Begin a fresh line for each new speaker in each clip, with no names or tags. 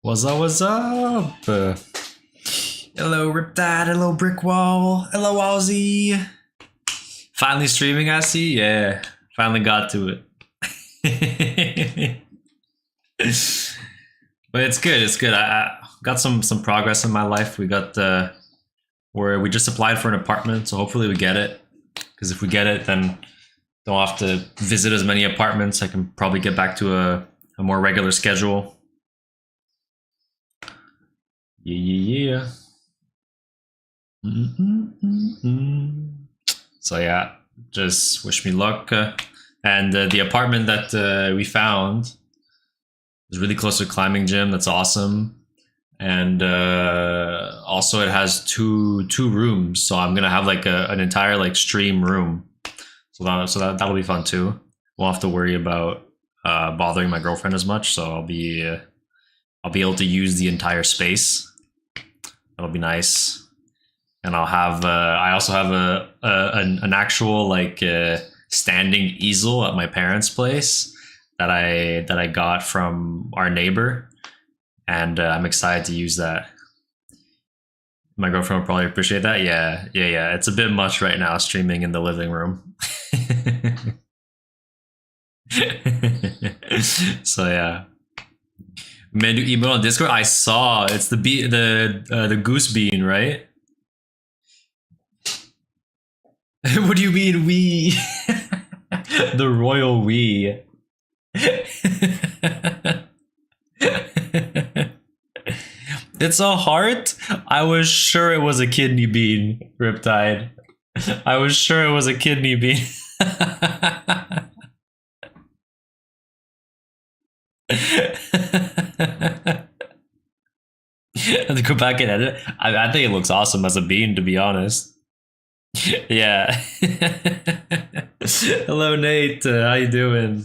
What's up? What's up? Hello, Riptide. Hello, Brick Wall. Hello, Ozzy. Finally streaming, I see. Yeah, finally got to it. But it's good. It's good. I got some progress in my life. We got where we just applied for an apartment, so hopefully we get it. Because if we get it, then don't have to visit as many apartments. I can probably get back to a more regular schedule. Yeah. So yeah, just wish me luck. And the apartment that we found is really close to a climbing gym. That's awesome. And also it has two rooms, so I'm gonna have like an entire like stream room. So that'll be fun too. Won't have to worry about bothering my girlfriend as much. So I'll be able to use the entire space. That'll be nice. And I'll have I also have an actual like standing easel at my parents' place that I got from our neighbor, and I'm excited to use that. My girlfriend will probably appreciate that. Yeah. It's a bit much right now streaming in the living room. So yeah. Menu email on Discord. I saw it's the goose bean, right? What do you mean we? The royal we. It's a heart? I was sure it was a kidney bean, Riptide. I was sure it was a kidney bean. I have to go back and edit. I think it looks awesome as a bean, to be honest. Yeah. Hello, Nate. How you doing?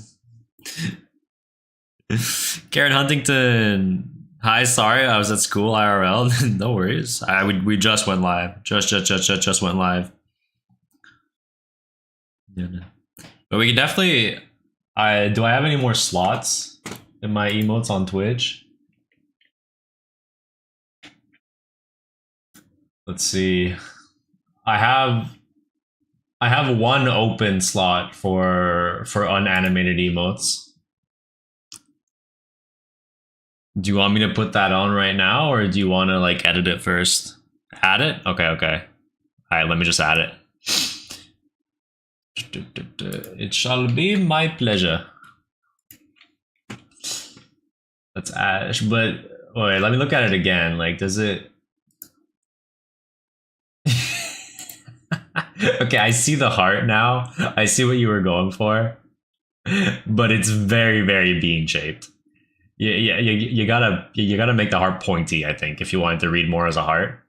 Karen Huntington. Hi, sorry, I was at school IRL. No worries. We just went live. Just went live. Yeah. But we can definitely. Do I have any more slots in my emotes on Twitch? Let's see. I have one open slot for unanimated emotes. Do you want me to put that on right now, or do you want to like edit it first? Add it? Okay. All right, let me just add it. It shall be my pleasure. Let's add, but wait, let me look at it again. Like, does it? Okay, I see the heart now. I see what you were going for, but it's very, very bean shaped. Yeah, you gotta make the heart pointy, I think, if you want it to read more as a heart.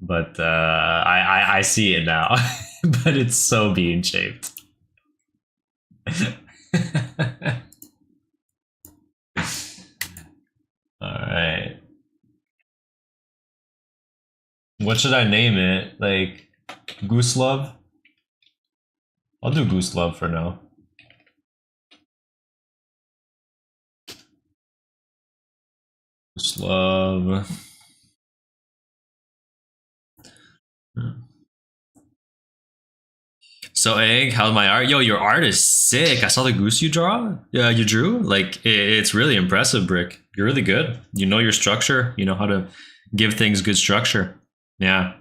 But I see it now, but it's so bean shaped. All right. What should I name it? Like Goose Love? I'll do Goose Love for now. Goose Love. So Egg, how's my art? Yo, your art is sick. I saw the goose you you drew. Like it's really impressive, Brick. You're really good. You know your structure. You know how to give things good structure. Yeah.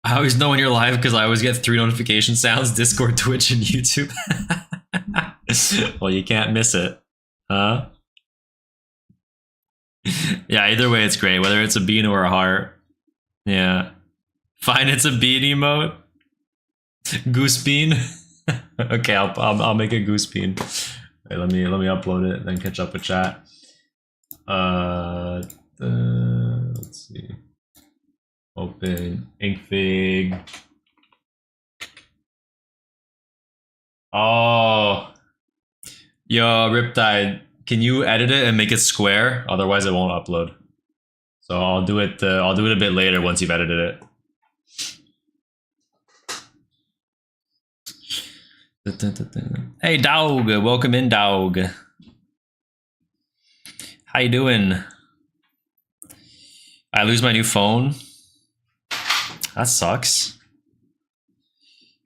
I always know when you're live because I always get 3 notification sounds: Discord, Twitch, and YouTube. Well, you can't miss it, huh? Yeah. Either way, it's great. Whether it's a bean or a heart. Yeah. Fine, it's a bean emote. Goose bean. Okay, I'll make a goose bean. Wait, let me upload it, then catch up with chat. Let's see. Open Inkfig. Oh, yo, Riptide. Can you edit it and make it square? Otherwise, it won't upload. So I'll do it. I'll do it a bit later once you've edited it. Hey, dog. Welcome in, dog. How you doing? I lose my new phone. That sucks.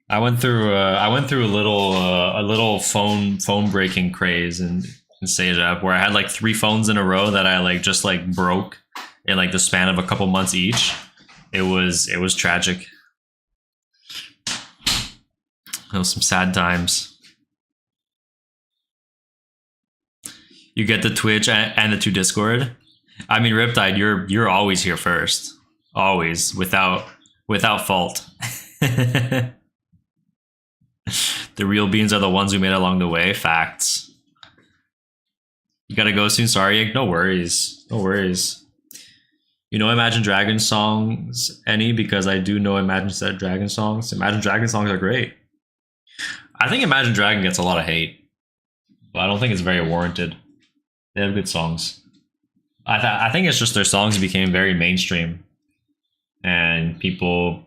I went through a little phone breaking craze in Sage app where I had like 3 phones in a row that I like just like broke in like the span of a couple months each. It was tragic. It was some sad times. You get the Twitch and the 2 Discord. I mean, Riptide, you're always here first, always without fault. The real beans are the ones we made along the way. Facts. You gotta go soon. Sorry, no worries. No worries. You know Imagine Dragons songs, any? Because I do know Imagine Dragons songs. Imagine Dragons songs are great. I think Imagine Dragon gets a lot of hate, but I don't think it's very warranted. They have good songs. I think it's just their songs became very mainstream, and people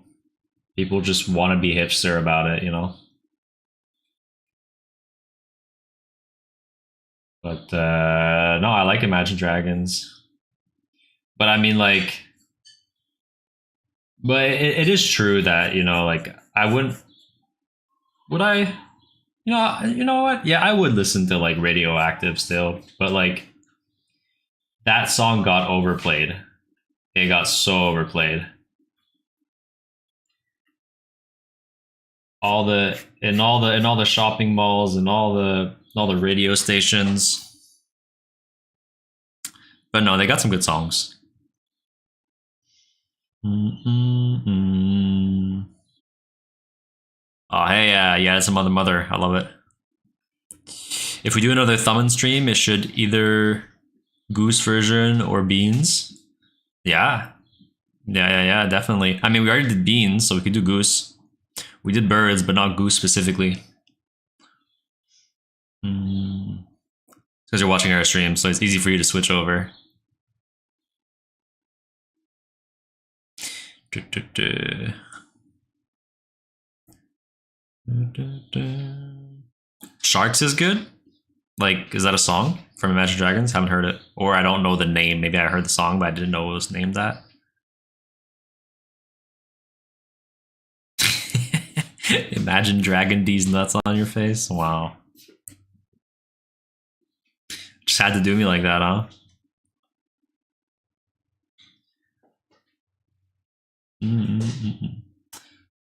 just want to be hipster about it, you know. But no, I like Imagine Dragons. But I mean, like, but it is true that, you know, like I wouldn't. Would I? You know what? Yeah, I would listen to like Radioactive still, but like that song got overplayed. It got so overplayed. All the shopping malls and all the radio stations. But no, they got some good songs. Mm-mm-mm. Oh, hey, yeah, it's a mother. I love it. If we do another Thummin stream, it should either Goose version or Beans. Yeah. Yeah, definitely. I mean, we already did Beans, so we could do Goose. We did Birds, but not Goose specifically. Because you're watching our stream, so it's easy for you to switch over. Sharks is good? Like, is that a song from Imagine Dragons? Haven't heard it. Or I don't know the name. Maybe I heard the song, but I didn't know it was named that. Imagine Dragon D's nuts on your face? Wow. Just had to do me like that, huh?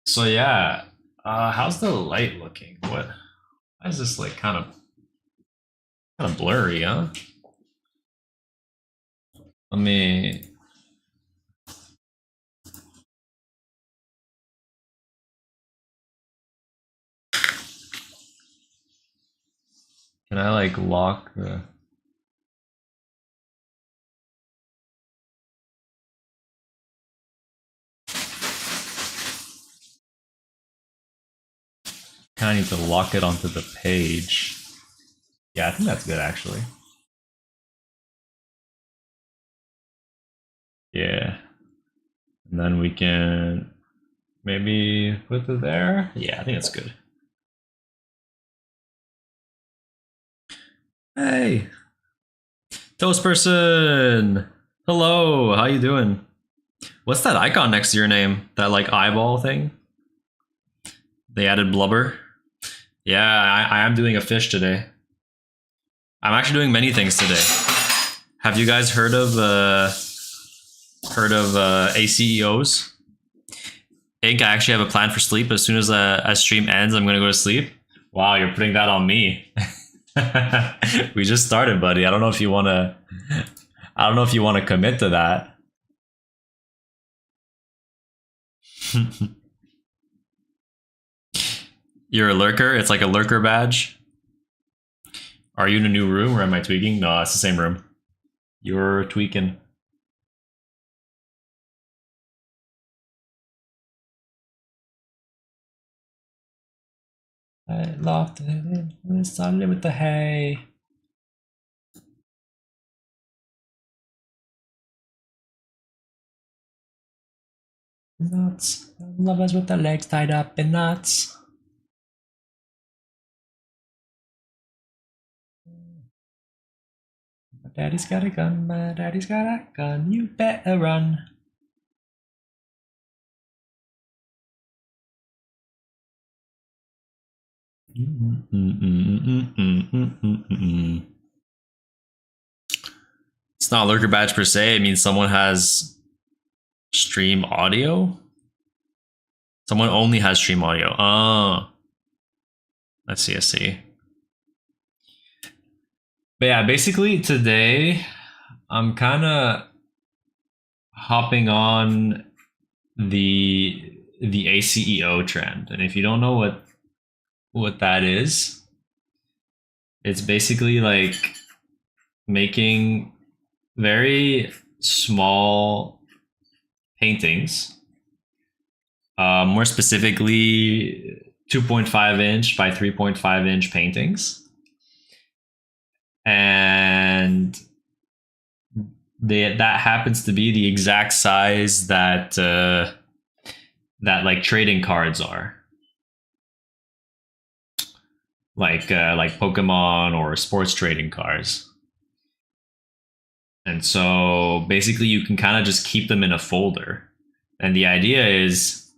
So yeah, how's the light looking? Why is this like kind of blurry, huh? Let me. Can I like lock the? Kind of need to lock it onto the page. Yeah, I think that's good actually. Yeah. And then we can maybe put it there. Yeah, I think that's good. Hey, Toast person. Hello, how you doing? What's that icon next to your name? That like eyeball thing? They added blubber. Yeah, I am doing a fish today. I'm actually doing many things today. Have you guys heard of ACEOs? Ink, I actually have a plan for sleep. As soon as stream ends, I'm gonna go to sleep. Wow, you're putting that on me. We just started, buddy. I don't know if you wanna commit to that. You're a lurker? It's like a lurker badge? Are you in a new room or am I tweaking? No, it's the same room. You're tweaking. I locked it in. It's on with the hay. Nuts. Lovers with their legs tied up in knots. daddy's got a gun, my daddy's got a gun, you better run. It's not a lurker badge per se. It means someone has stream audio. Someone only has stream audio. Oh, I see. I see. But yeah, basically today I'm kind of hopping on the ACEO trend, and if you don't know what that is, it's basically like making very small paintings, more specifically 2.5 inch by 3.5 inch paintings, and that happens to be the exact size that that like trading cards are, like Pokemon or sports trading cards. And so basically you can kind of just keep them in a folder. And the idea is,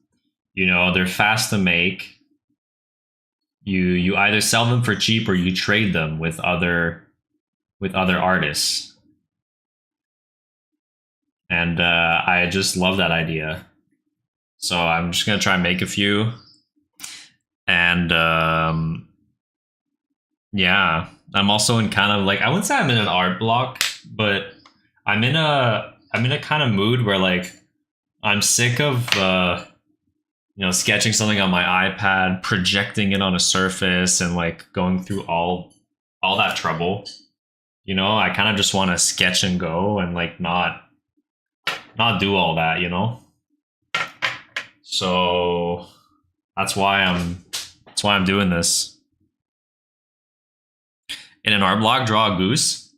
you know, they're fast to make. You either sell them for cheap or you trade them with other artists. And I just love that idea. So I'm just gonna try and make a few. And yeah, I'm also in kind of like, I wouldn't say I'm in an art block, but I'm in a kind of mood where like I'm sick of you know, sketching something on my iPad, projecting it on a surface, and like going through all that trouble. You know, I kind of just want to sketch and go and like not do all that, you know. So that's why I'm doing this. In an art block, draw a goose.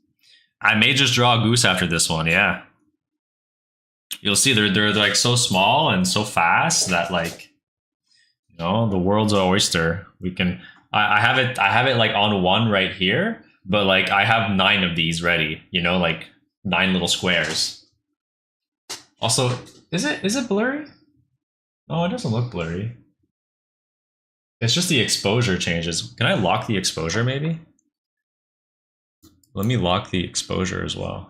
I may just draw a goose after this one. Yeah, you'll see they're like so small and so fast that like, you know, the world's an oyster. We can. I have it like on one right here, but like I have 9 of these ready. You know, like 9 little squares. Also, is it blurry? Oh, it doesn't look blurry. It's just the exposure changes. Can I lock the exposure maybe? Let me lock the exposure as well.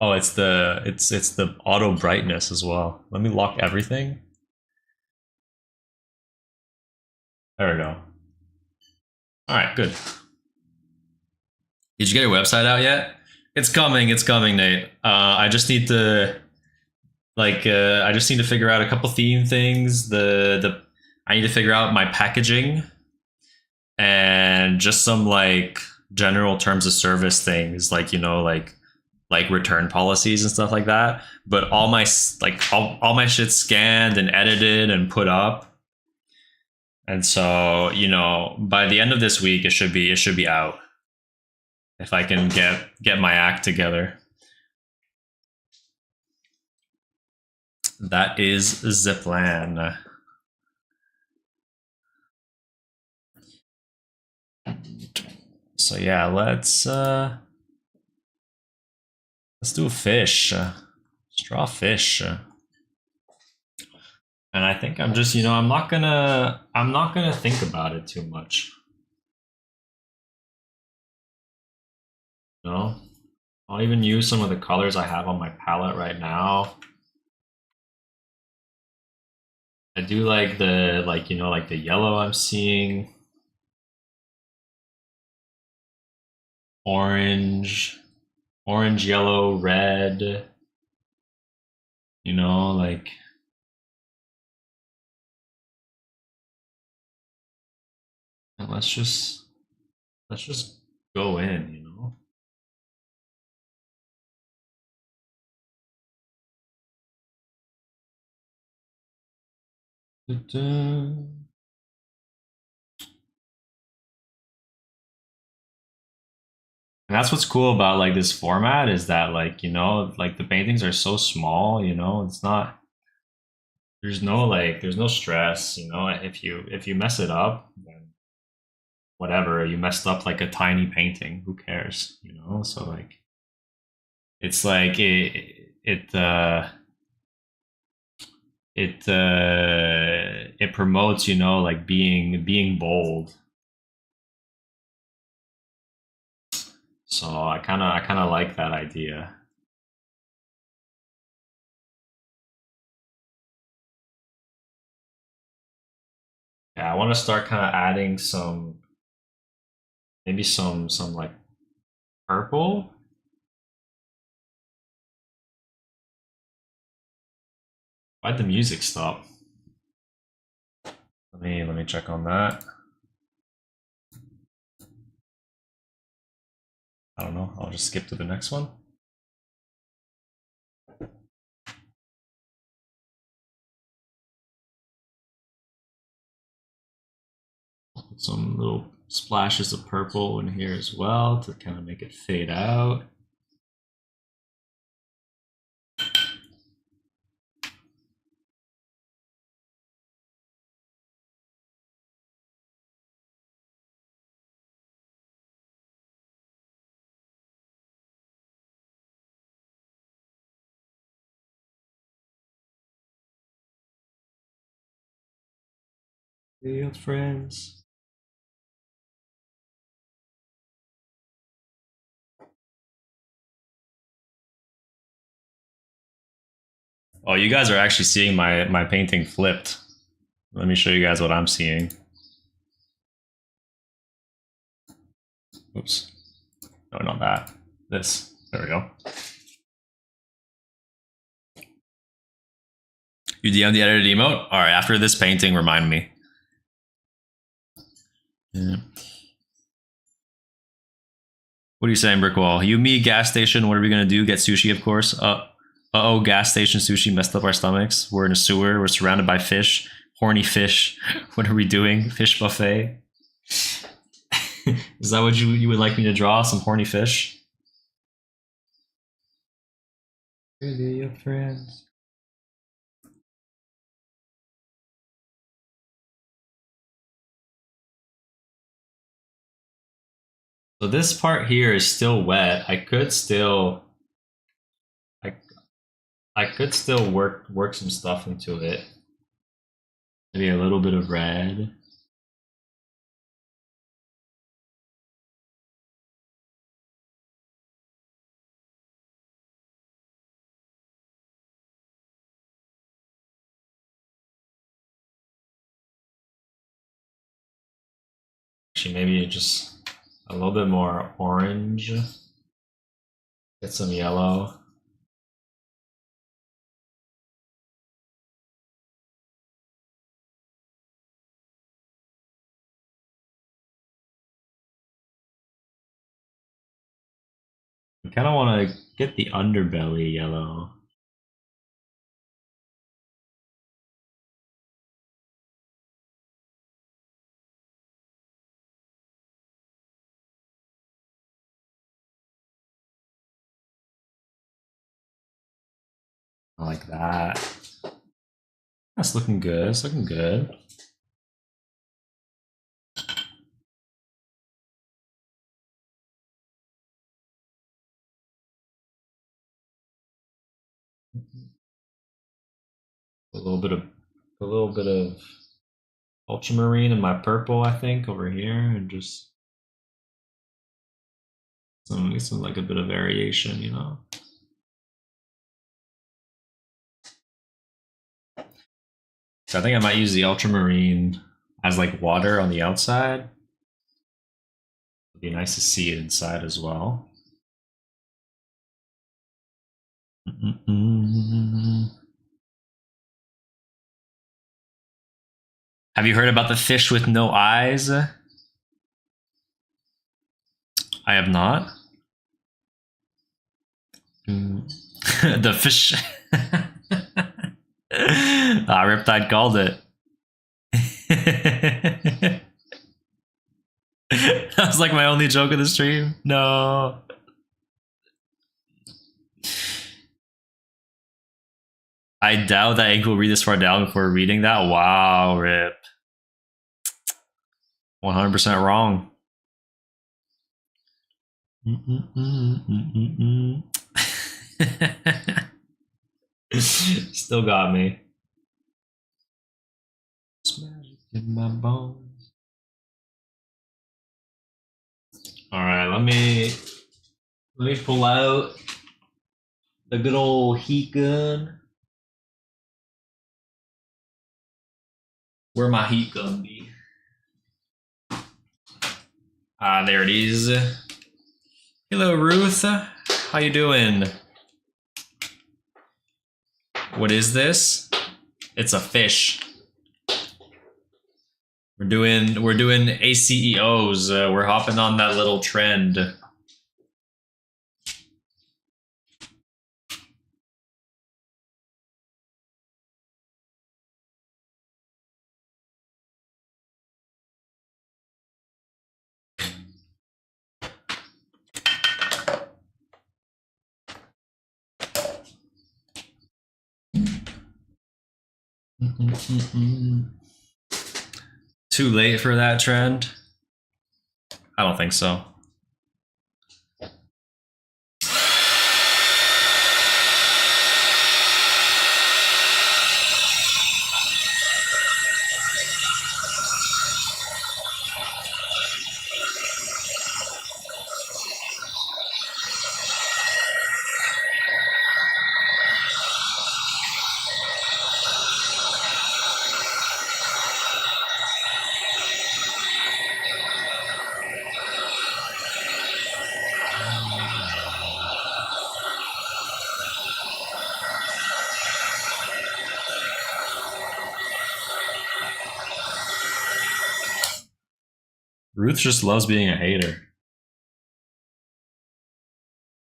Oh, it's the auto brightness as well. Let me lock everything. There we go. All right, good. Did you get your website out yet? It's coming, Nate. I just need to I just need to figure out a couple theme things. I need to figure out my packaging and just some like general terms of service things, like, you know, like return policies and stuff like that. But all my all my shit's scanned and edited and put up. And so, you know, by the end of this week it should be out. If I can get my act together. That is the plan. So yeah, let's do a fish. Let's draw a fish. And I think I'm just, you know, I'm not gonna think about it too much. You know? I'll even use some of the colors I have on my palette right now. I do like the, like, you know, like the yellow I'm seeing. Orange, yellow, red. You know, like. And let's just go in, you know. And that's what's cool about like this format, is that, like, you know, like the paintings are so small, you know, it's not there's no like there's no stress, you know. If you mess it up, then whatever, you messed up like a tiny painting, who cares, you know? So like it's like it promotes, you know, like being bold. So I kind of like that idea. Yeah, I want to start kind of adding some, maybe some like purple. Why'd the music stop? Let me check on that. I don't know. I'll just skip to the next one. Put some little splashes of purple in here as well to kind of make it fade out. Hey, old friends. Oh, you guys are actually seeing my painting flipped. Let me show you guys what I'm seeing. Oops. No, not that. This. There we go. You DM the edited emote? All right, after this painting, remind me. Yeah. What are you saying, Brickwall? You, me, gas station. What are we gonna do? Get sushi, of course. Oh, gas station sushi messed up our stomachs. We're in a sewer. We're surrounded by fish, horny fish. What are we doing? Fish buffet. Is that what you would like me to draw? Some horny fish? Really, your friends. So this part here is still wet. I I could still work some stuff into it. Maybe a little bit of red. Actually, maybe just a little bit more orange. Get some yellow. I kind of want to get the underbelly yellow. I like that. That's looking good. It's looking good. A little bit of ultramarine in my purple, I think, over here, and just some like a bit of variation, you know. So I think I might use the ultramarine as like water on the outside. It'd be nice to see it inside as well. Have you heard about the fish with no eyes? I have not. The fish. Riptide called it. That was like my only joke of the stream. No. I doubt that Ink will read this far down before reading that. Wow, rip. 100% wrong. Still got me. Magic in my bones. All right, let me pull out the good old heat gun. Where my heat gun be? There it is. Hello, Ruth. How you doing? What is this? It's a fish. We're doing ACEOs. We're hopping on that little trend. Too late for that trend? I don't think so. Ruth just loves being a hater.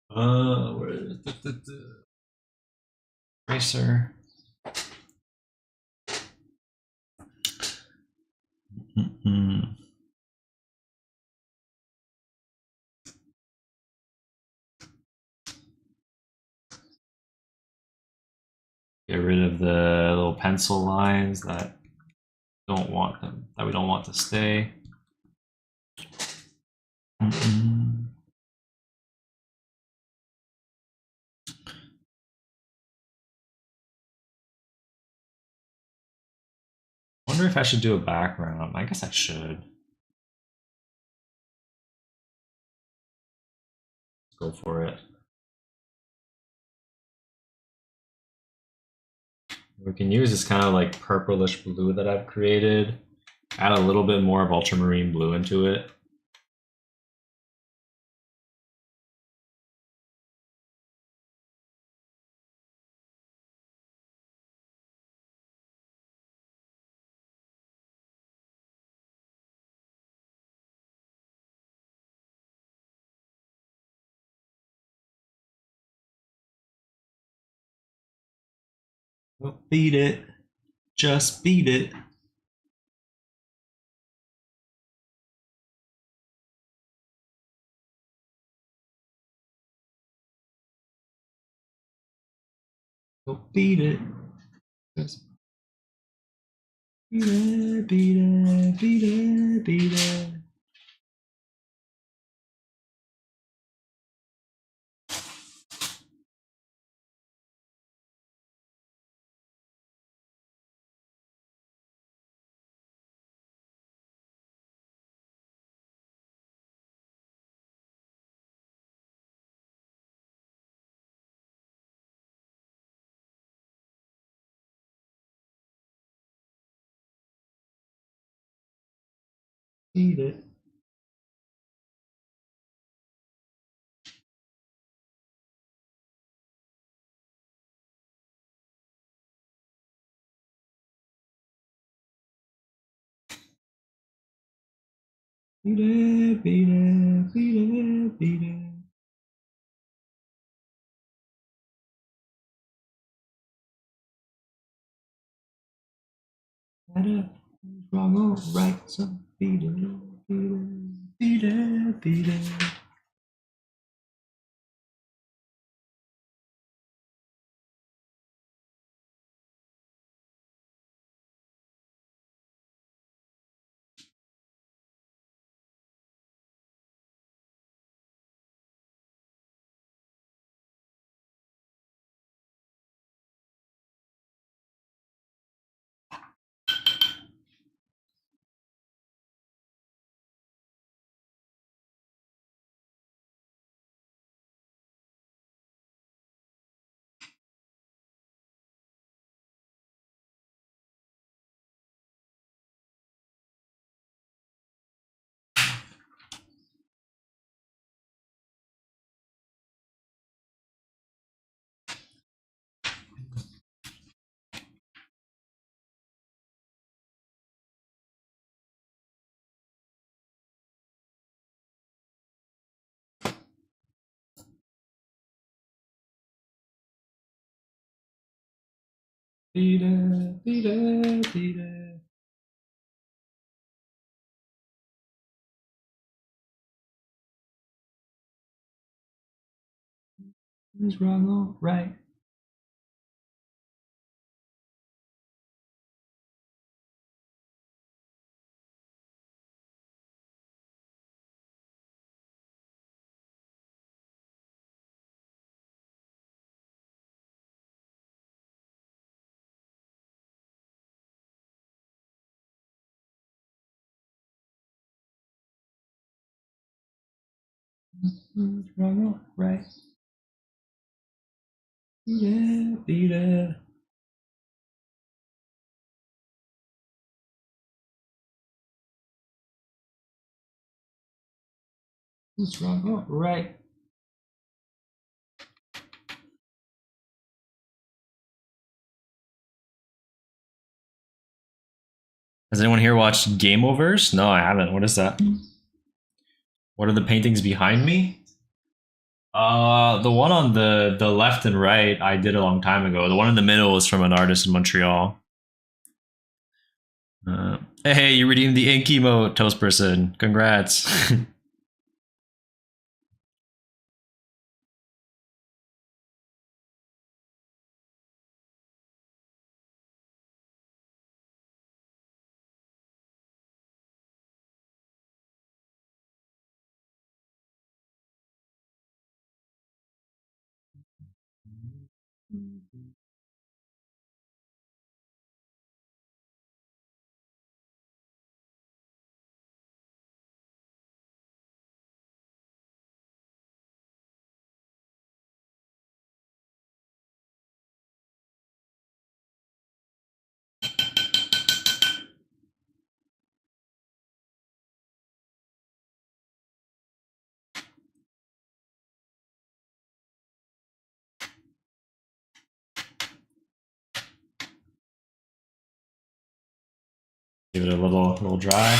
Where is the eraser? Get rid of the little pencil lines that we don't want to stay. Wonder if I should do a background. I guess I should. Go for it. We can use this kind of like purplish blue that I've created. Add a little bit more of ultramarine blue into it. Don't beat it. Just beat it. Don't beat it. Just beat it, beat it, beat it, beat it. Beat it. Beat it, beat it, beat it, beat it. Wrong or right, so beat it, beat it, beat it, beat it. Peter, Peter, Peter. Who's wrong or right? Who's wrong or right? Peter, Peter. Who's wrong or right? Has anyone here watched Game Overs? No, I haven't. What is that? What are the paintings behind me? The one on the left and right, I did a long time ago. The one in the middle was from an artist in Montreal. Hey, you redeemed the ink emote, Toast Person. Congrats. Give it a little dry.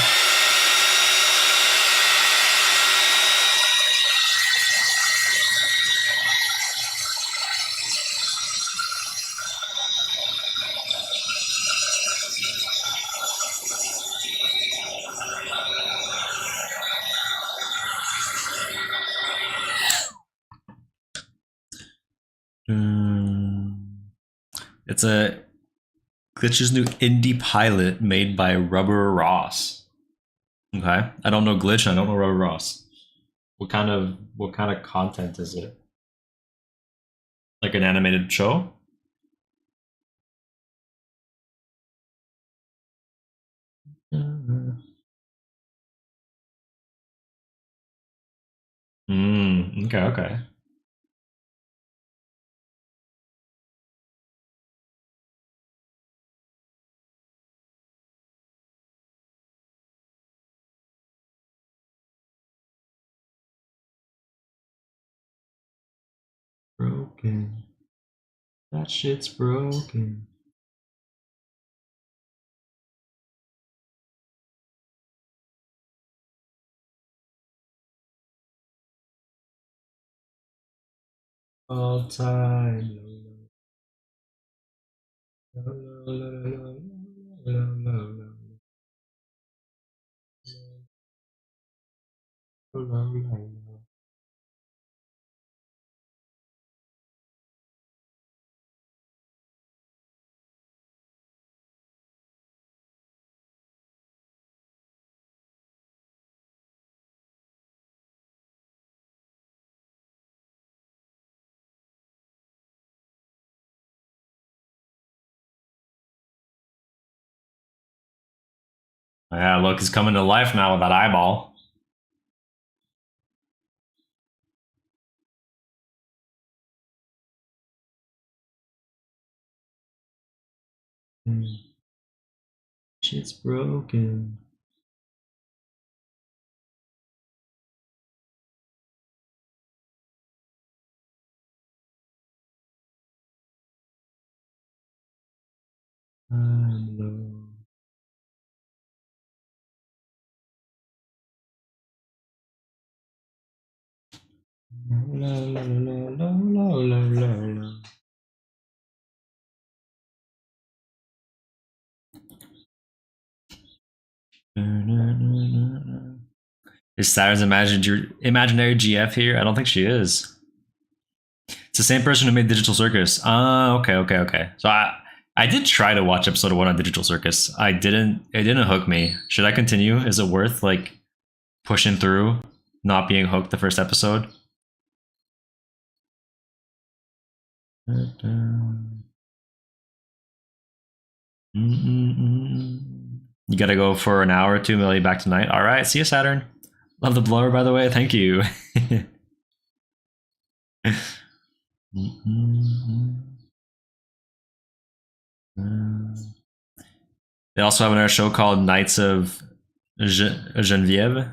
It's a Glitch's new indie pilot made by Rubber Ross. Okay, I don't know Glitch. I don't know Rubber Ross. What kind of content is it? Like an animated show? Okay, okay. Broken. That shit's broken. All time. Yeah, look, he's coming to life now with that eyeball. Shit's broken. I'm low. La, la, la, la, la, la, la, la. Is Saturn's imaginary GF here? I don't think she is. It's the same person who made Digital Circus. Okay. So I did try to watch episode 1 on Digital Circus. It didn't hook me. Should I continue? Is it worth like pushing through, not being hooked the first episode? You gotta go for an hour or two, Millie, back tonight. All right, see you, Saturn. Love the blower, by the way. Thank you. They also have another show called Knights of Genevieve.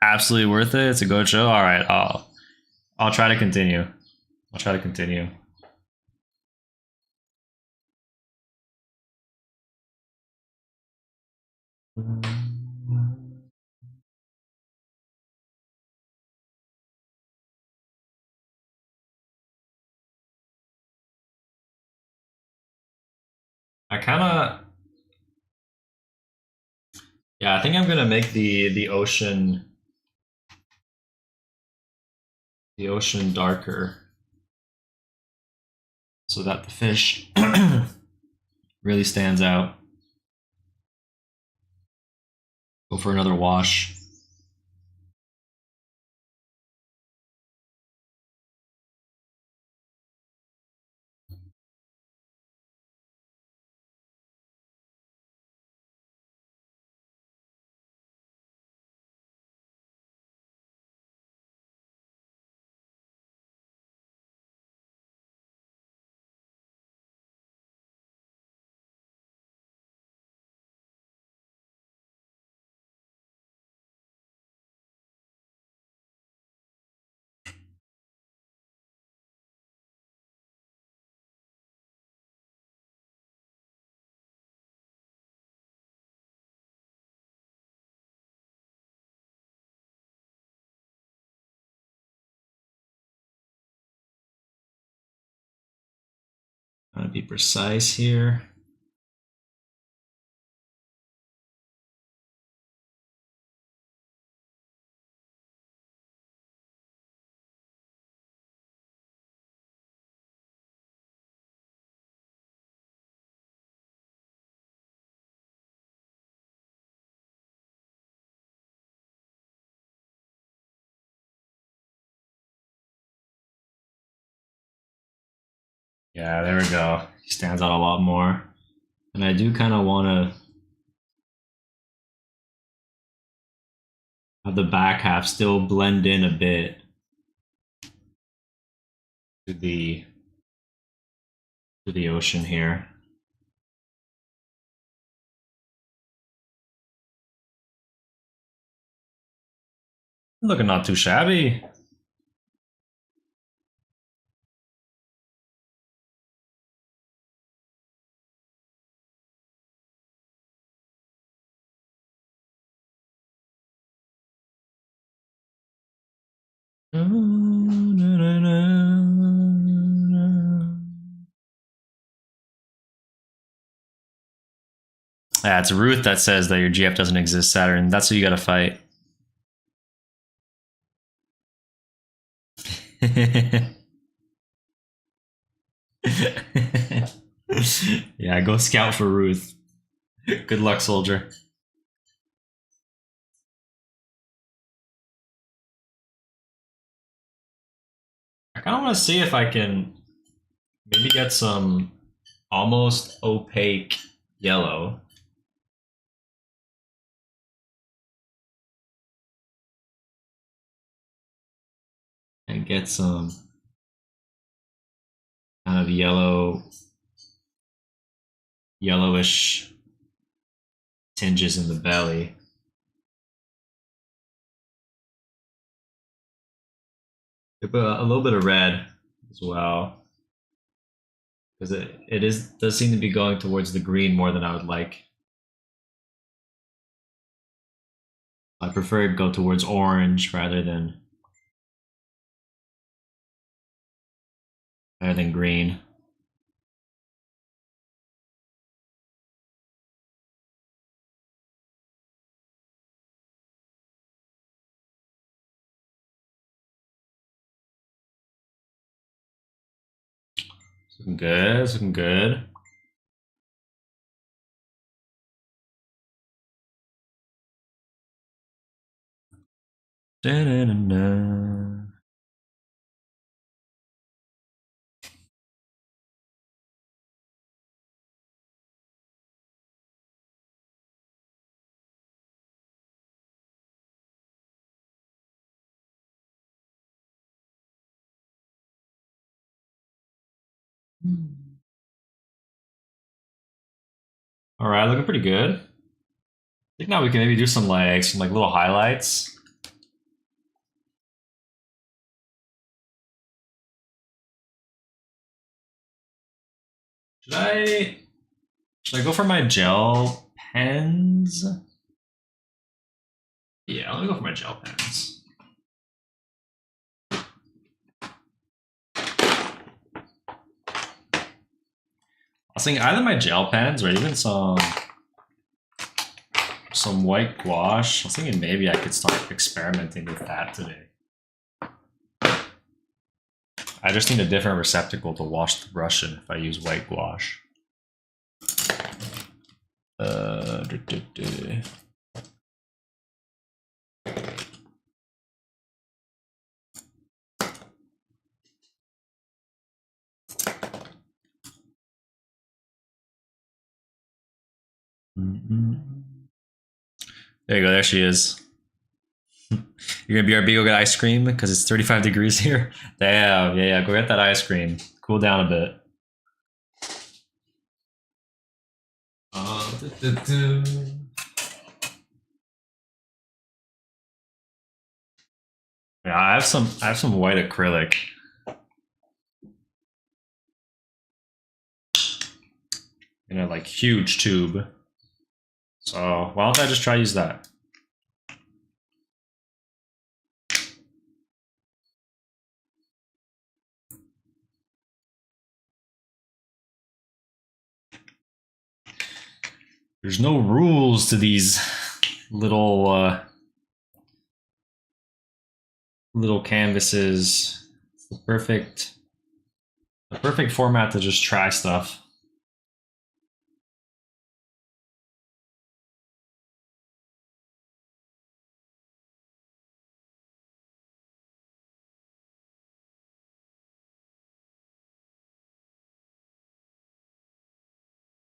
Absolutely worth it. It's a good show. All right, I'll try to continue. I think I'm gonna make the ocean darker so that the fish really stands out. Go for another wash. Trying to be precise here. Yeah, there we go. He stands out a lot more. And I do kind of want to have the back half still blend in a bit to the ocean here. Looking not too shabby. Yeah, it's Ruth that says that your GF doesn't exist, Saturn. That's who you gotta fight. Yeah, go scout for Ruth. Good luck, soldier. I kind of want to see if I can maybe get some almost opaque yellow. And get some kind of yellowish tinges in the belly. A little bit of red as well, because it does seem to be going towards the green more than I would like. I prefer to go towards orange rather than green. Looking good. It's looking good. Da-da-da-da. All right, looking pretty good. I think now we can maybe do some like little highlights. Should I go for my gel pens? Yeah, let me go for my gel pens. I was thinking either my gel pens or even some white gouache. I was thinking maybe I could start experimenting with that today. I just need a different receptacle to wash the brush in if I use white gouache. There you go. There she is. You're gonna BRB, go get ice cream because it's 35 degrees here. Damn, yeah, go get that ice cream. Cool down a bit. Yeah, I have some white acrylic. In a like huge tube. So why don't I just try use that? There's no rules to these little little canvases. It's the perfect format to just try stuff.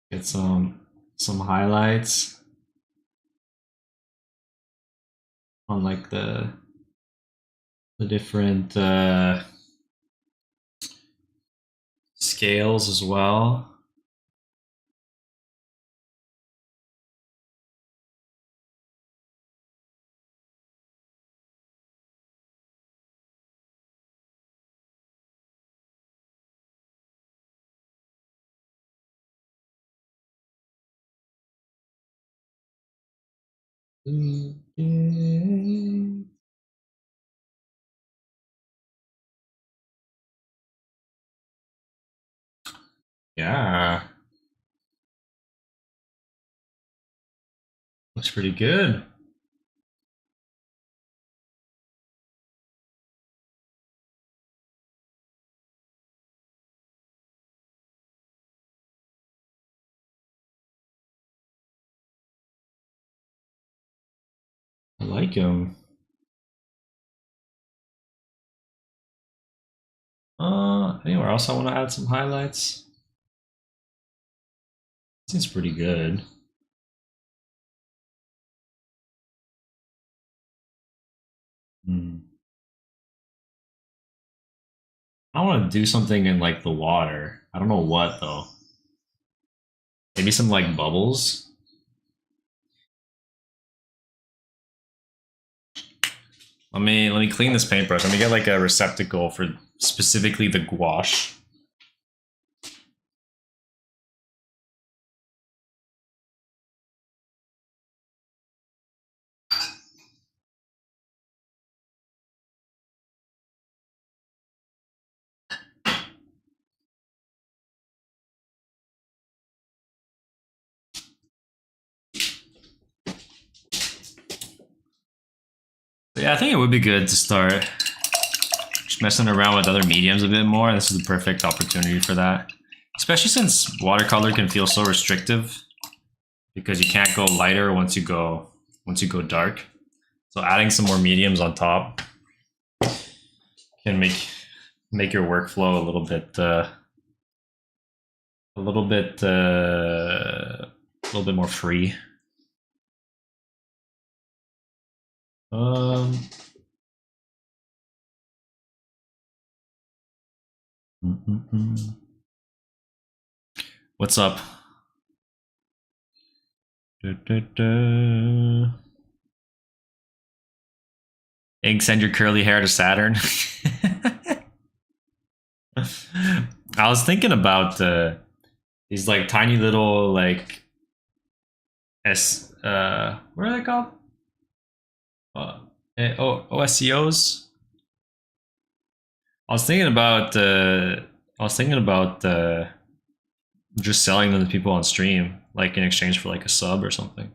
Get some highlights on like the different scales as well. Yeah. Looks pretty good. I like him. Anywhere else I want to add some highlights? Seems pretty good. I want to do something in like the water. I don't know what though. Maybe some like bubbles. Let me clean this paintbrush. Let me get like a receptacle for specifically the gouache. But yeah, I think it would be good to start messing around with other mediums a bit more. This is the perfect opportunity for that. Especially since watercolor can feel so restrictive because you can't go lighter once you go dark. So adding some more mediums on top can make your workflow a little bit more free. What's up? Ink, send your curly hair to Saturn. I was thinking about these like tiny little like what are they called? ACEOs. I was thinking about just selling them to people on stream, like in exchange for like a sub or something.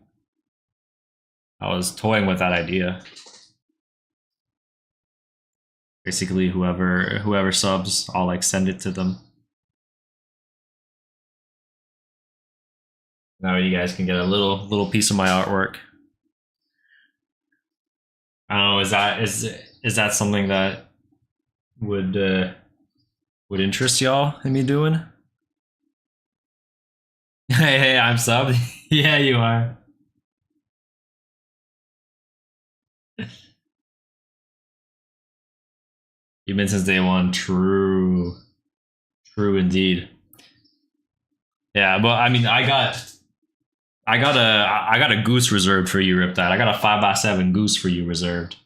I was toying with that idea. Basically, whoever subs, I'll like send it to them. Now you guys can get a little piece of my artwork. I don't know. Is that something that would interest y'all in me doing? Hey, I'm subbed. Yeah, you are. You've been since day one. True indeed. Yeah, but I mean, I got a goose reserved for you, Rip That. I got a 5x7 goose for you reserved.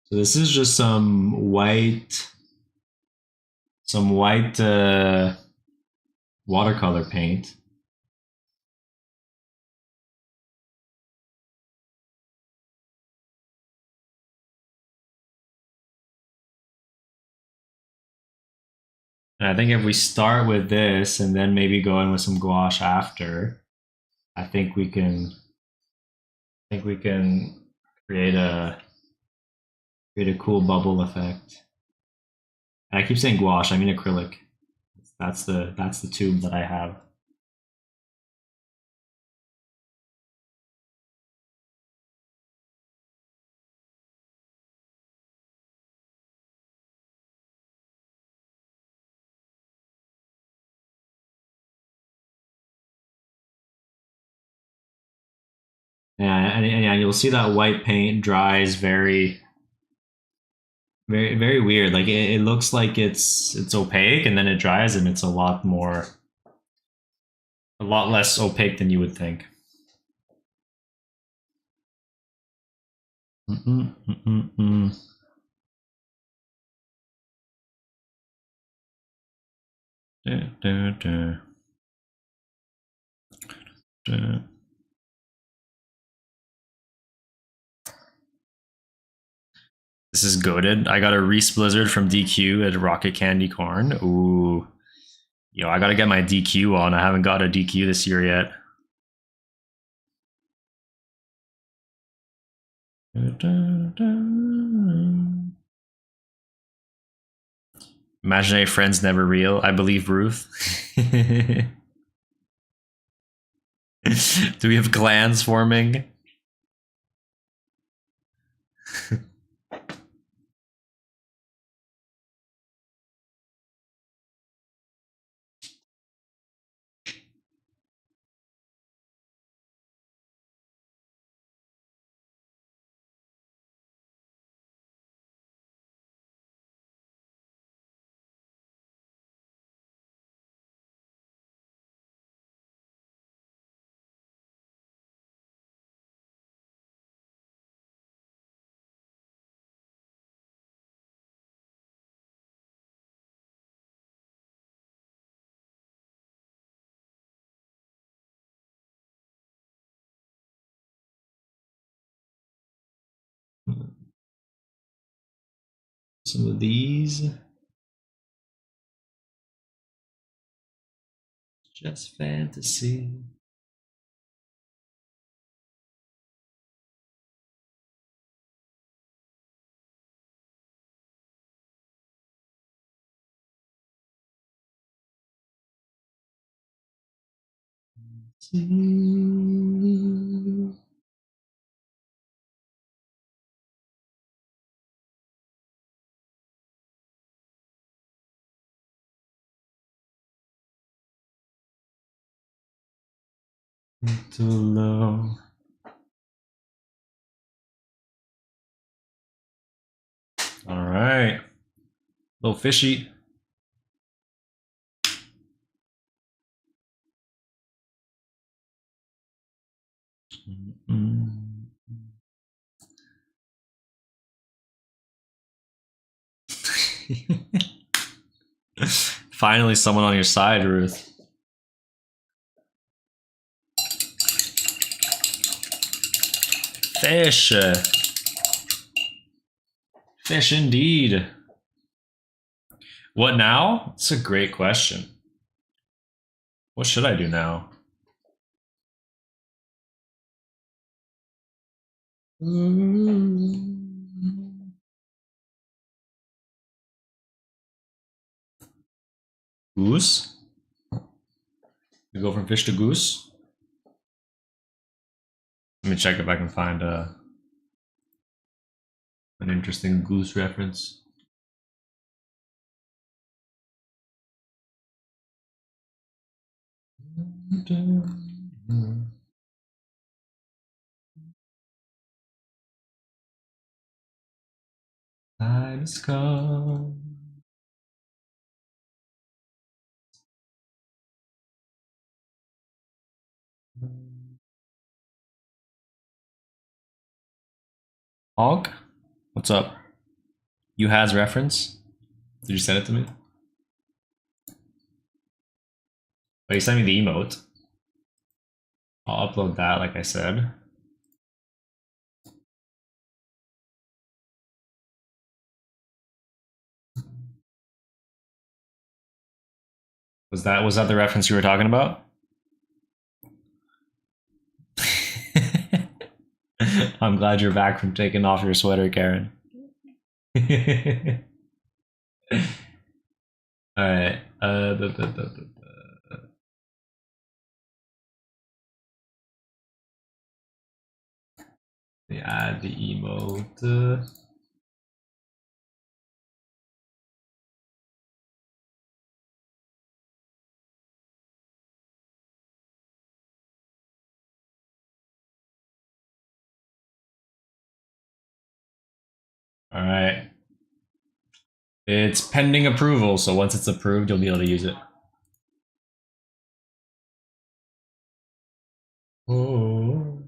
So this is just some white watercolor paint. And I think if we start with this and then maybe go in with some gouache after, I think we can create a cool bubble effect. And I keep saying gouache, I mean acrylic. That's the tube that I have. And you'll see that white paint dries very weird. Like it looks like it's opaque, and then it dries, and it's a lot less opaque than you would think. This is goated. I got a Reese Blizzard from DQ at Rocket Candy Corn. Ooh. Yo, I gotta get my DQ on. I haven't got a DQ this year yet. Imaginary friends never real. I believe Ruth. Do we have clans forming? some of these. Just fantasy. Too low. All right. Little fishy. Finally, someone on your side, Ruth. Fish. Fish indeed. What now? It's a great question. What should I do now? Goose? We go from fish to goose? Let me check if I can find an interesting goose reference. Time has come. Hog? What's up? You has reference? Did you send it to me? Oh, you sent me the emote. I'll upload that like I said. Was that the reference you were talking about? I'm glad you're back from taking off your sweater, Karen. All right. Add the emote. All right. It's pending approval, so once it's approved, you'll be able to use it. Oh,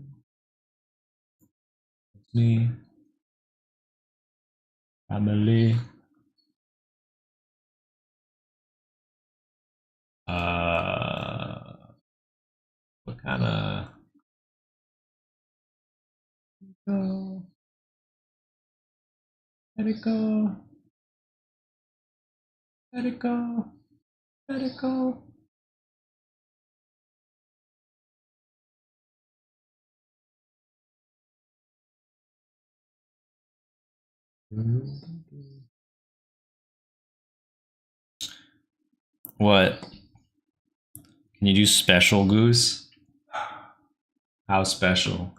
it's me, family. What kind of? Go. Let it go. Let it go. Let it go. What? Can you do special goose? How special?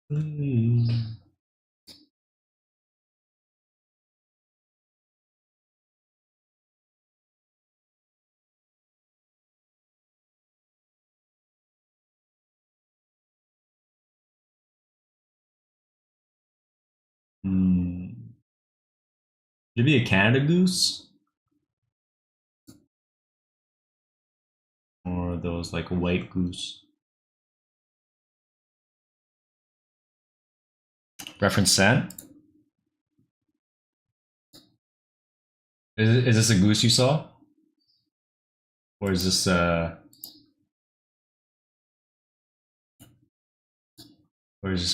Should it be a Canada goose? of those like white goose. Reference sent. Is this a goose you saw? Or is this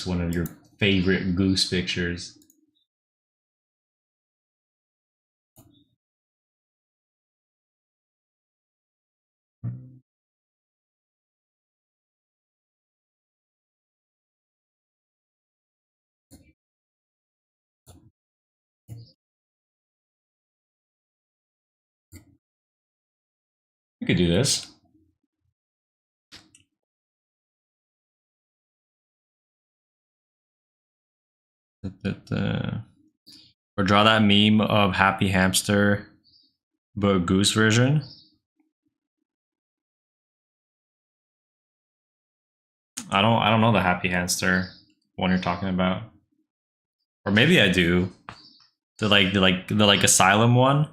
one of your favorite goose pictures? We could do this. Or draw that meme of happy hamster, but goose version. I don't know the happy hamster one you're talking about, or maybe I do. The asylum one.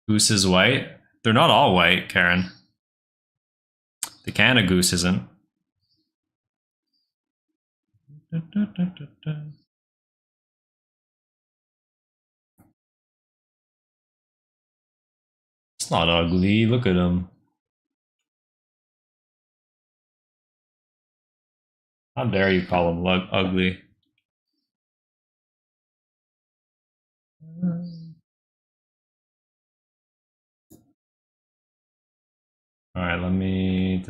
Goose is white. They're not all white, Karen. The Canada goose isn't. It's not ugly. Look at him. How dare you call him ugly? All right, let me.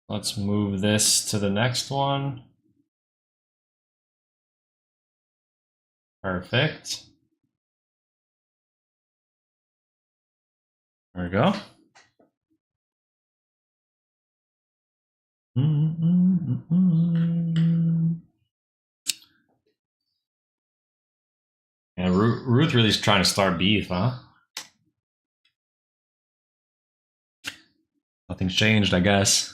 Let's move this to the next one. Perfect. There we go. Yeah, Ruth really is trying to start beef, huh? Nothing's changed, I guess.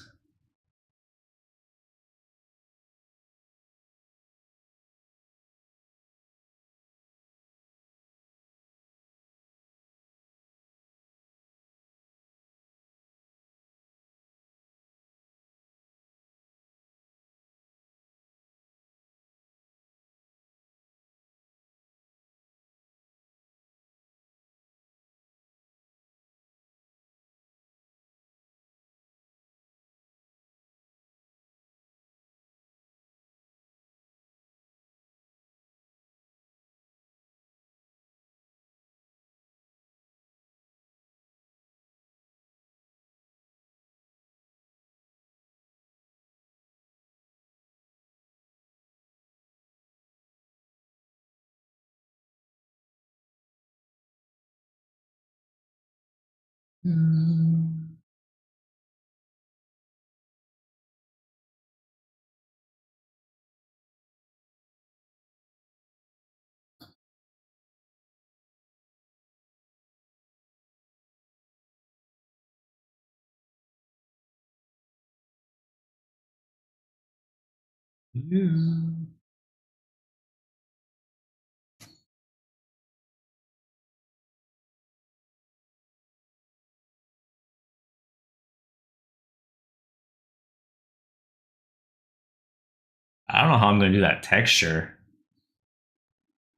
I don't know how I'm going to do that texture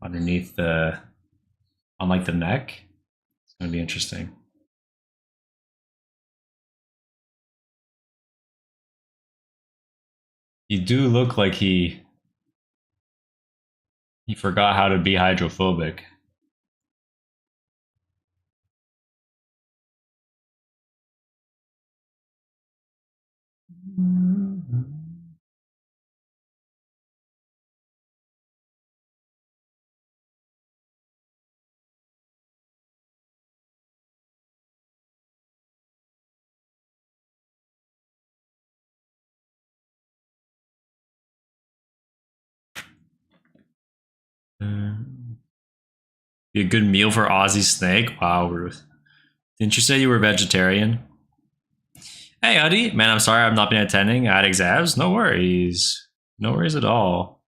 underneath on like the neck. It's going to be interesting. You do look like he forgot how to be hydrophobic. Be a good meal for Aussie snake. Wow, Ruth. Didn't you say you were vegetarian? Hey, Huddy. Man, I'm sorry I've not been attending. I had exams. No worries. No worries at all.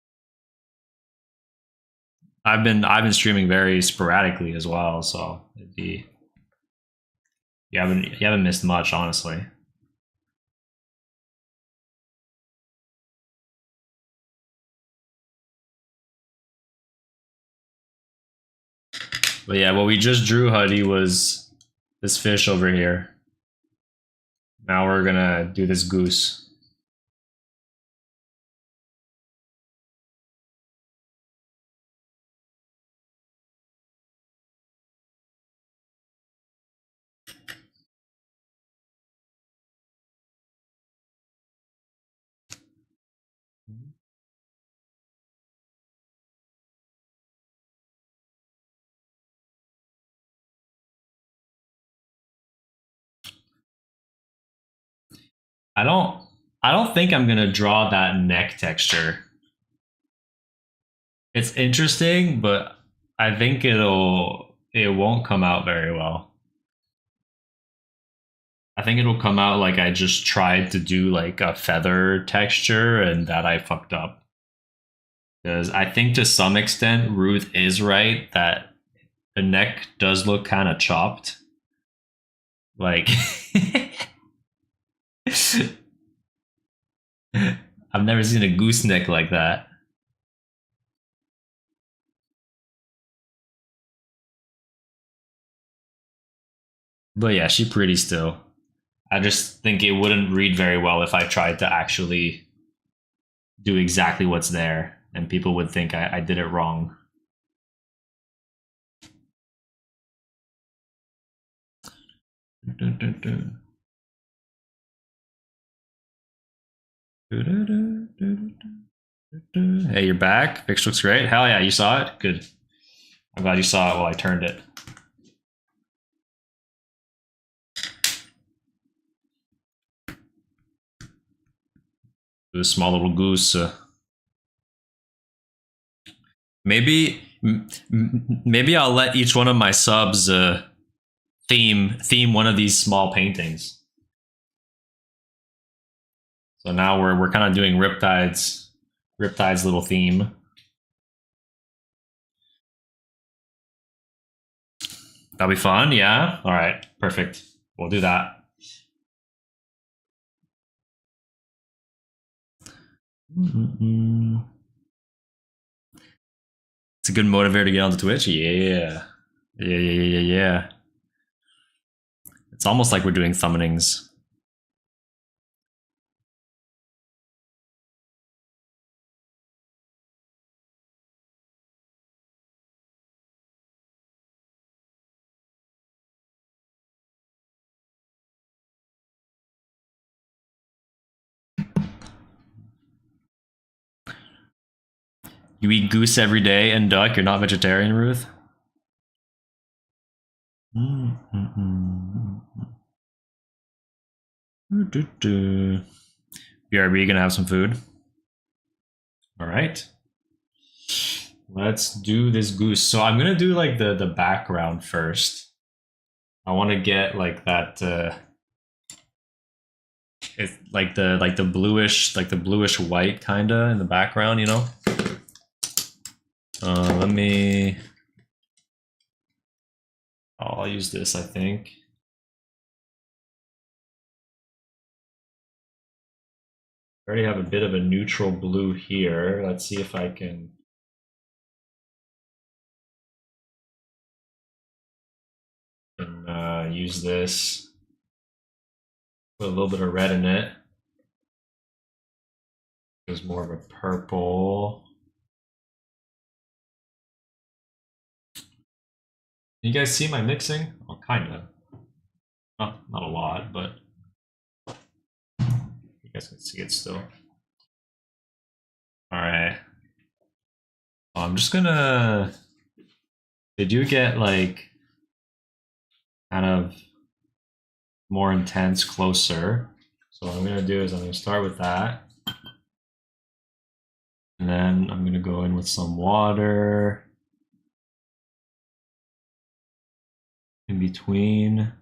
I've been streaming very sporadically as well, so it'd be you haven't missed much, honestly. But yeah, what we just drew, Huddy, was this fish over here. Now we're gonna do this goose. I don't I don't think I'm gonna draw that neck texture. It's interesting, but I think it won't come out very well. I think it'll come out like I just tried to do like a feather texture and that I fucked up. Because I think to some extent Ruth is right that the neck does look kind of chopped. Like I've never seen a gooseneck like that. But yeah, she pretty still. I just think it wouldn't read very well if I tried to actually do exactly what's there, and people would think I did it wrong. Hey, you're back. Picture looks great. Hell yeah, you saw it? Good. I'm glad you saw it while I turned it. This small little goose. Maybe I'll let each one of my subs theme one of these small paintings. So now we're kind of doing Riptide's little theme. That'll be fun, yeah? All right, perfect. We'll do that. It's a good motivator to get onto Twitch. Yeah. Yeah. It's almost like we're doing summonings. You eat goose every day and duck. You're not vegetarian, Ruth? BRB, gonna have some food. All right. Let's do this goose. So I'm gonna do like the background first. I want to get like that. It's like the bluish white kinda in the background, you know. Let me. I'll use this, I think. I already have a bit of a neutral blue here. Let's see if I can. Use this. Put a little bit of red in it. There's more of a purple. You guys see my mixing? Oh, kind of. Not a lot, but you guys can see it still. All right. I'm just gonna. They do get like kind of more intense closer. So what I'm gonna do is I'm gonna start with that. And then I'm gonna go in with some water in between.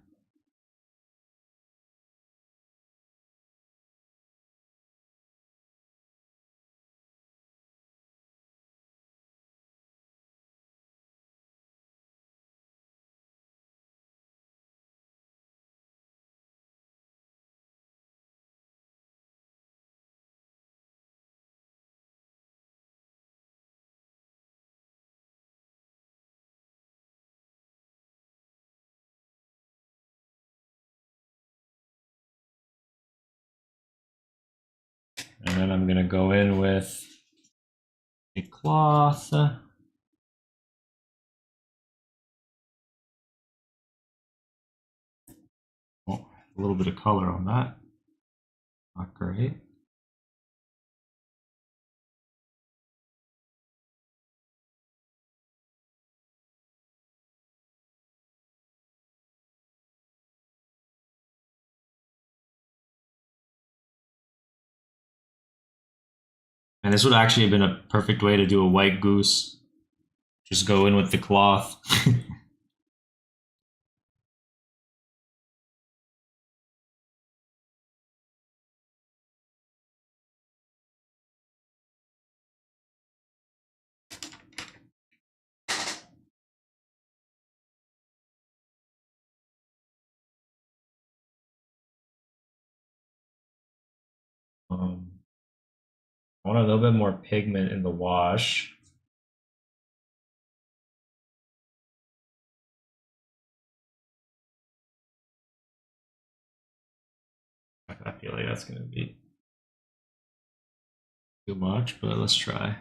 then I'm gonna go in with a cloth. Oh, a little bit of color on that. Not great. And this would actually have been a perfect way to do a white goose. Just go in with the cloth. I want a little bit more pigment in the wash. I feel like that's gonna be too much, but let's try.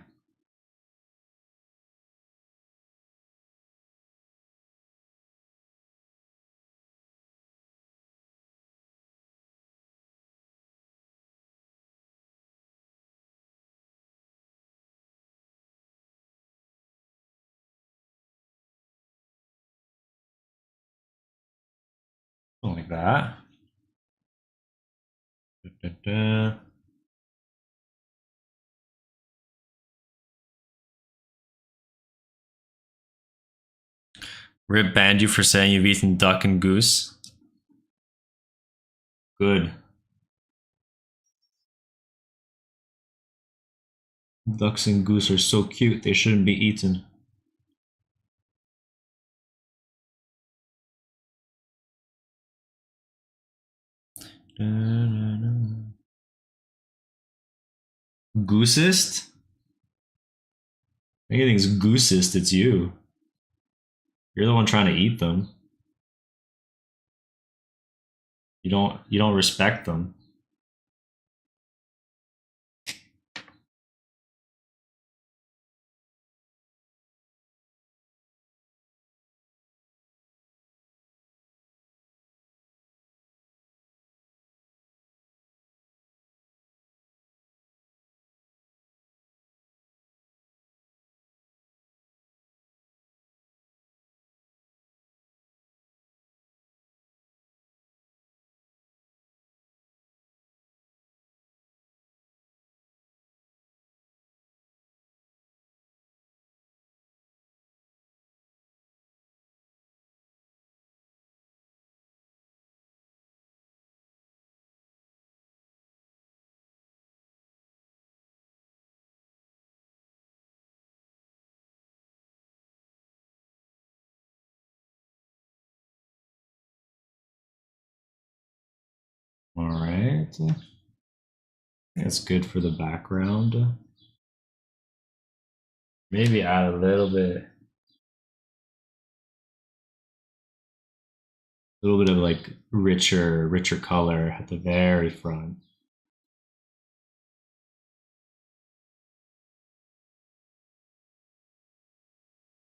Something like that. Da, da, da. Rip banned you for saying you've eaten duck and goose. Good. Ducks and goose are so cute, they shouldn't be eaten. Goosist? Anything's goosist, it's you. You're the one trying to eat them. You don't respect them. All right. That's good for the background. Maybe add a little bit of like richer color at the very front.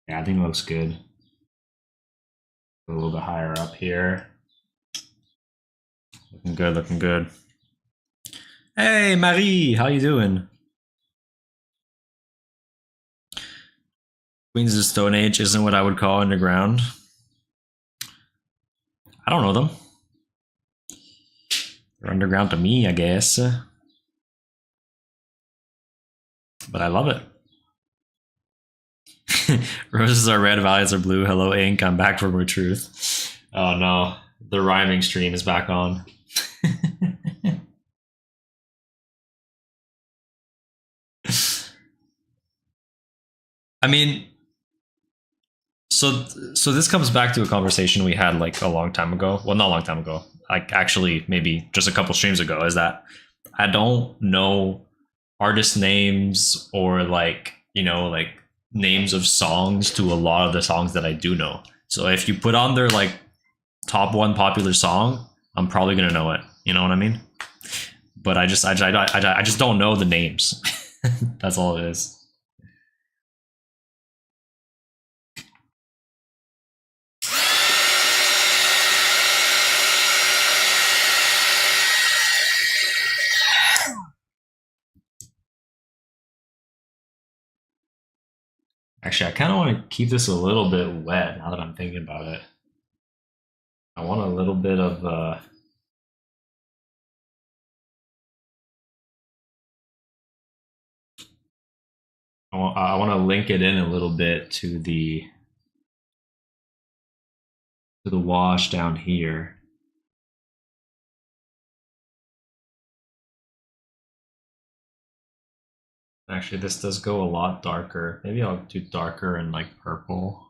Yeah, I think it looks good. A little bit higher up here. Looking good, looking good. Hey Marie, how you doing? Queens of the Stone Age isn't what I would call underground. I don't know them. They're underground to me, I guess. But I love it. Roses are red, violets are blue. Hello, ink. I'm back for more truth. Oh no, the rhyming stream is back on. I mean, so this comes back to a conversation we had like a long time ago. Well, not a long time ago. Like actually, maybe just a couple streams ago. Is that I don't know artist names or like like names of songs to a lot of the songs that I do know. So if you put on their like top one popular song, I'm probably gonna know it. You know what I mean? but I just don't know the names. That's all it is. Actually, I kind of want to keep this a little bit wet now that I'm thinking about it. I want a little bit of I want to link it in a little bit to the wash down here. Actually, this does go a lot darker. Maybe I'll do darker and like purple.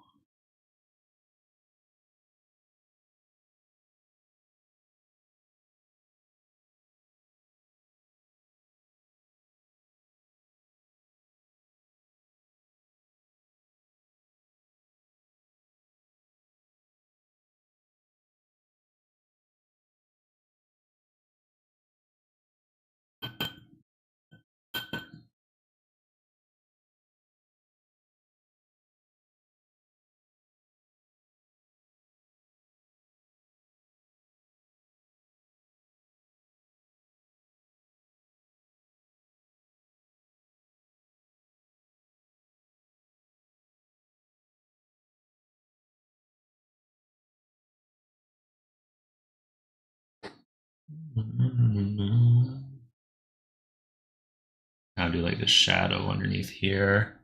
I'll do like the shadow underneath here.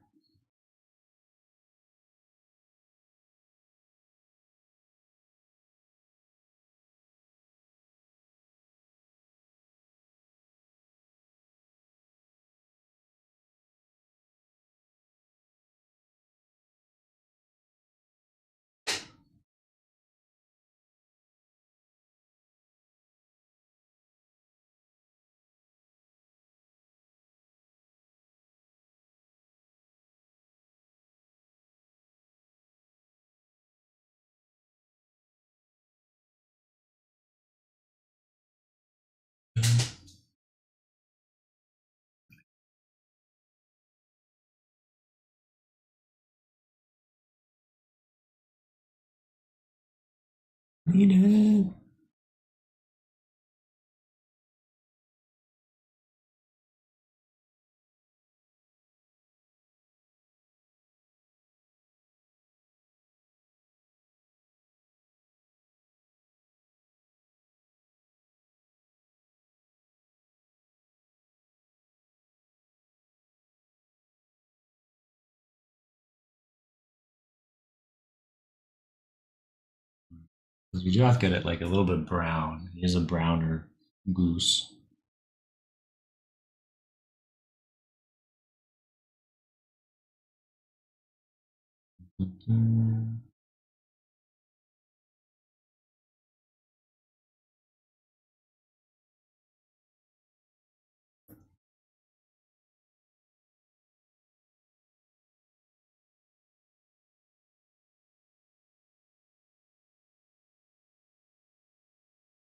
Need it. We do have to get it like a little bit brown. Here's a browner goose.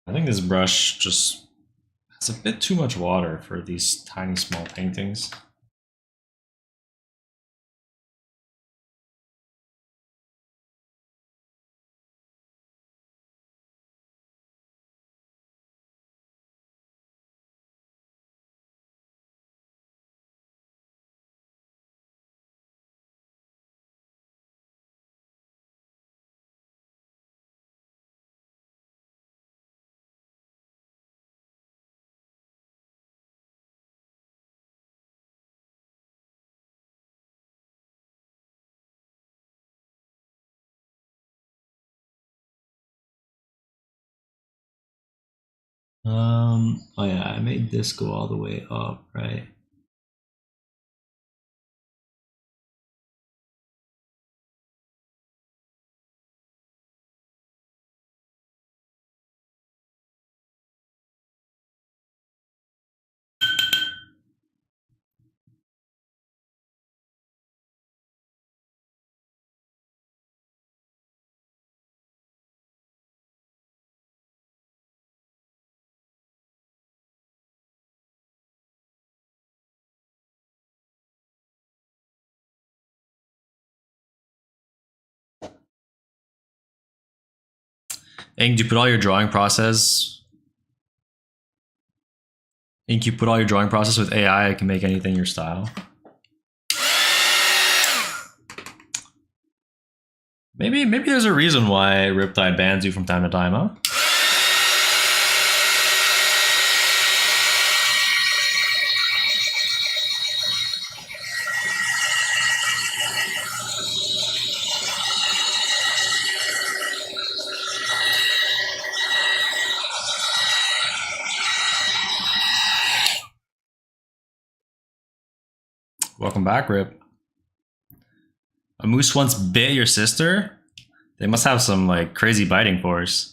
I think this brush just has a bit too much water for these tiny small paintings. Oh yeah, I made this go all the way up, right? Ink, do you put all your drawing process? Ink, you put all your drawing process with AI, it can make anything your style. Maybe there's a reason why Riptide bans you from time to time, huh? Welcome back, Rip. A moose once bit your sister? They must have some like crazy biting force.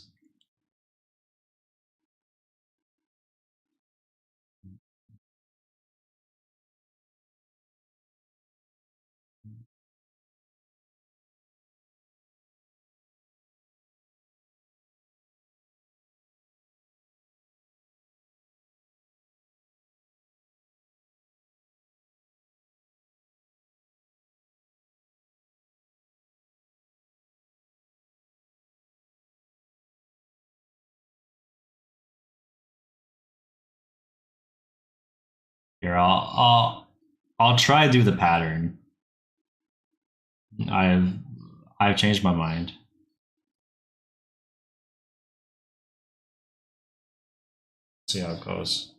Here, I'll try to do the pattern. I've changed my mind. See how it goes.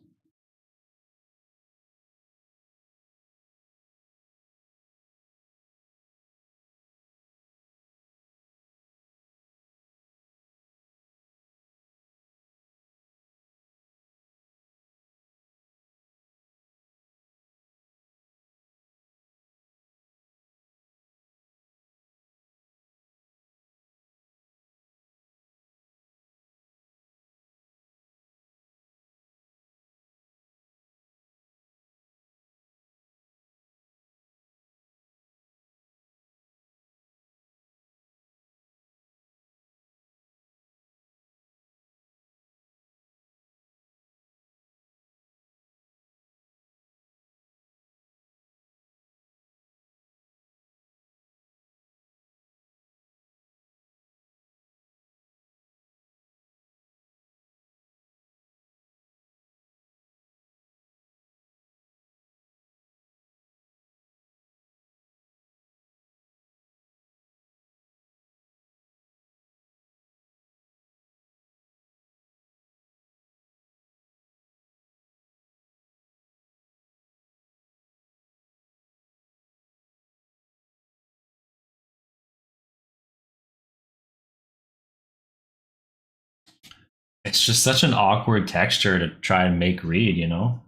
It's just such an awkward texture to try and make read, you know?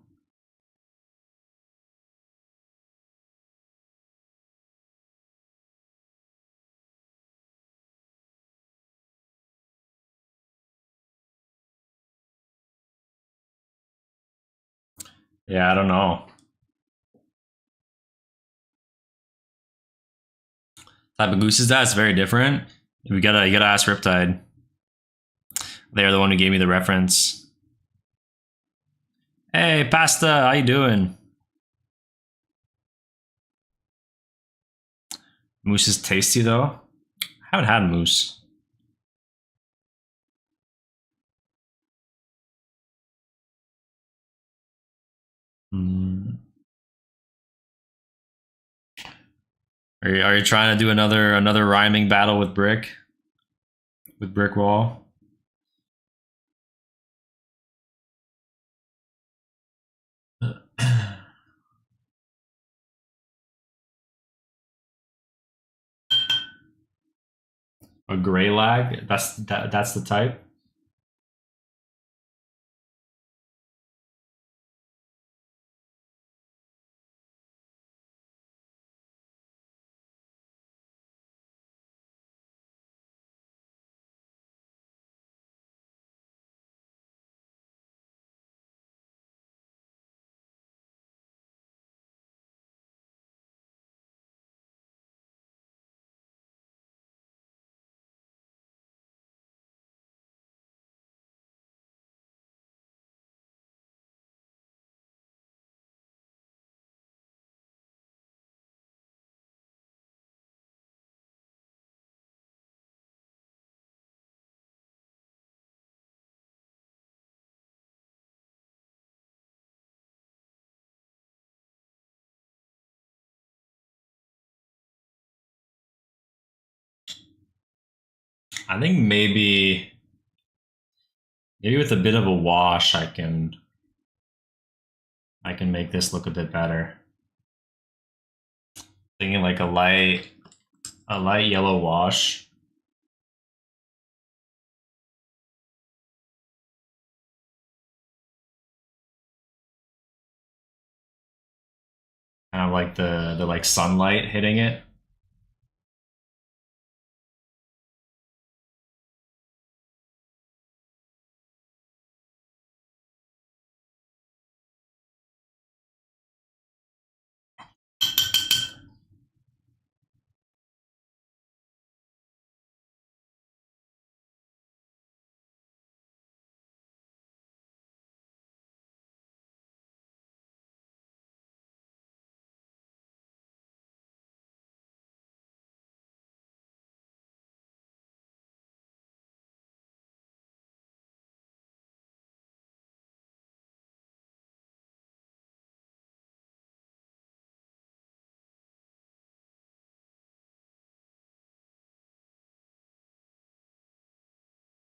Yeah, I don't know. Type of goose is that? It's very different. You gotta ask Riptide. They're the one who gave me the reference. Hey, Pasta, how you doing? Moose is tasty though. I haven't had moose. Mm. Are you trying to do another rhyming battle with Brick? With Brick Wall? A gray lag? That's the type? I think maybe with a bit of a wash, I can make this look a bit better. Thinking like a light yellow wash. Kind of like the like sunlight hitting it.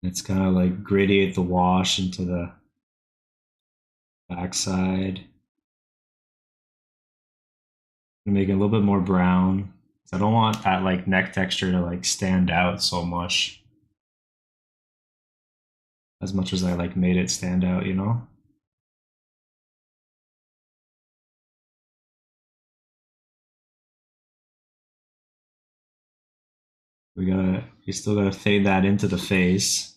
It's kind of like gradiate the wash into the backside. Make it a little bit more brown. I don't want that like neck texture to like stand out so much. As much as I like made it stand out, you know? You still gotta fade that into the face.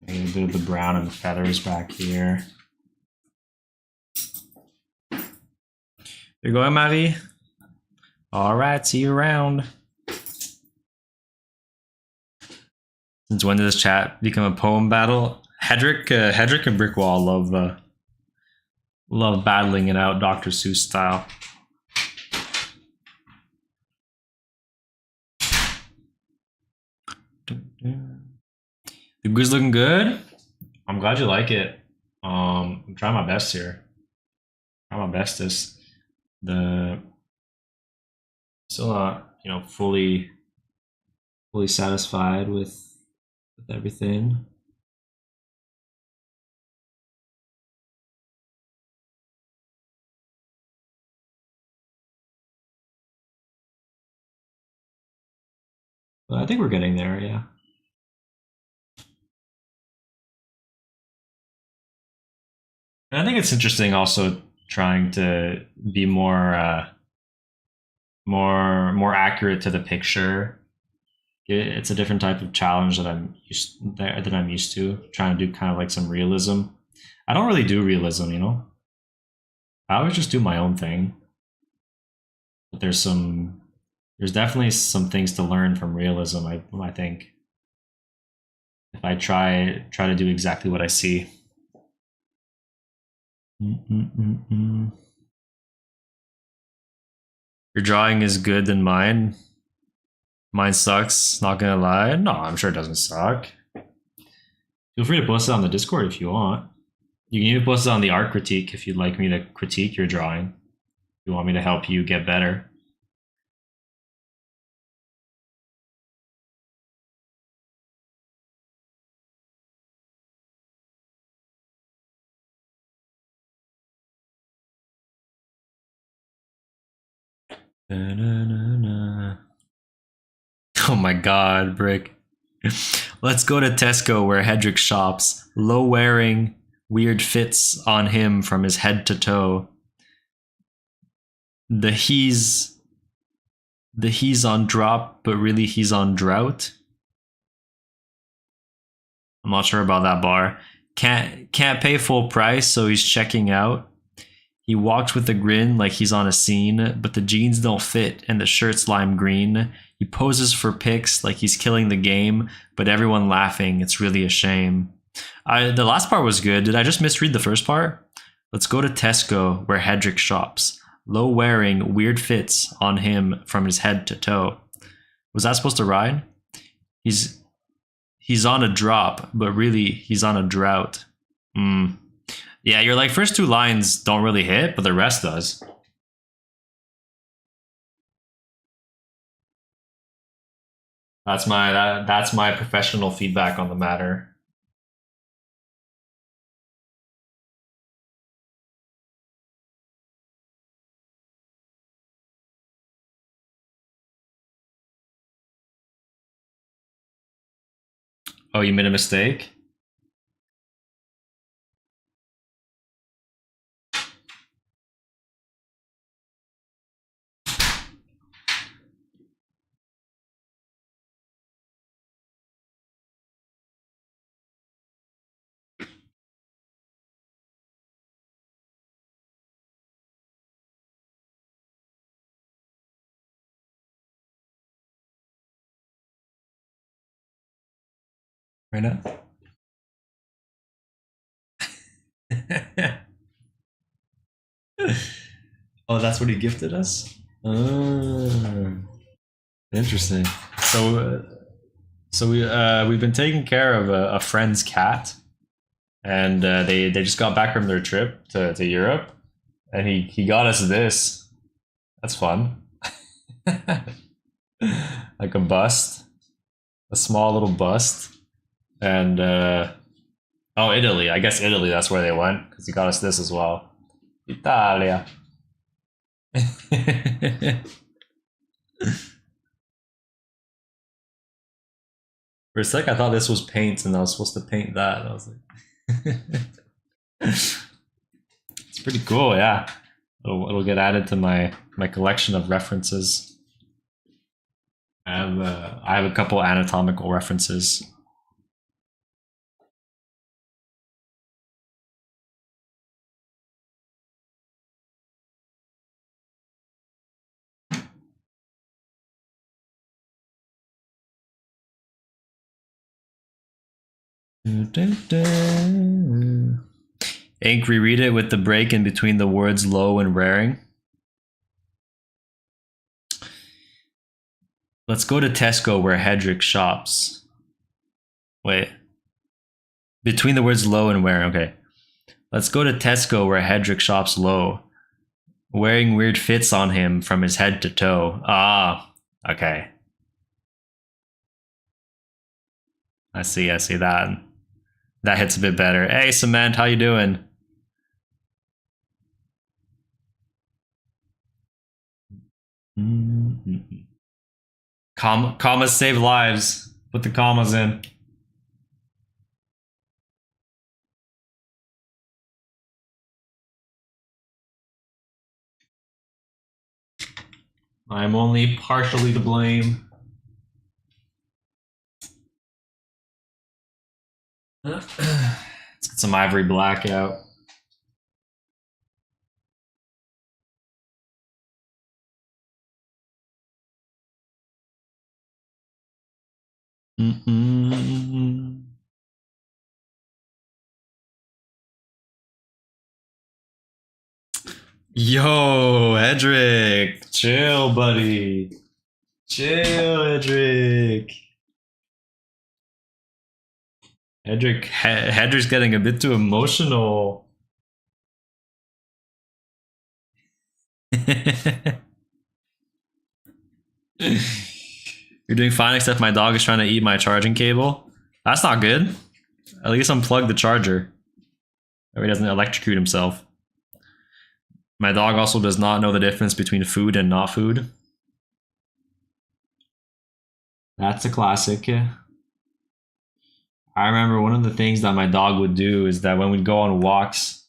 Maybe a bit of the brown and the feathers back here. There you go, Marie. All right, see you around. Since when did this chat become a poem battle? Hedrick and Brickwall love battling it out Dr. Seuss style. The goose looking good. I'm glad you like it. I'm trying my best here. Trying my bestest. Still not, fully satisfied with everything. But I think we're getting there, yeah. And I think it's interesting also trying to be more accurate to the picture. It's a different type of challenge that I'm used to, trying to do kind of like some realism. I don't really do realism, I always just do my own thing. But there's definitely some things to learn from realism, I think. If I try to do exactly what I see. Your drawing is good than mine. Mine sucks, not gonna lie. No, I'm sure it doesn't suck. Feel free to post it on the Discord if you want. You can even post it on the art critique if you'd like me to critique your drawing. If you want me to help you get better. Oh my god, Brick. Let's go to Tesco where Hedrick shops. Low wearing, weird fits on him from his head to toe. The he's on drop, but really he's on drought. I'm not sure about that bar. Can't pay full price, so he's checking out. He walked with a grin like he's on a scene, but the jeans don't fit and the shirt's lime green. He poses for pics like he's killing the game, but everyone laughing. It's really a shame. The last part was good. Did I just misread the first part? Let's go to Tesco where Hedrick shops. Low wearing, weird fits on him from his head to toe. Was that supposed to rhyme? He's on a drop, but really he's on a drought. Yeah, your like first two lines don't really hit, but the rest does. That's my professional feedback on the matter. Oh, you made a mistake? Right now? Oh, that's what he gifted us? Interesting. So we've been taking care of a friend's cat, and they just got back from their trip to Europe, and he got us this. That's fun. Like a bust, a small little bust, and oh, Italy. I guess Italy. That's where they went because he got us this as well. Italia. For a sec, I thought this was paint, and I was supposed to paint that. I was like, it's pretty cool, yeah. It'll get added to my collection of references. I have a couple anatomical references. Ink, reread it with the break in between the words low and wearing. Let's go to Tesco where Hedrick shops. Wait. Between the words low and wearing, okay. Let's go to Tesco where Hedrick shops low. Wearing weird fits on him from his head to toe. Ah, okay. I see that. That hits a bit better. Hey, Cement, how you doing? Commas save lives. Put the commas in. I'm only partially to blame. Let's get some ivory black out. Yo, Edric, chill, buddy. Chill, Edric. Hedric's getting a bit too emotional. You're doing fine, except my dog is trying to eat my charging cable. That's not good. At least unplug the charger, or he doesn't electrocute himself. My dog also does not know the difference between food and not food. That's a classic. I remember one of the things that my dog would do is that when we'd go on walks,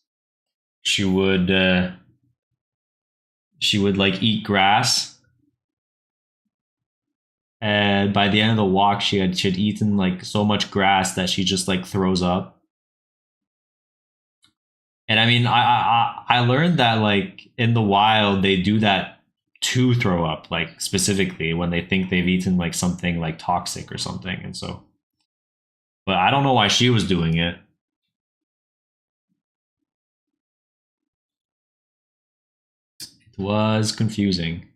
she would like eat grass, and by the end of the walk, she'd eaten like so much grass that she just like throws up. And I mean, I learned that like in the wild they do that to throw up, like specifically when they think they've eaten like something like toxic or something, and so. But I don't know why she was doing it. It was confusing.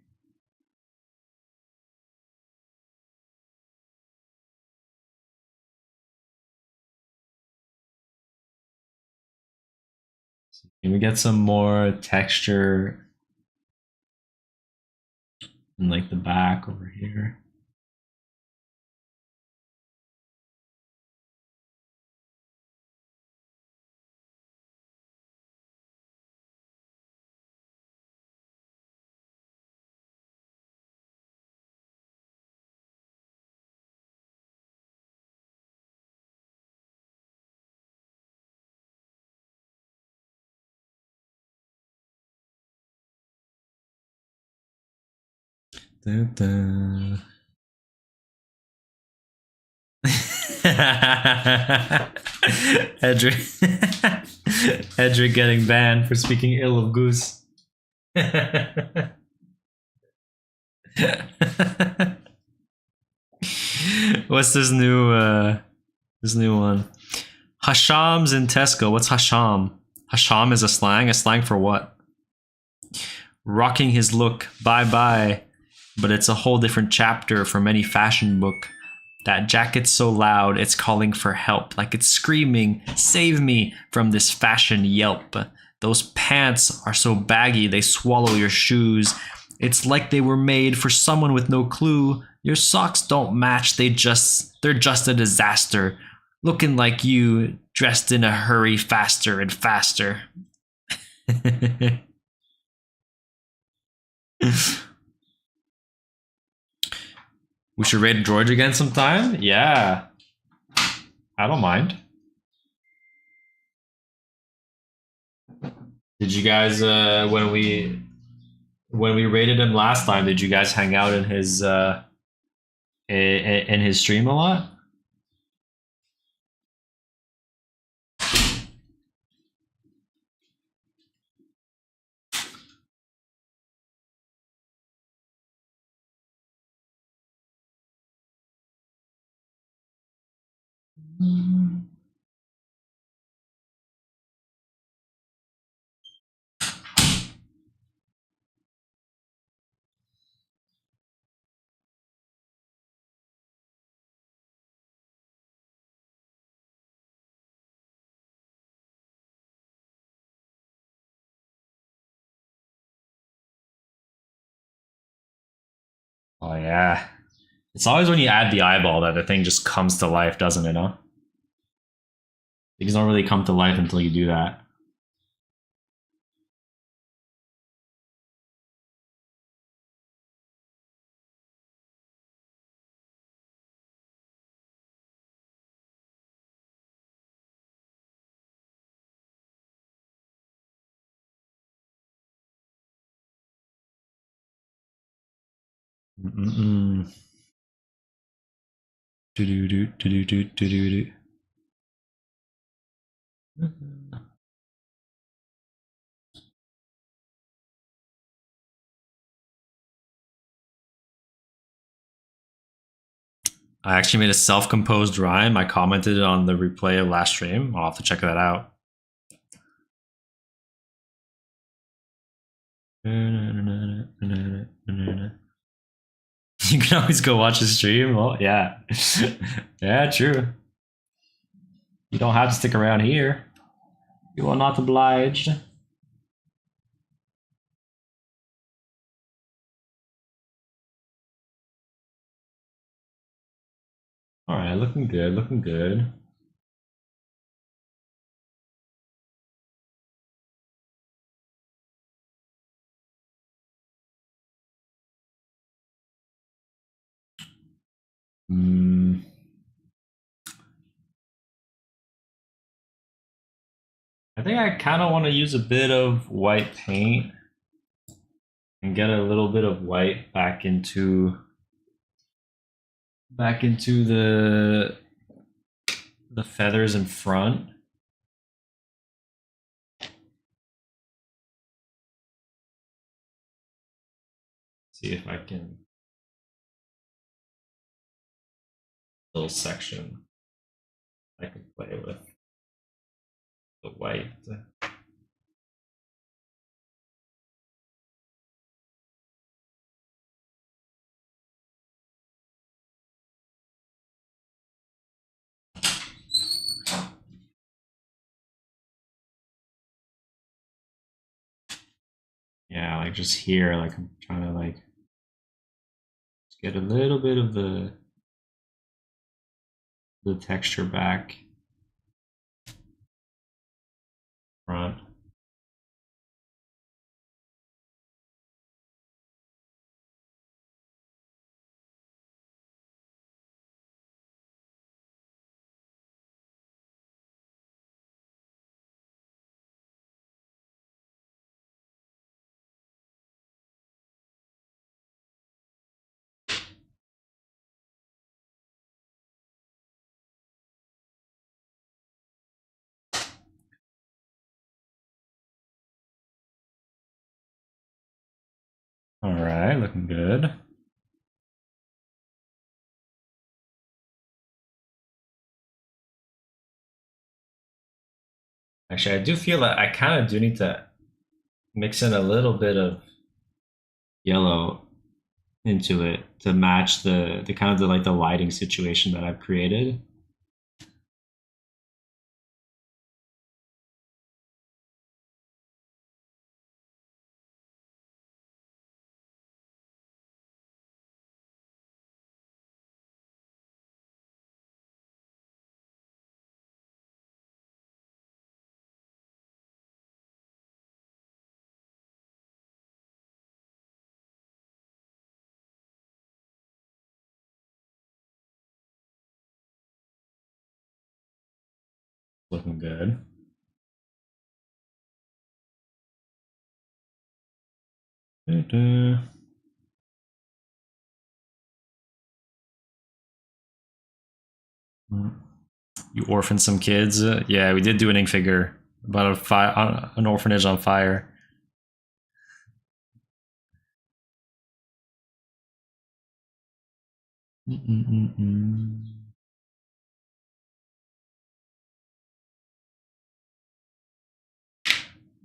Can we get some more texture in like the back over here? Dun, dun. Edric Edric getting banned for speaking ill of Goose. What's this new one? Hasham's in Tesco. What's Hasham? Hasham is a slang? A slang for what? Rocking his look. Bye bye. But it's a whole different chapter from any fashion book. That jacket's so loud, it's calling for help. Like it's screaming, save me from this fashion yelp. Those pants are so baggy, they swallow your shoes. It's like they were made for someone with no clue. Your socks don't match, they're just a disaster. Looking like you, dressed in a hurry faster and faster. We should raid George again sometime? Yeah. I don't mind. Did you guys when we raided him last time, did you guys hang out in his stream a lot? Oh yeah. It's always when you add the eyeball that the thing just comes to life, doesn't it, huh? Things don't really come to life until you do that. Mm-mm. Do-do-do-do-do-do-do-do. I actually made a self-composed rhyme. I commented on the replay of last stream. I'll have to check that out. You can always go watch the stream. Well, yeah. Yeah, true. You don't have to stick around here. You are not obliged. All right, looking good, looking good. I think I kind of want to use a bit of white paint and get a little bit of white back into the feathers in front. See if I can little section I can play with the white. Yeah, like just here, like I'm trying to like get a little bit of the texture back front. All right, looking good. Actually, I do feel that I kind of do need to mix in a little bit of yellow into it to match the kind of the like the lighting situation that I've created. Looking good. Da-da. You orphaned some kids. Yeah, we did do an ink figure about an orphanage on fire.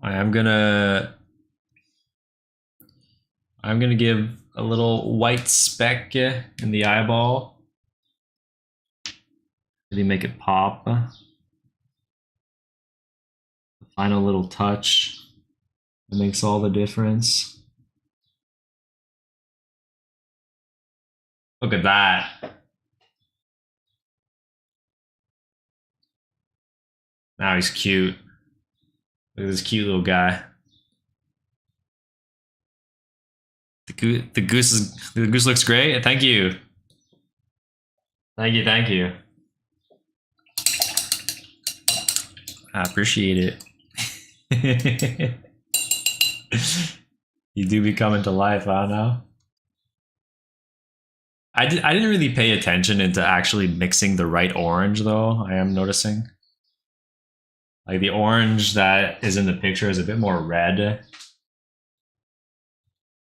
I am gonna I'm gonna give a little white speck in the eyeball. Really make it pop. The final little touch that makes all the difference. Look at that. Now he's cute. Look at this cute little guy. The goose looks great. Thank you. Thank you. Thank you. I appreciate it. You do be coming to life, I don't know. I didn't really pay attention into actually mixing the right orange though. I am noticing. Like the orange that is in the picture is a bit more red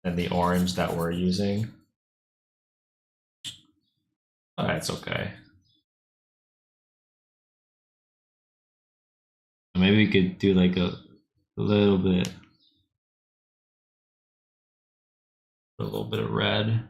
than the orange that we're using. Oh, that's okay. Maybe we could do like a little bit of red.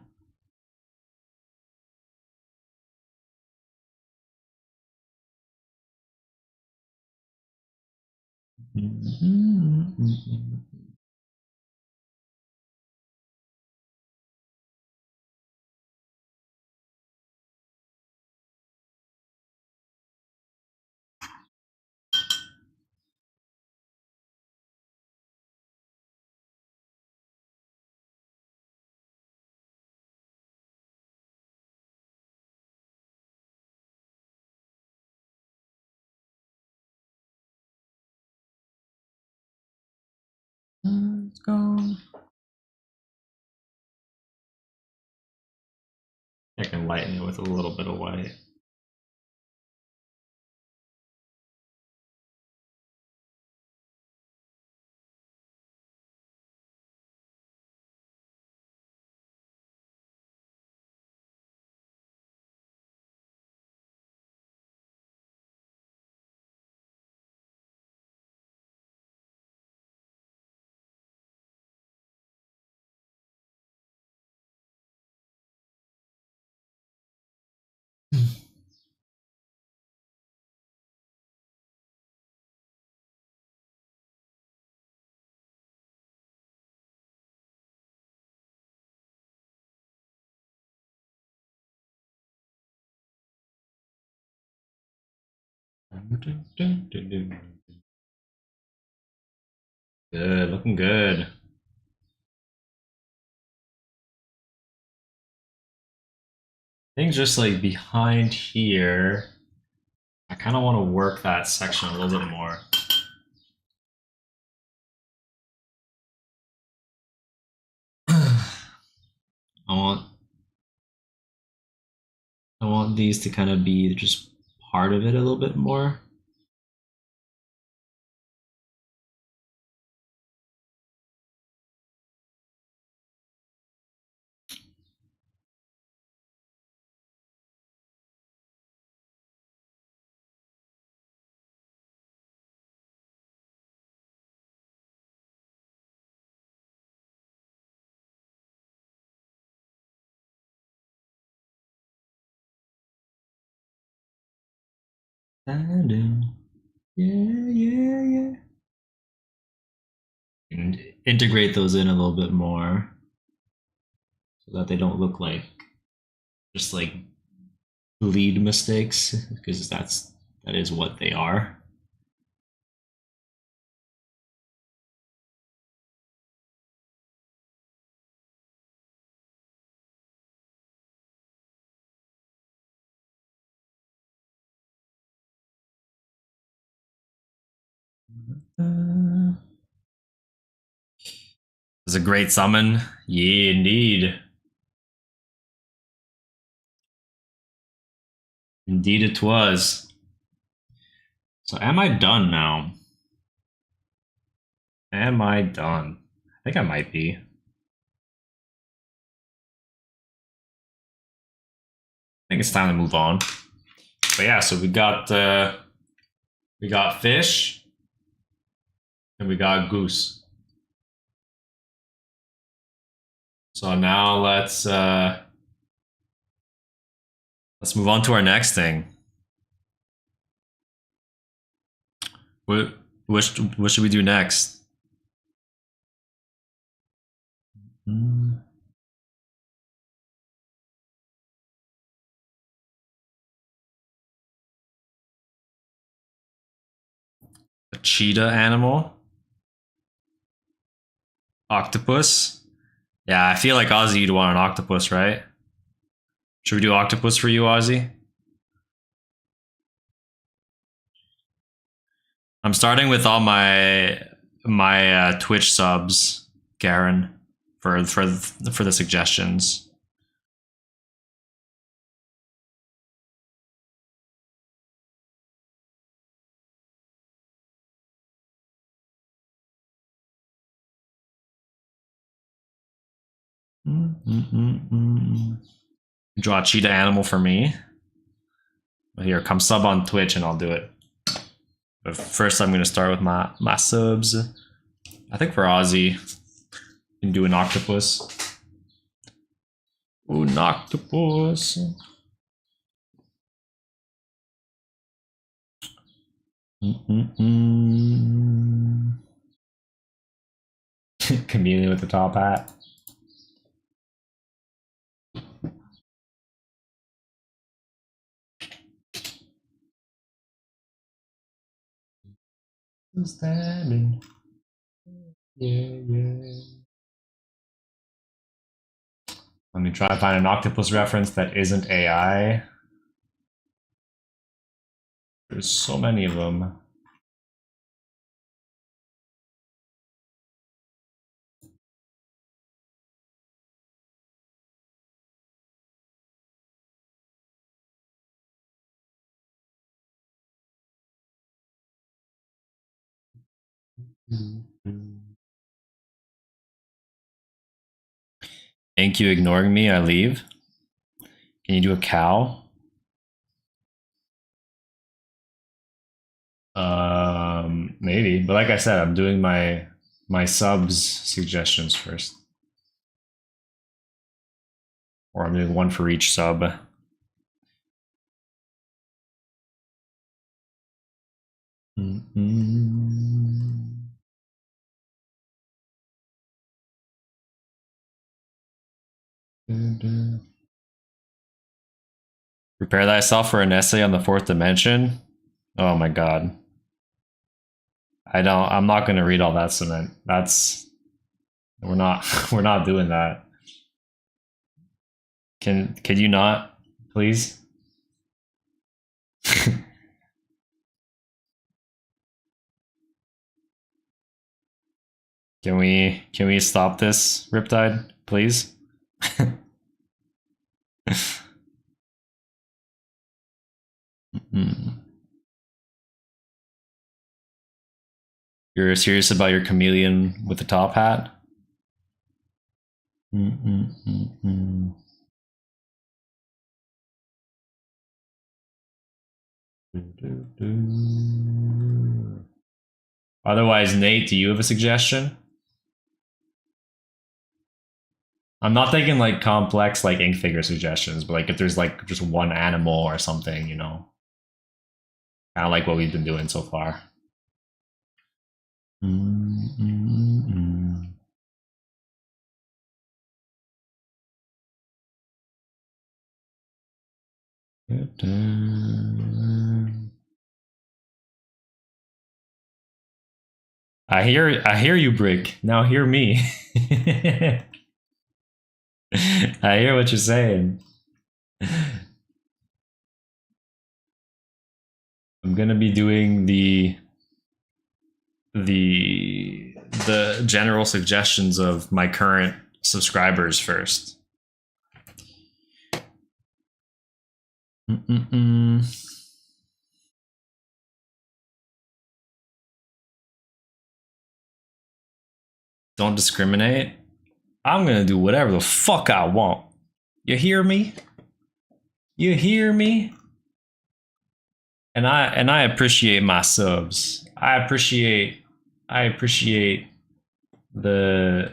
Let's go. I can lighten it with a little bit of white. Good, looking good. Things just like behind here. I kind of want to work that section a little bit more. I want I want these to kind of be just part of it a little bit more. Standing. Yeah, yeah, yeah. And integrate those in a little bit more so that they don't look like just like lead mistakes, because that is what they are. It's a great summon. Yeah, indeed. Indeed it was. So am I done now? Am I done? I think I might be. I think it's time to move on. But yeah, so we got fish and we got goose. So now let's move on to our next thing. What should we do next? A cheetah animal? Octopus? Yeah, I feel like Ozzy, you'd want an octopus, right? Should we do octopus for you, Ozzy? I'm starting with all my Twitch subs, Garen, for the suggestions. Draw a cheetah animal for me. Here, come sub on Twitch and I'll do it. But first, I'm going to start with my subs. I think for Ozzy, you can do an octopus. Ooh, an octopus. Chameleon with the top hat. Standing. Yeah. Let me try to find an octopus reference that isn't AI. There's so many of them. Thank you ignoring me. I leave. Can you do a cow? Maybe, but like I said, I'm doing my subs suggestions first, or I'm doing one for each sub. Prepare thyself for an essay on the fourth dimension. Oh my god. I'm not gonna read all that cement. That's we're not we're not doing that. Can you not, please? Can we stop this, Riptide, please? You're serious about your chameleon with the top hat? Otherwise, Nate, do you have a suggestion? I'm not thinking like complex like ink figure suggestions, but like if there's like just one animal or something, you know, kind of like what we've been doing so far. I hear you, Brick. Now hear me. I hear what you're saying. I'm gonna be doing the general suggestions of my current subscribers first. Don't discriminate. I'm gonna do whatever the fuck I want. You hear me? You hear me? And I appreciate my subs. I appreciate the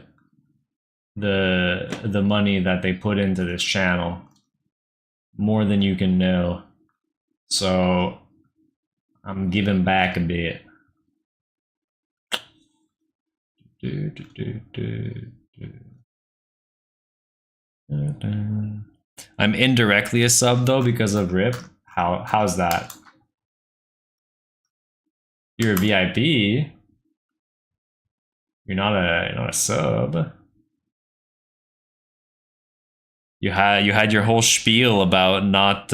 the money that they put into this channel more than you can know. So I'm giving back a bit. I'm indirectly a sub though because of Rip. How's that? You're a VIP. You're not a sub. You had your whole spiel about not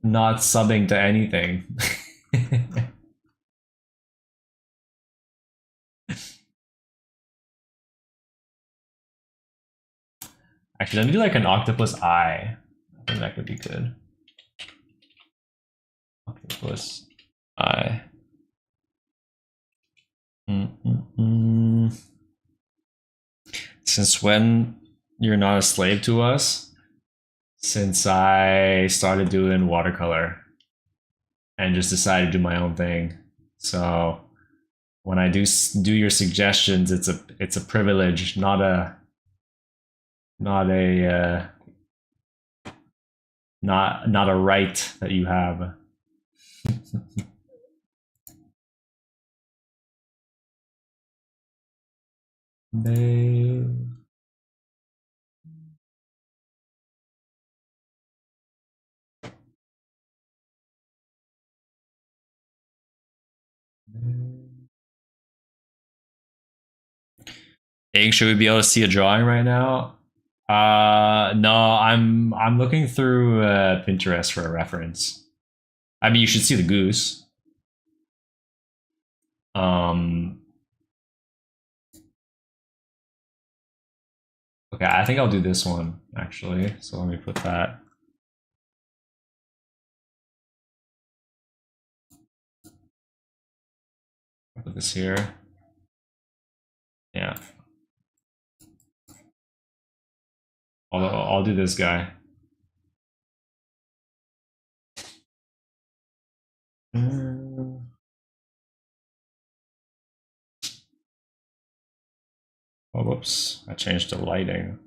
subbing to anything. Actually, let me do like an octopus eye. I think that could be good. Octopus eye. Since when you're not a slave to us? Since I started doing watercolor and just decided to do my own thing. So when I do your suggestions, it's a privilege, not a not a right that you have. Ink, should we be able to see a drawing right now? No, I'm looking through Pinterest for a reference. I mean, you should see the goose. Okay, I think I'll do this one actually. So let me put that. I'll put this here. Yeah. I'll do this guy. Oh, whoops. I changed the lighting.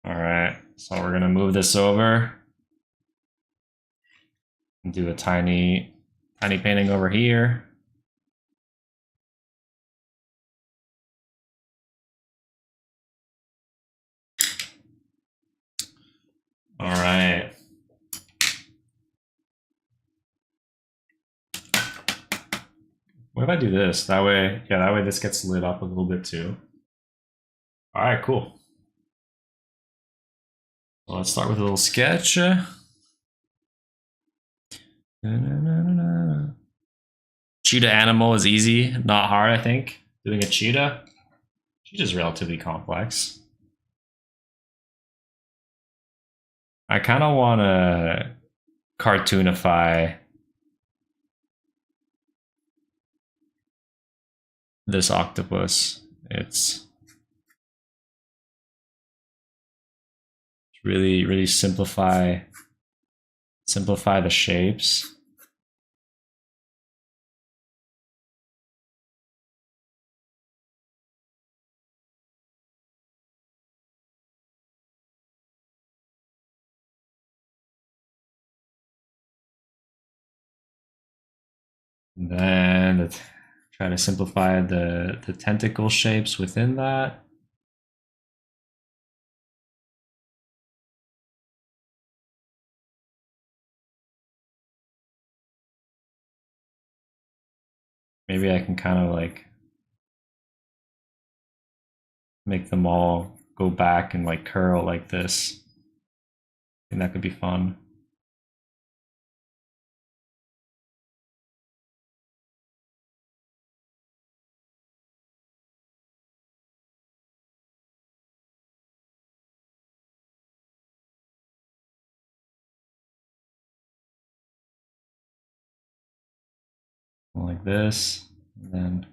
All right. So we're going to move this over and do a tiny painting over here. What if I do this? That way, yeah, that way this gets lit up a little bit too. All right, cool. So let's start with a little sketch. Cheetah animal is easy, not hard, I think. Doing a cheetah. Cheetah is relatively complex. I kind of want to cartoonify this octopus. It's really simplify the shapes. And then try to simplify the tentacle shapes within that. Maybe I can kind of like make them all go back and like curl like this. I think that could be fun. Like this, and then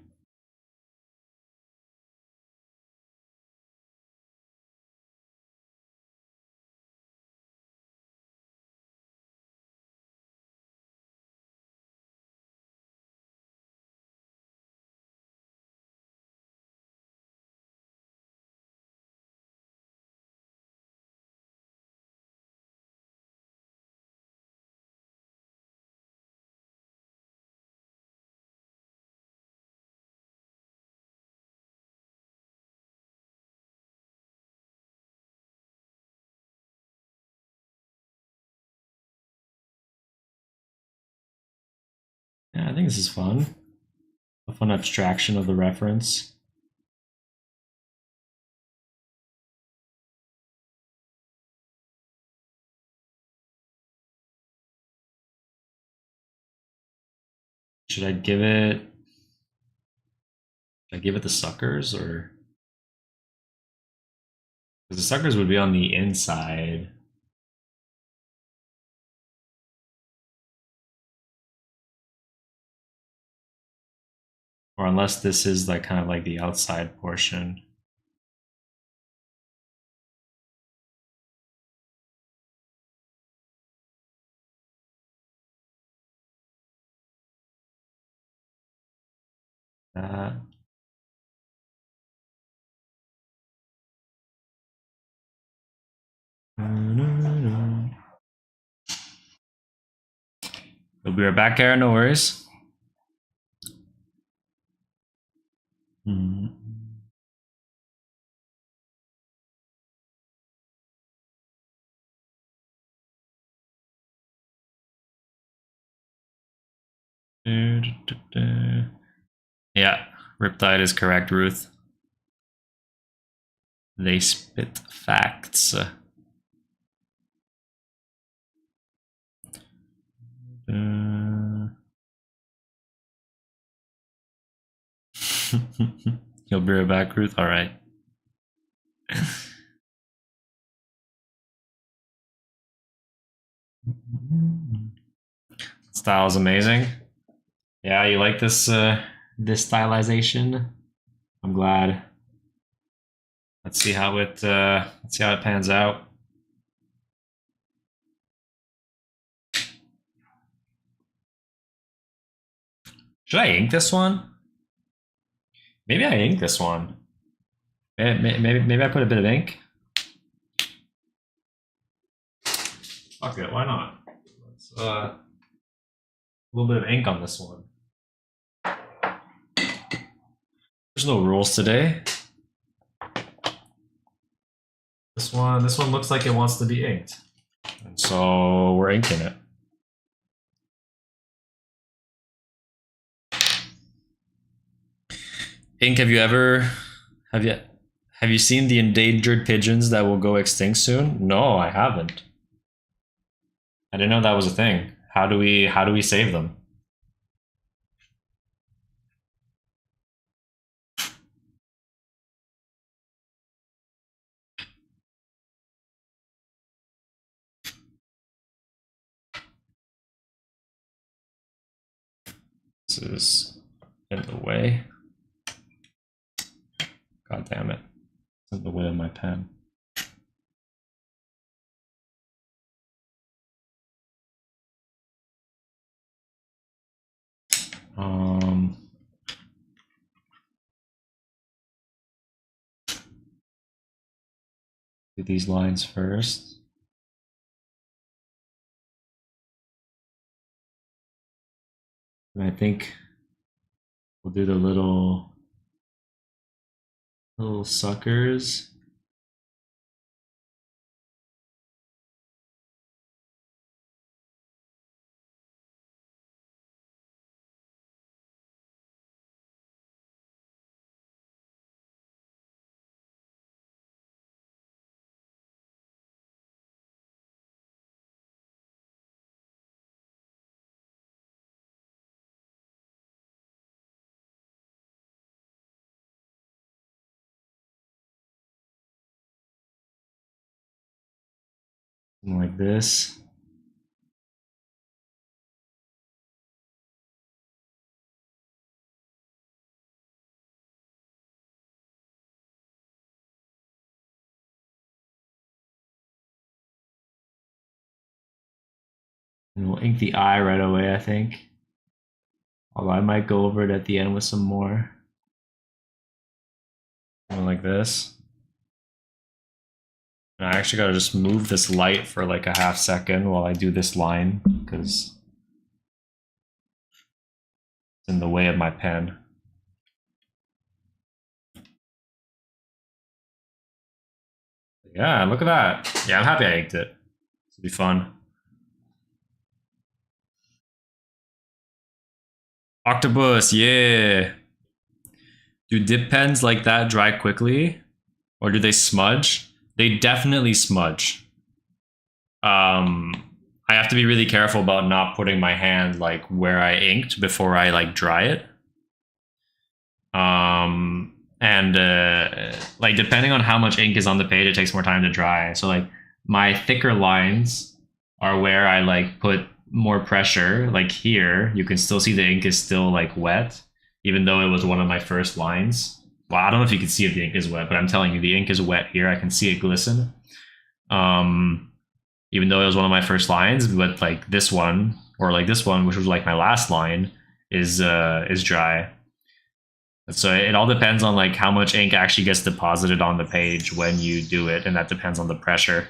yeah, I think this is fun. A fun abstraction of the reference. Should I give it? Should I give it the suckers or? Because the suckers would be on the inside. Or unless this is like kind of like the outside portion. That. We'll be right back, Aaron. No worries. Yeah, Riptide is correct, Ruth. They spit facts. You'll be right back, Ruth? All right. Style is amazing. Yeah, you like this this stylization? I'm glad. Let's see how it pans out. Should I ink this one? Maybe I ink this one. Maybe I put a bit of ink. Fuck it, why not? Let's a little bit of ink on this one. There's no rules today. This one looks like it wants to be inked. And so we're inking it. Ink, have you seen the endangered pigeons that will go extinct soon? No, I haven't. I didn't know that was a thing. How do we save them? This is in the way. God damn it. It's in the way of my pen. Do these lines first. And I think we'll do the little suckers. Something like this. And we'll ink the eye right away, I think. Although I might go over it at the end with some more. Something like this. And I actually gotta just move this light for like a half second while I do this line, because it's in the way of my pen. Yeah, look at that. Yeah, I'm happy I inked it. This will be fun. Octopus, yeah. Do dip pens like that dry quickly? Or do they smudge? They definitely smudge. I have to be really careful about not putting my hand like where I inked before I like dry it. And like depending on how much ink is on the page, it takes more time to dry. So like my thicker lines are where I like put more pressure. Like here, you can still see the ink is still like wet, even though it was one of my first lines. Well, I don't know if you can see if the ink is wet, but I'm telling you, the ink is wet here. I can see it glisten. Even though it was one of my first lines, but like this one, or like this one, which was like my last line, is dry. So it all depends on like how much ink actually gets deposited on the page when you do it, and that depends on the pressure.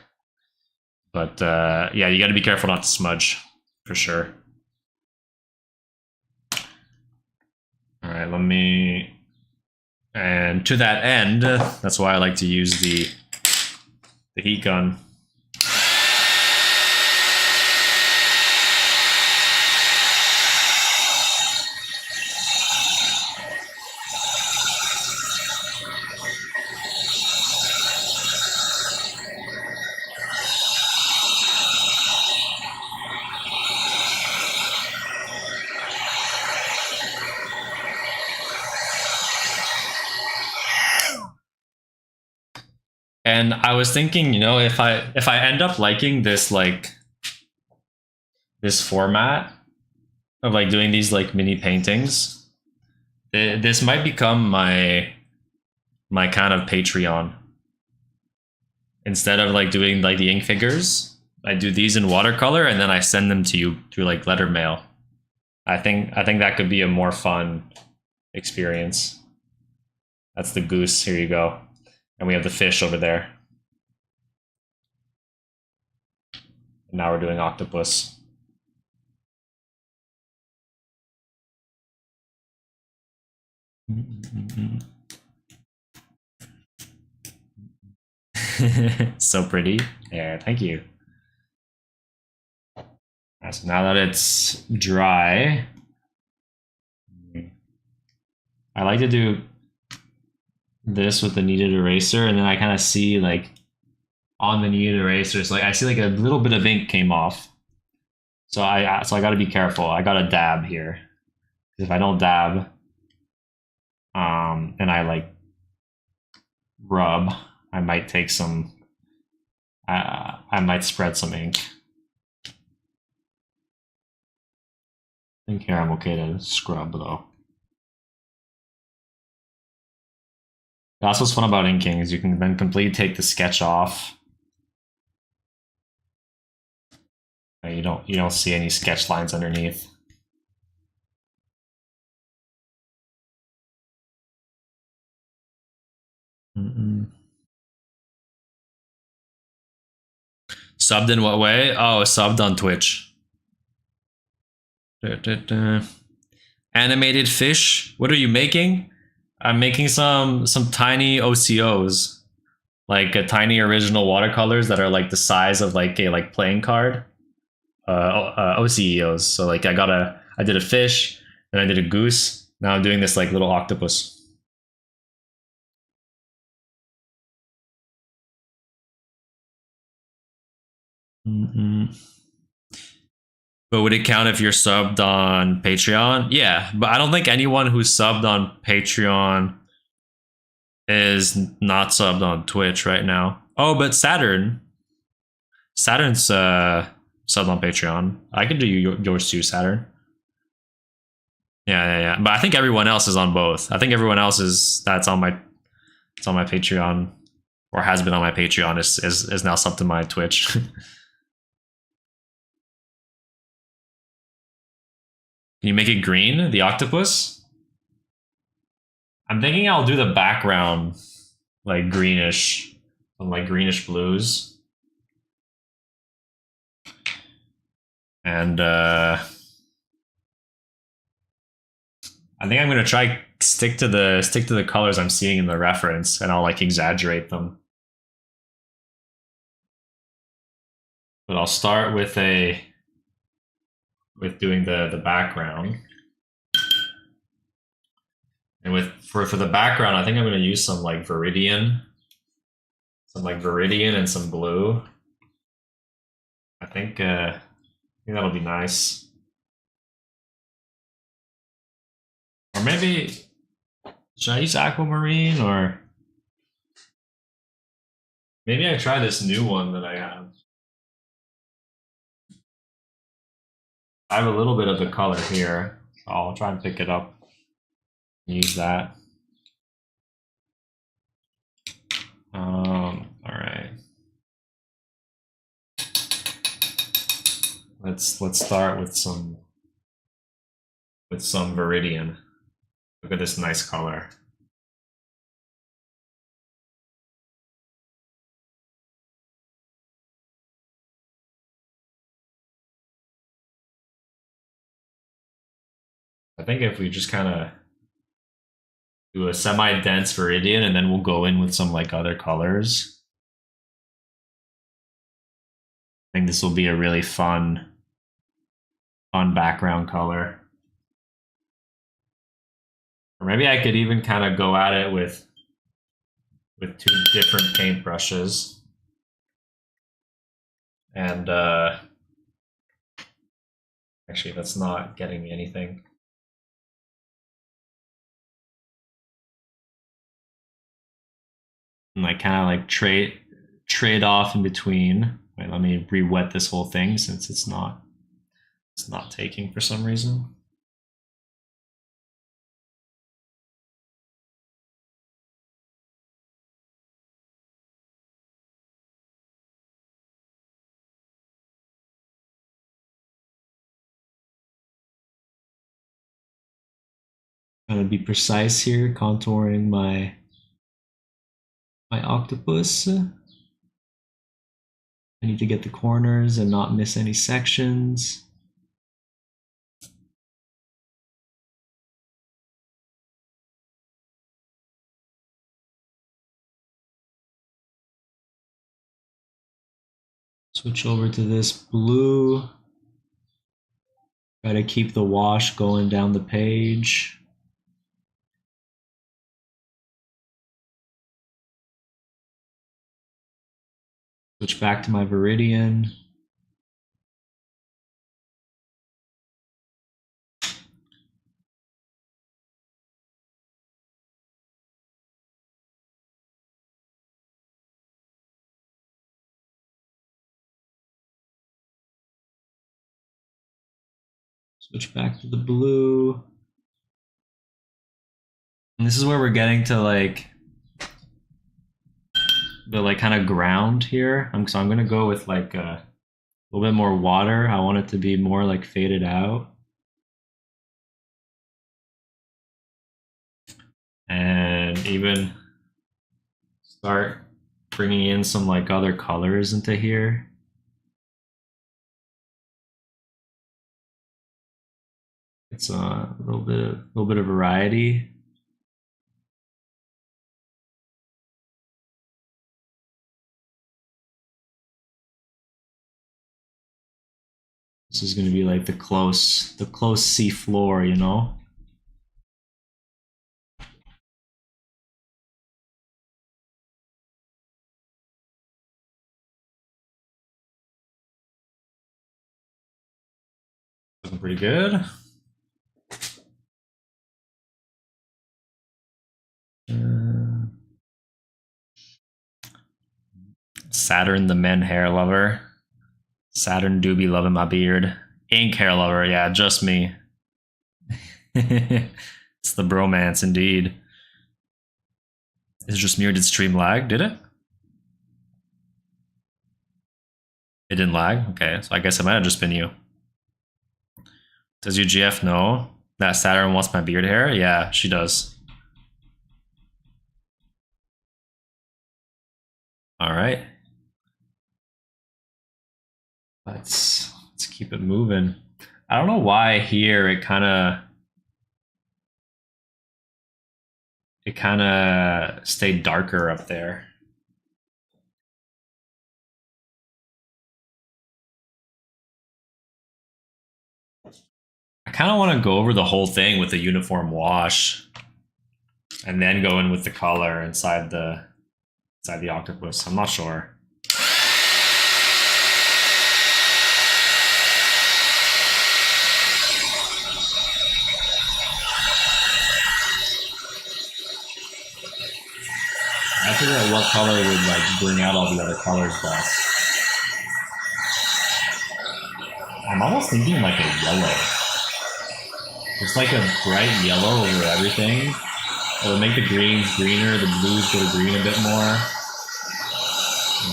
But yeah, you got to be careful not to smudge, for sure. All right, let me. And to that end, that's why I like to use the heat gun. And I was thinking, you know, if I end up liking this like this format of like doing these like mini paintings, this might become my kind of Patreon. Instead of like doing like the ink figures, I do these in watercolor and then I send them to you through like letter mail. I think that could be a more fun experience. That's the goose. Here you go. And we have the fish over there. And now we're doing octopus. So pretty. Yeah, thank you. So now that it's dry, I like to do this with the kneaded eraser, and then I kind of see like on the kneaded eraser, so like I see like a little bit of ink came off. So I got to be careful. I got to dab here. If I don't dab, and I like rub, I might take some. I might spread some ink. I think here I'm okay to scrub though. That's what's fun about inking is you can then completely take the sketch off. You don't see any sketch lines underneath. Subbed in what way? Oh, subbed on Twitch. Animated fish. What are you making? I'm making some tiny OCOs, like tiny original watercolors that are like the size of like a like playing card. OCEOs. So like I did a fish, then I did a goose. Now I'm doing this like little octopus. But would it count if you're subbed on Patreon? Yeah, but I don't think anyone who's subbed on Patreon is not subbed on Twitch right now. Oh, but Saturn's subbed on Patreon. I could do yours too, Saturn. Yeah. But I think everyone else is on both. I think everyone else that's on my Patreon or has been on my Patreon is now subbed to my Twitch. Can you make it green, the octopus? I'm thinking I'll do the background like greenish, some like greenish blues. And I think I'm gonna try stick to the colors I'm seeing in the reference, and I'll like exaggerate them. But I'll start with doing the background. And for the background, I think I'm going to use some like Viridian and some blue. I think that'll be nice. Or maybe should I use aquamarine, or maybe I try this new one that I have. I have a little bit of the color here, so I'll try and pick it up. Use that. All right. Let's start with some Viridian. Look at this nice color. I think if we just kind of do a semi-dense Viridian and then we'll go in with some like other colors, I think this will be a really fun background color. Or maybe I could even kind of go at it with two different paintbrushes. And actually, that's not getting me anything. And I kind of like trade off in between. Wait, let me re-wet this whole thing since it's not taking for some reason. Trying to be precise here, contouring my octopus. I need to get the corners and not miss any sections. Switch over to this blue. Try to keep the wash going down the page. Switch back to my Viridian. Switch back to the blue. And this is where we're getting to like the like kind of ground here. So I'm gonna go with like a little bit more water. I want it to be more like faded out. And even start bringing in some like other colors into here. It's a little bit of variety. This is going to be like the close sea floor, you know. Looking pretty good. Saturn the men hair lover. Saturn do be loving my beard. Ink hair lover, yeah, just me. It's the bromance indeed. Is it just muted stream lag? Did it? It didn't lag? Okay, so I guess it might have just been you. Does UGF know that Saturn wants my beard hair? Yeah, she does. All right. Let's keep it moving. I don't know why here it kind of stayed darker up there. I kind of want to go over the whole thing with a uniform wash and then go in with the color inside the octopus. I'm not sure. I figure out what color would like bring out all the other colors best. I'm almost thinking like a yellow. It's like a bright yellow over everything. It'll make the greens greener, the blues go to green a bit more.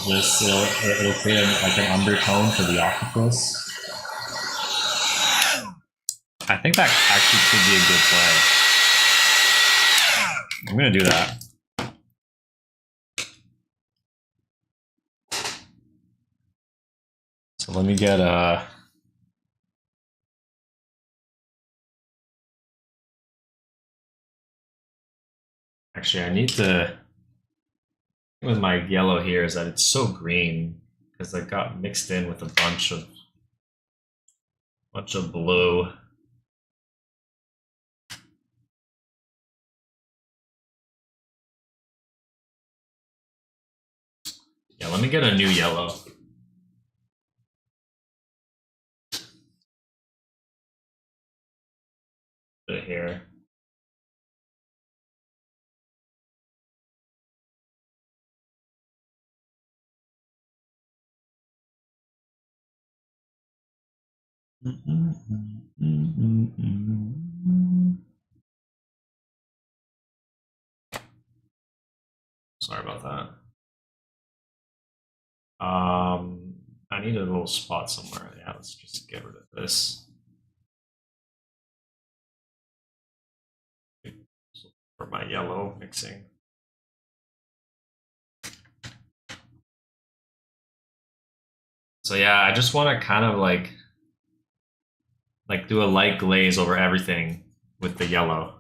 Just it'll create like an undertone for the octopus. I think that actually could be a good play. I'm gonna do that. So let me get actually I need to, with my yellow here is that it's so green because it got mixed in with a bunch of blue. Yeah, let me get a new yellow. Put it here. Sorry about that. I need a little spot somewhere. Yeah, let's just get rid of this. For my yellow mixing. So yeah, I just want to kind of like do a light glaze over everything with the yellow.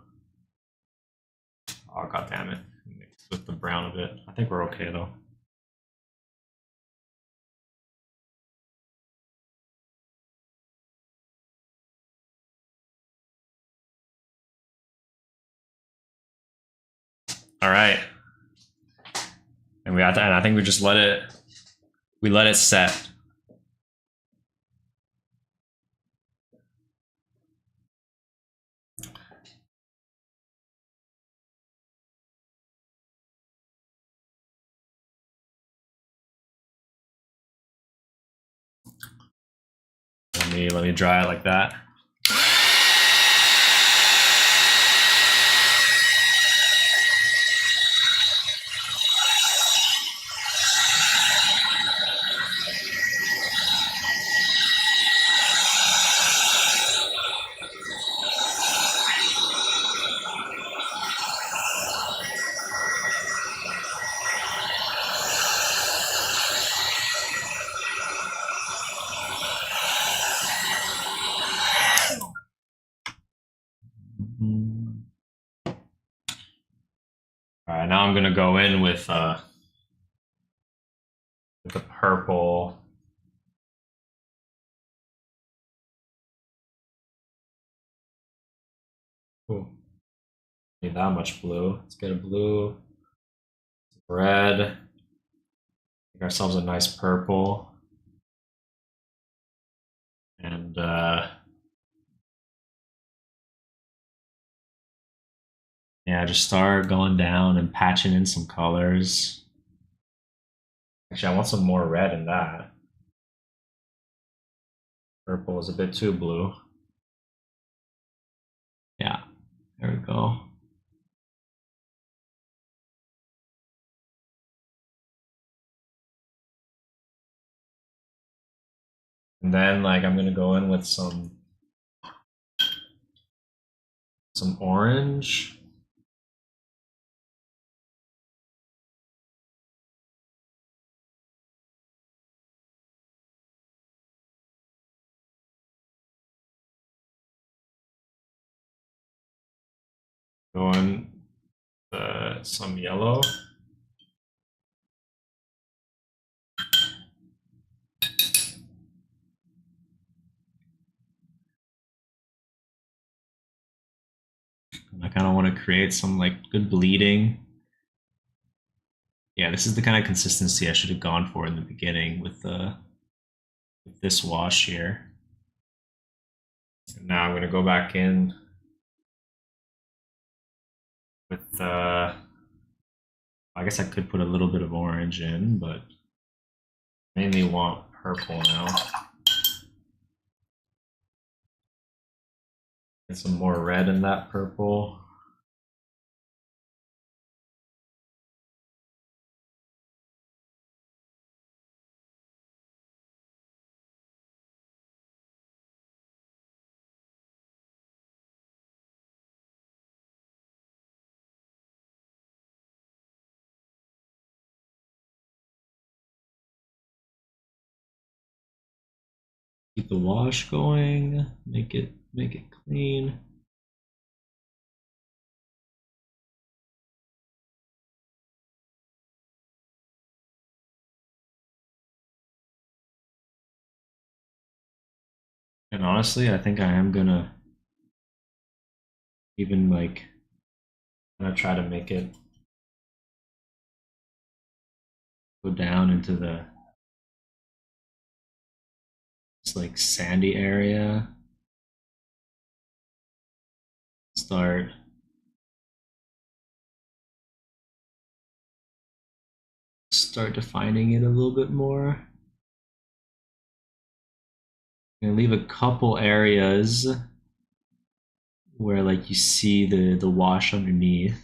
Oh, god damn it. Mixed with the brown a bit. I think we're okay though. All right. And I think we just let it we let it set. Let me dry it like that. All right, now I'm gonna go in with the purple. Ooh, need that much blue. Let's get a blue, red. Make ourselves a nice purple, and yeah, just start going down and patching in some colors. Actually, I want some more red in that. Purple is a bit too blue. Yeah, there we go. And then like I'm gonna go in with some orange. Go in some yellow. I kind of want to create some like good bleeding. Yeah, this is the kind of consistency I should have gone for in the beginning with this wash here. And now I'm going to go back in with I guess I could put a little bit of orange in, but mainly want purple now. Get some more red in that purple. Keep the wash going, make it clean. And honestly, I think I am gonna even like try to make it go down into this like sandy area. Start defining it a little bit more. And leave a couple areas where like you see the wash underneath.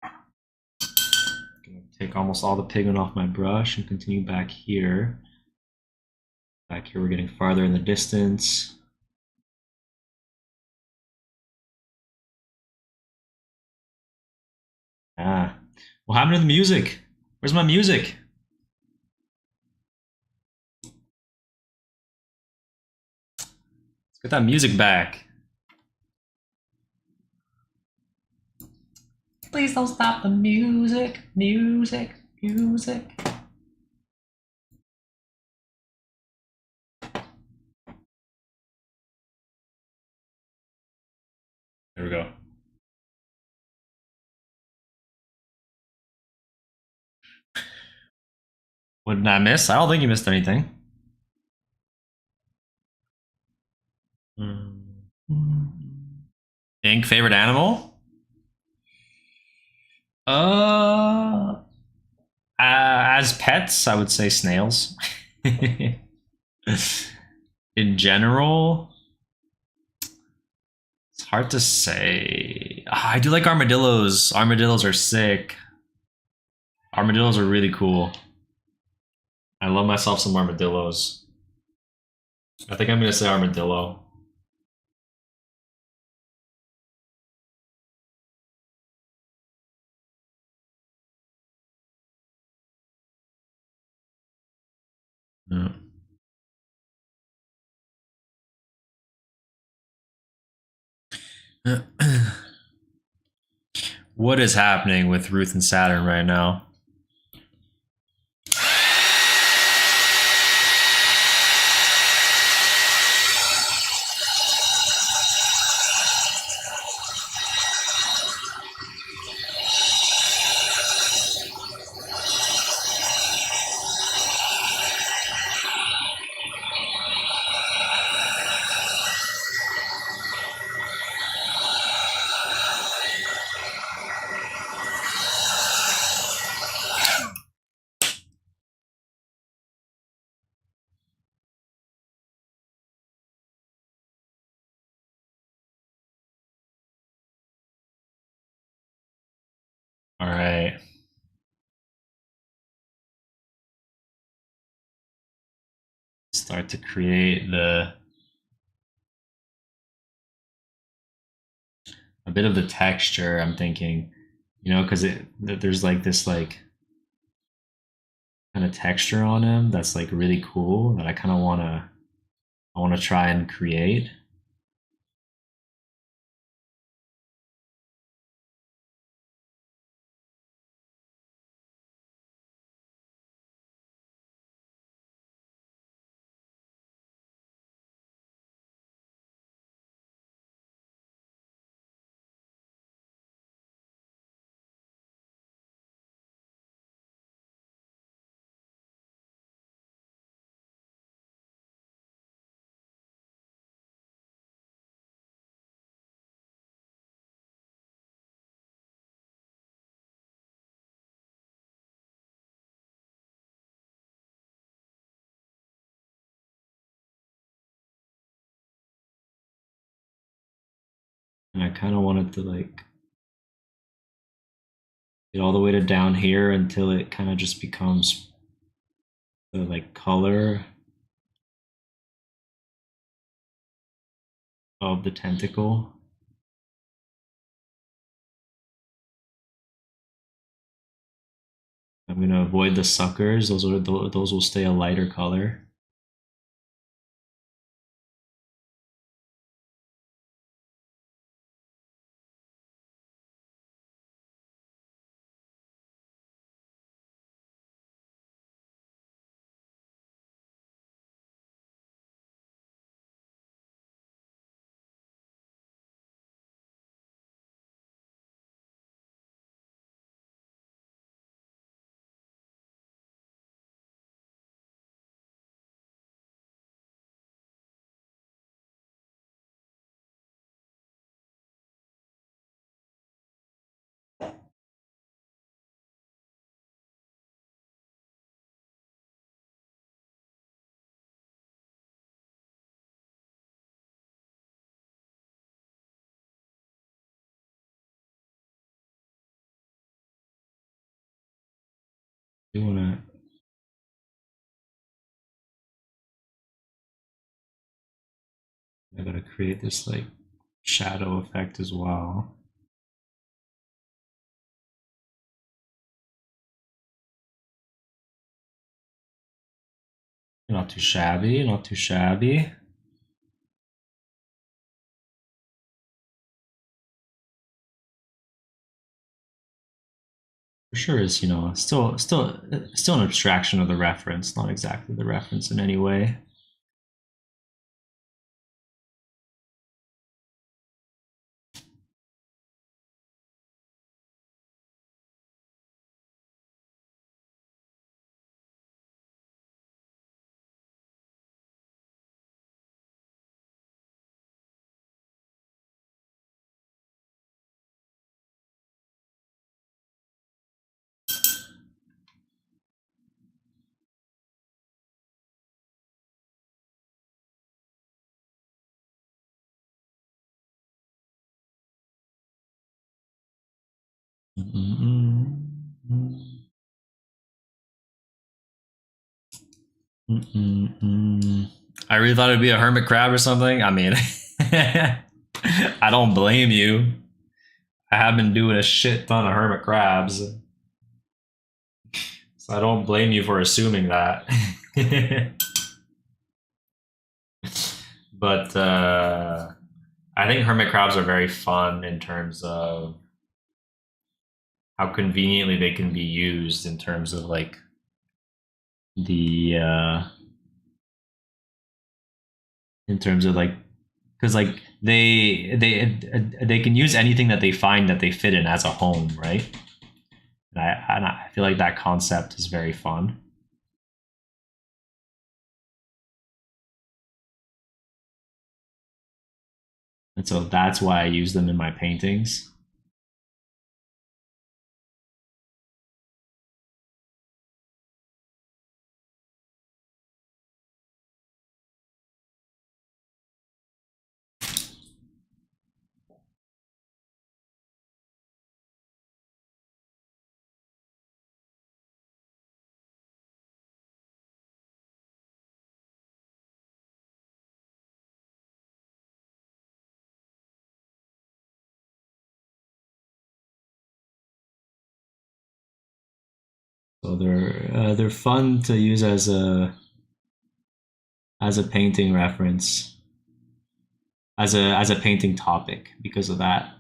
Gonna take almost all the pigment off my brush and continue back here. Back here we're getting farther in the distance. Ah, what happened to the music? Where's my music? Let's get that music back. Please don't stop the music, music, music. There we go. What did I miss? I don't think you missed anything. Ink favorite animal? As pets, I would say snails. In general, it's hard to say. I do like armadillos. Armadillos are sick. Armadillos are really cool. I love myself some armadillos. I think I'm gonna say armadillo. Yeah. What is happening with Ruth and Saturn right now? All right. Start to create a bit of the texture. I'm thinking, because there's like this like kind of texture on him that's like really cool that I wanna try and create. And I kind of wanted to like get all the way to down here until it kind of just becomes the like color of the tentacle. I'm gonna avoid the suckers. Those will stay a lighter color. You wanna I gotta create this like shadow effect as well. Not too shabby, not too shabby. For sure is, still an abstraction of the reference, not exactly the reference in any way. I really thought it'd be a hermit crab or something. I mean, I don't blame you. I have been doing a shit ton of hermit crabs, so I don't blame you for assuming that. But I think hermit crabs are very fun in terms of how conveniently they can be used in terms of like the in terms of like because like they can use anything that they find that they fit in as a home, right? And I feel like that concept is very fun. And so that's why I use them in my paintings. So they're fun to use as a painting reference, as a painting topic because of that.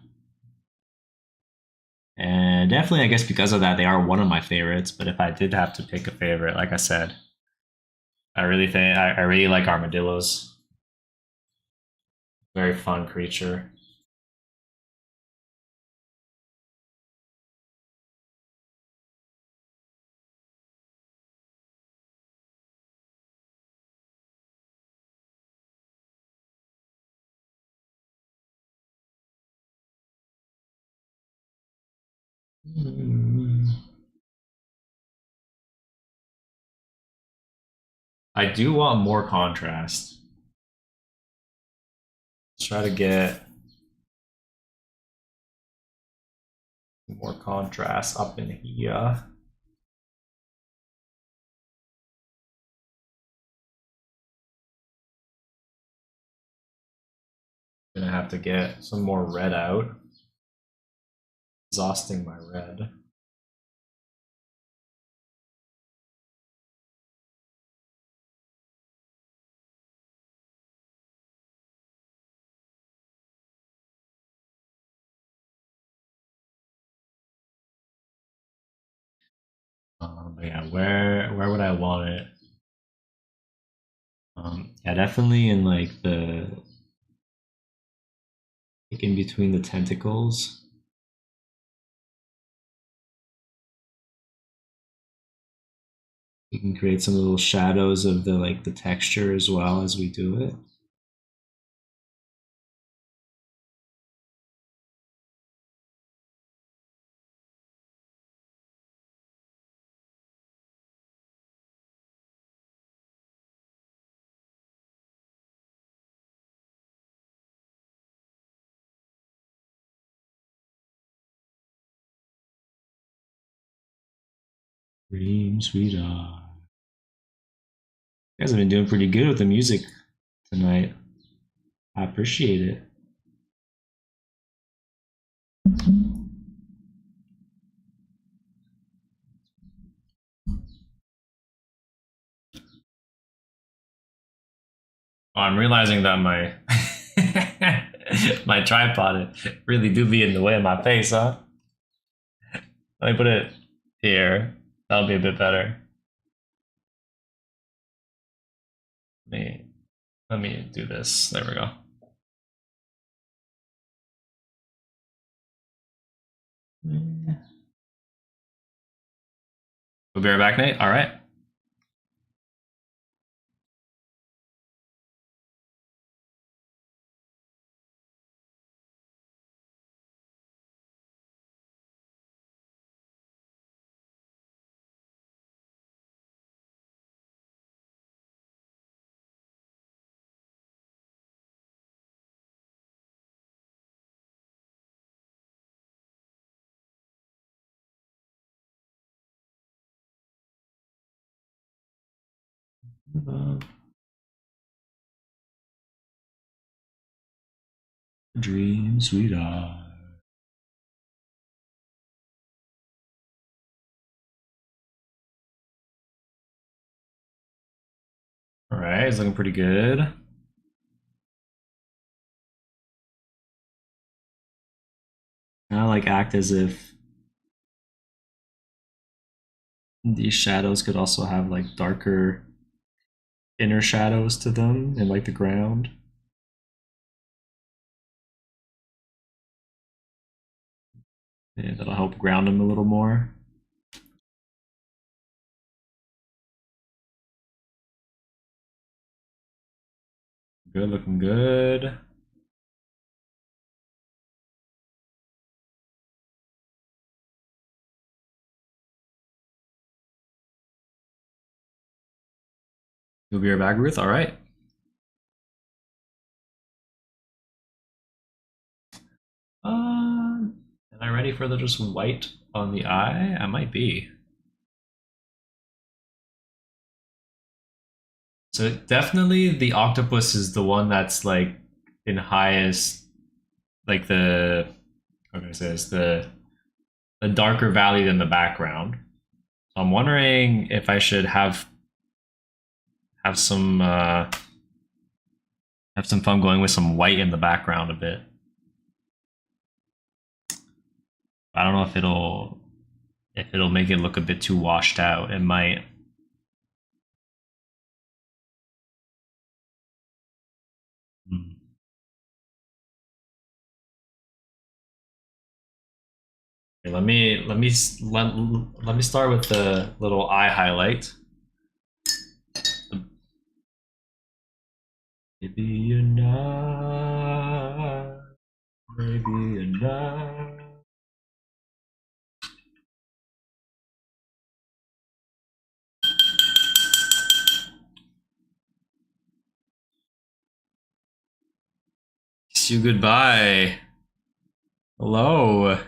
And definitely, I guess because of that, they are one of my favorites. But if I did have to pick a favorite, like I said, I really like armadillos. Very fun creature. I do want more contrast. Let's try to get more contrast up in here. Gonna have to get some more red out. Exhausting my red. But yeah, where would I want it? Yeah, definitely in like in between the tentacles. You can create some little shadows of the texture as well as we do it. Dream, sweetheart. You guys have been doing pretty good with the music tonight. I appreciate it. Oh, I'm realizing that my my tripod really do be in the way of my face, huh? Let me put it here. That'll be a bit better. Let me let me do this. There we go. We'll be right back, Nate. All right. Dream, sweetheart. All right, it's looking pretty good. Kind of like act as if these shadows could also have like darker inner shadows to them and like the ground. Yeah, that'll help ground them a little more. Good, looking good. You'll be right back, Ruth. All right. Am I ready for the just white on the eye? I might be. So definitely the octopus is the one that's like in highest, like the, how can I say this, the darker value than the background. So I'm wondering if I should have some have some fun going with some white in the background a bit. I don't know if it'll make it look a bit too washed out. It might. Hmm. Okay, let me start with the little eye highlight. Maybe you're not. Maybe you're not. Kiss you goodbye. Hello.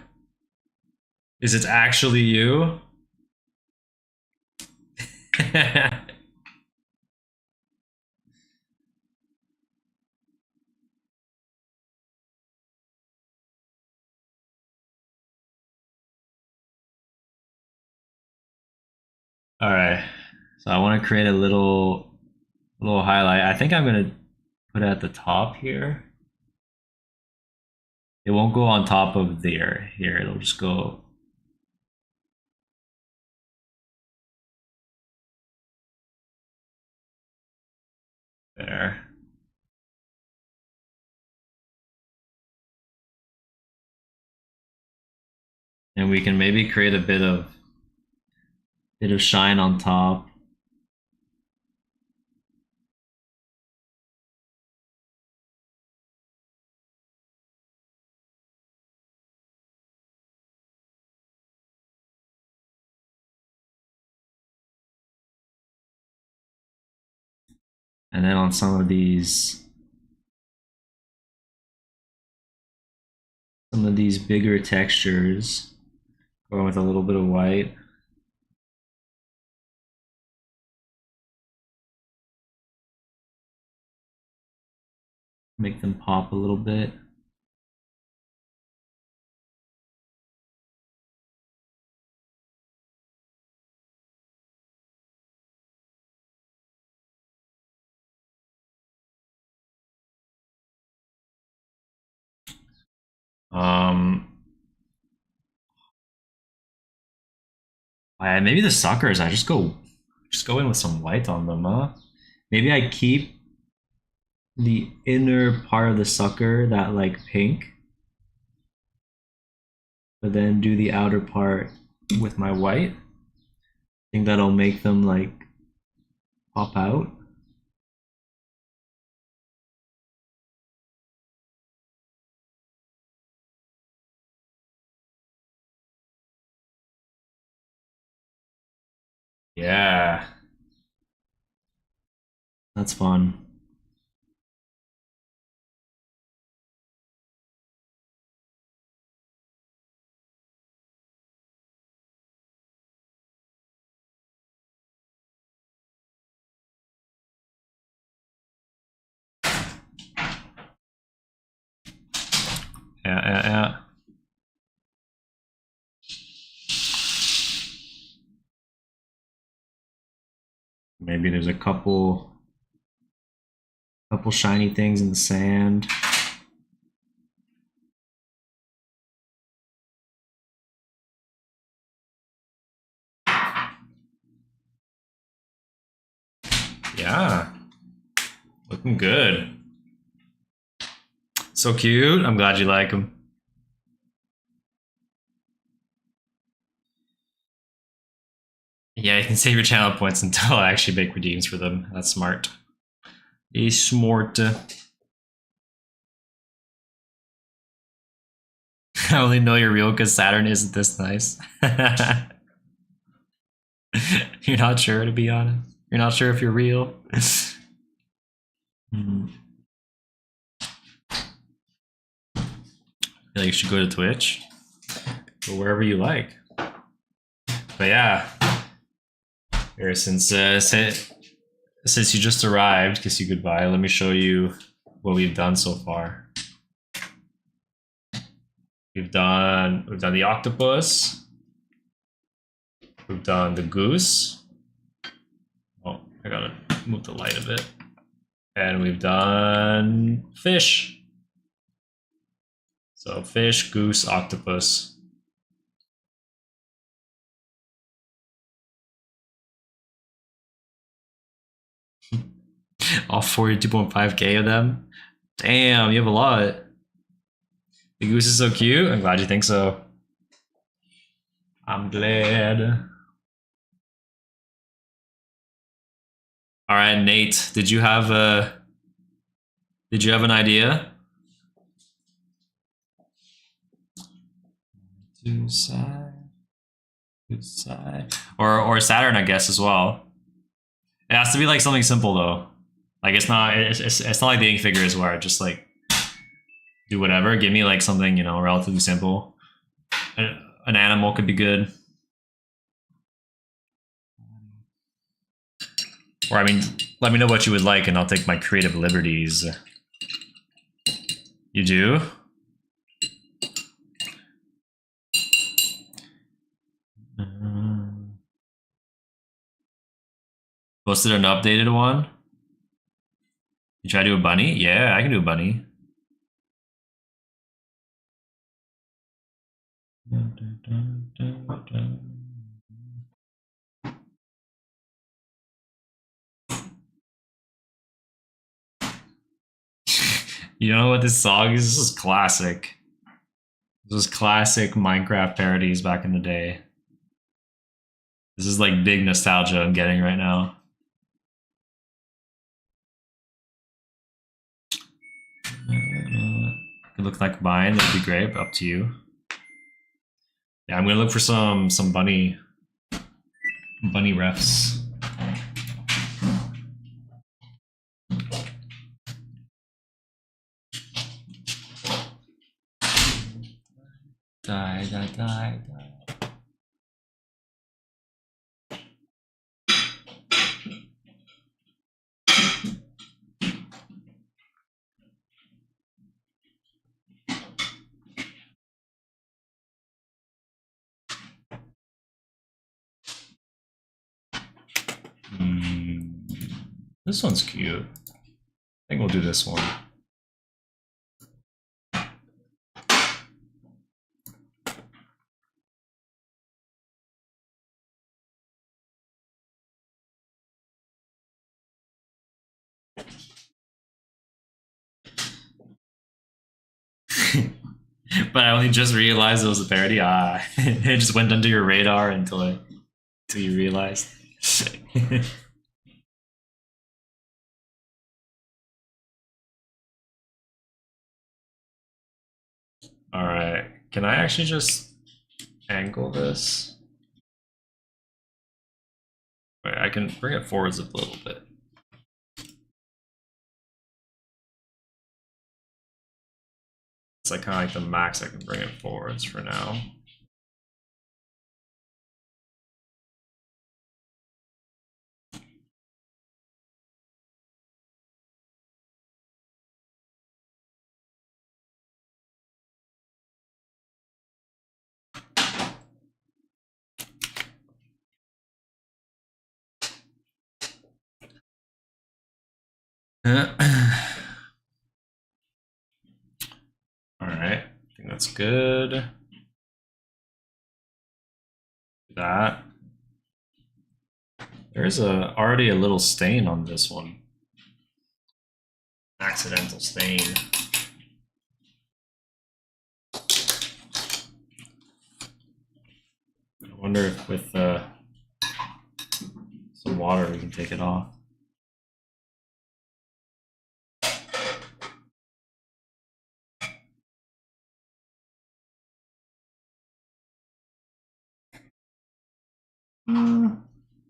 Is it actually you? All right. So I want to create a little highlight. I think I'm gonna put it at the top here. It won't go on top of there. Here, it'll just go. There. And we can maybe create a bit of shine on top. And then on some of these bigger textures, going with a little bit of white. Make them pop a little bit. Um, maybe the suckers. I just go in with some white on them, huh? Maybe I keep the inner part of the sucker, that like pink, but then do the outer part with my white. I think that'll make them like pop out. Yeah, that's fun. Yeah. Maybe there's a couple shiny things in the sand. Yeah. Looking good. So cute. I'm glad you like them. Yeah, you can save your channel points until I actually make redeems for them. That's smart. He's smart. I only know you're real because Saturn isn't this nice. You're not sure, to be honest. You're not sure if you're real. Hmm. Yeah, you should go to Twitch or wherever you like. But yeah, here since you just arrived, kiss you goodbye. Let me show you what we've done so far. We've done the octopus. We've done the goose. Oh, I gotta move the light a bit. And we've done fish. So fish, goose, octopus. All 42.5k of them. Damn, you have a lot. The goose is so cute. I'm glad you think so. I'm glad. All right, Nate, did you have an idea? Two side, or Saturn, I guess, as well. It has to be like something simple though. Like it's not like the ink figures where I just like do whatever. Give me like something, you know, relatively simple. An animal could be good. Or I mean, let me know what you would like and I'll take my creative liberties. You do? Posted an updated one? You try to do a bunny? Yeah, I can do a bunny. You know what this song is? This is classic. This was classic Minecraft parodies back in the day. This is like big nostalgia I'm getting right now. It looks like mine. That'd be great. But up to you. Yeah, I'm gonna look for some bunny refs. Die. This one's cute. I think we'll do this one. But I only just realized it was a parody. It just went under your radar until you realized. All right. Can I actually just angle this? Wait, I can bring it forwards a little bit. It's like kind of like the max I can bring it forwards for now. All right, I think that's good. That there's already a little stain on this one. Accidental stain. I wonder if with some water we can take it off.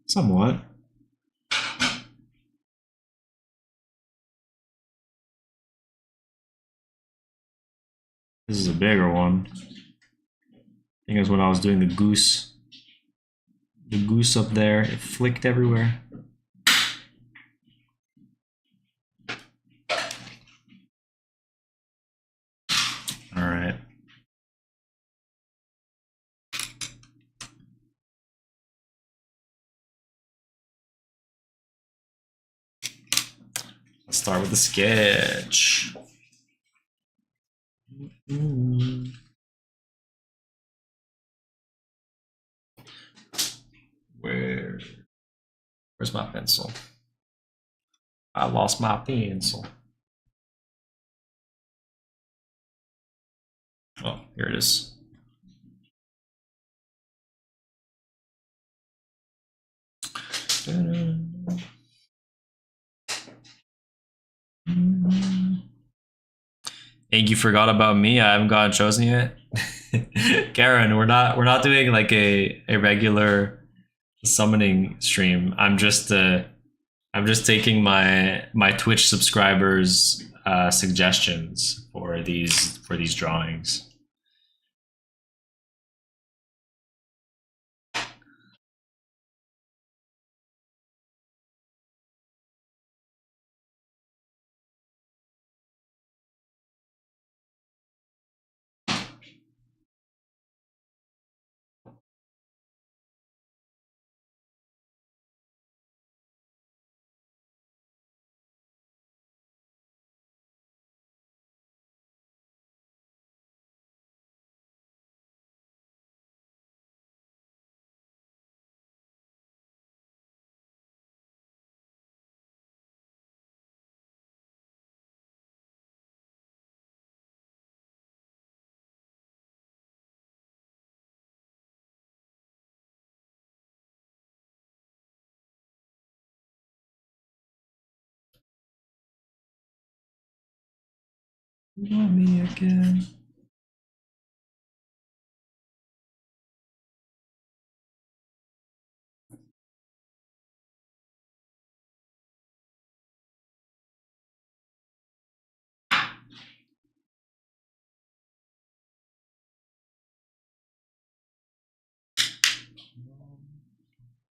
Somewhat. This is a bigger one. I think it was when I was doing the goose. The goose up there, it flicked everywhere. All right. Let's start with the sketch. Where's my pencil? I lost my pencil. Oh, here it is. Egg, you forgot about me. I haven't gotten chosen yet. Karen, we're not doing like a regular summoning stream. I'm just taking my Twitch subscribers suggestions for these drawings. Not me again.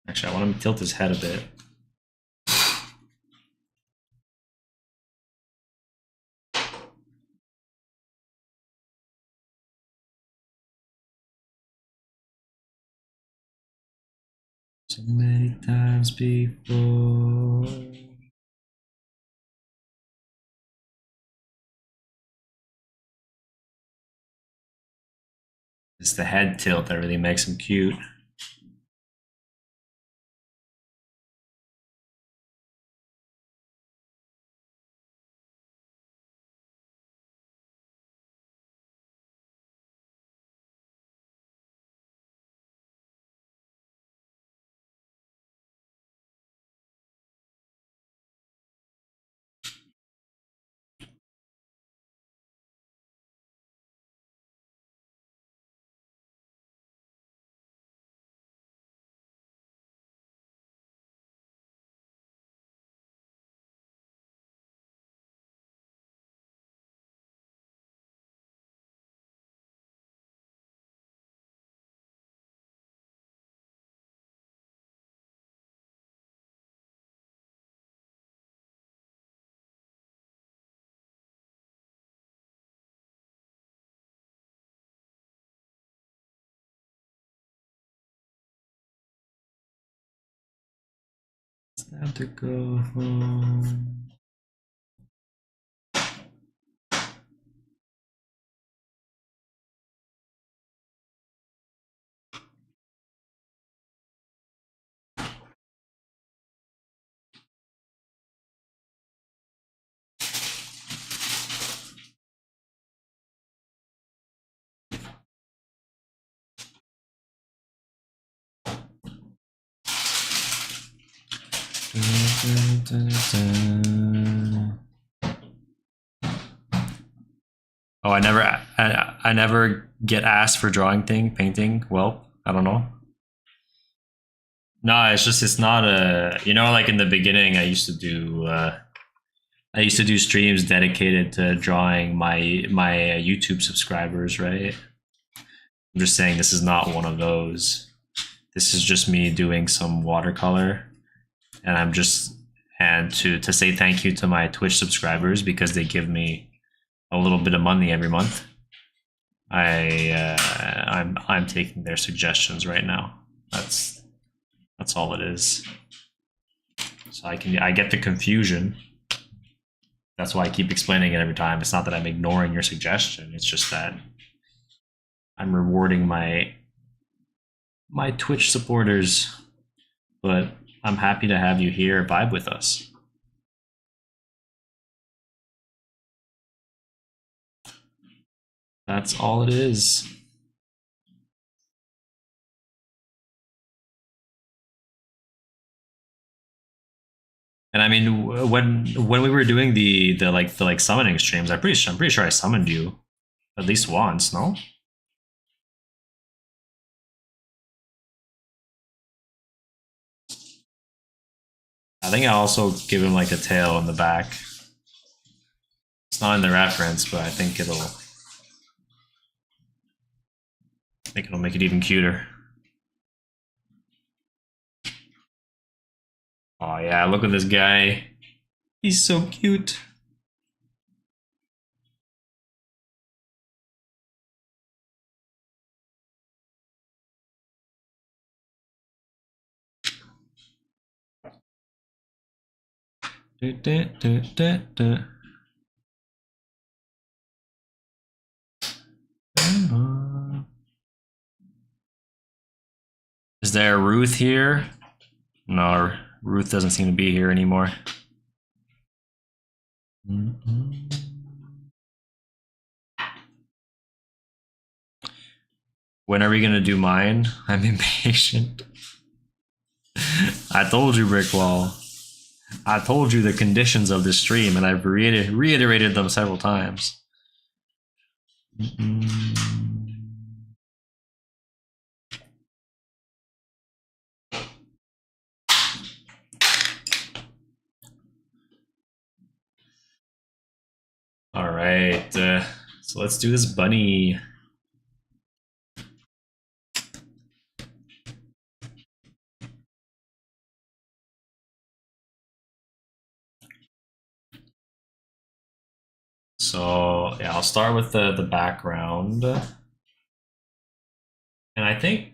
Actually, I want him to tilt his head a bit. So many times before. It's the head tilt that really makes him cute. It's time to go home. Oh, I never get asked for painting. Well, I don't know. No, it's not a, like in the beginning I used to do streams dedicated to drawing my YouTube subscribers, right? I'm just saying this is not one of those. This is just me doing some watercolor, and to say thank you to my Twitch subscribers because they give me a little bit of money every month. I'm taking their suggestions right now. That's all it is. So I get the confusion. That's why I keep explaining it every time. It's not that I'm ignoring your suggestion. It's just that I'm rewarding my Twitch supporters, but I'm happy to have you here vibe with us. That's all it is. And I mean, when we were doing the summoning streams, I'm pretty sure I summoned you at least once, no? I think I also give him like a tail in the back. It's not in the reference, but I think it'll make it even cuter. Oh yeah, look at this guy. He's so cute. Is there Ruth here? No, Ruth doesn't seem to be here anymore. When are we gonna do mine? I'm impatient. I told you, Brickwall. I told you the conditions of this stream, and I've reiterated them several times. All right, so let's do this bunny. So yeah, I'll start with the background, and I think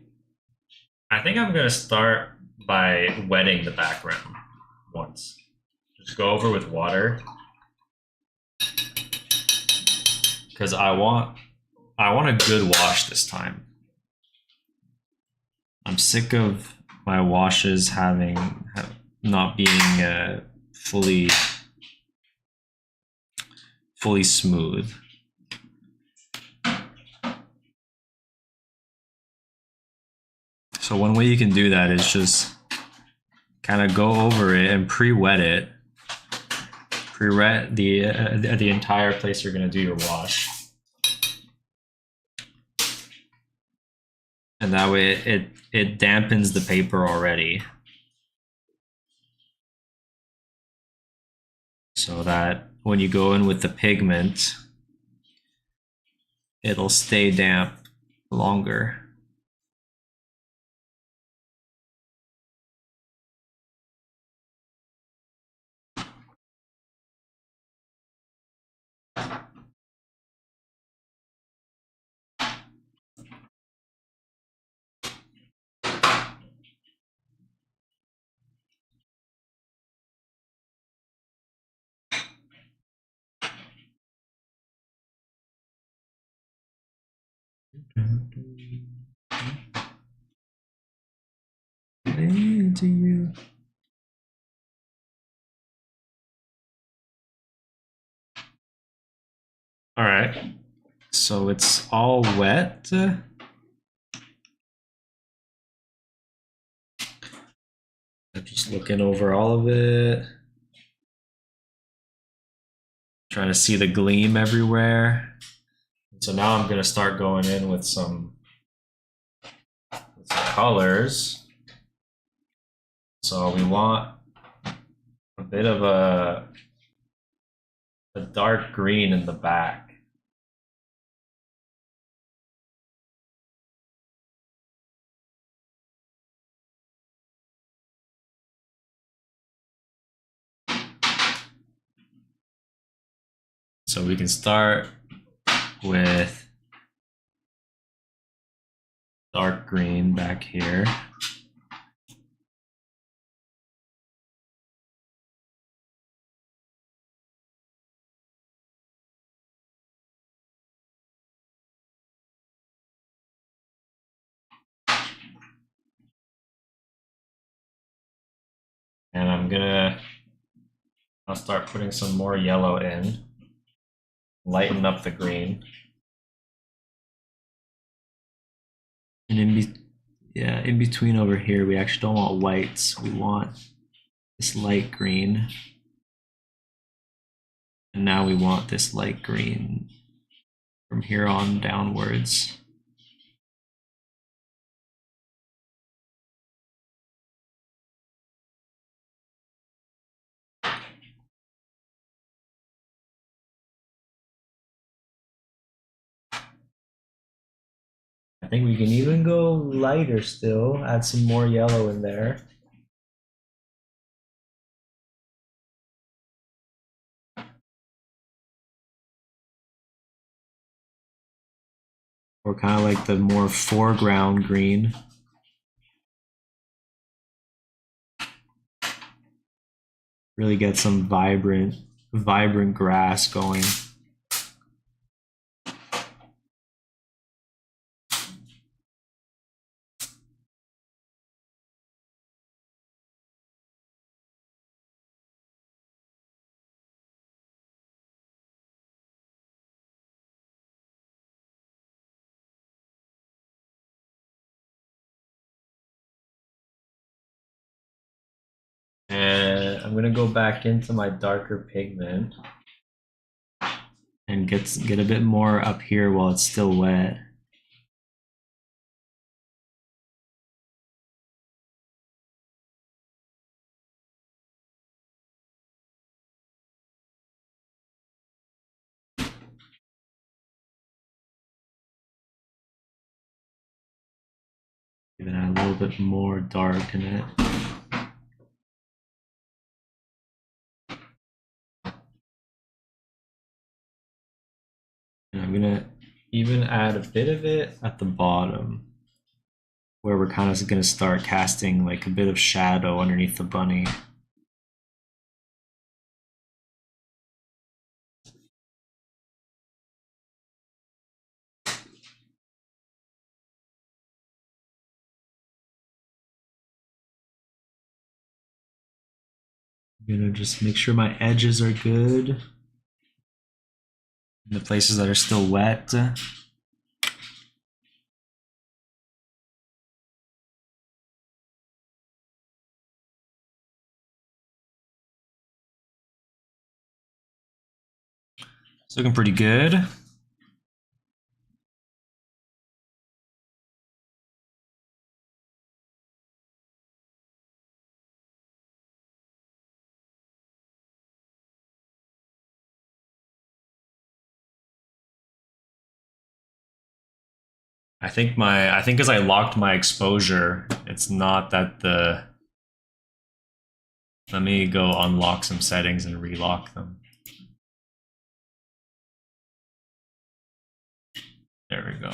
I'm gonna start by wetting the background once. Just go over with water, because I want a good wash this time. I'm sick of my washes not being fully smooth. So one way you can do that is just kind of go over it and pre-wet it. Pre-wet the entire place you're going to do your wash. And that way it dampens the paper already. So that when you go in with the pigment, it'll stay damp longer. Into you. All right, so it's all wet. I'm just looking over all of it. Trying to see the gleam everywhere. So now I'm gonna start going in with some colors. So we want a bit of a dark green in the back. So we can start with dark green back here. And I'll start putting some more yellow in, lighten up the green. And in between over here, we actually don't want whites. We want this light green. And now we want this light green from here on downwards. I think we can even go lighter still, add some more yellow in there. Or kind of like the more foreground green. Really get some vibrant grass going. And I'm gonna go back into my darker pigment and get a bit more up here while it's still wet. Even add a little bit more dark in it. And I'm gonna even add a bit of it at the bottom, where we're kind of gonna start casting like a bit of shadow underneath the bunny. I'm gonna just make sure my edges are good. In the places that are still wet. It's looking pretty good. I think as I locked my exposure, it's not that the. Let me go unlock some settings and relock them. There we go.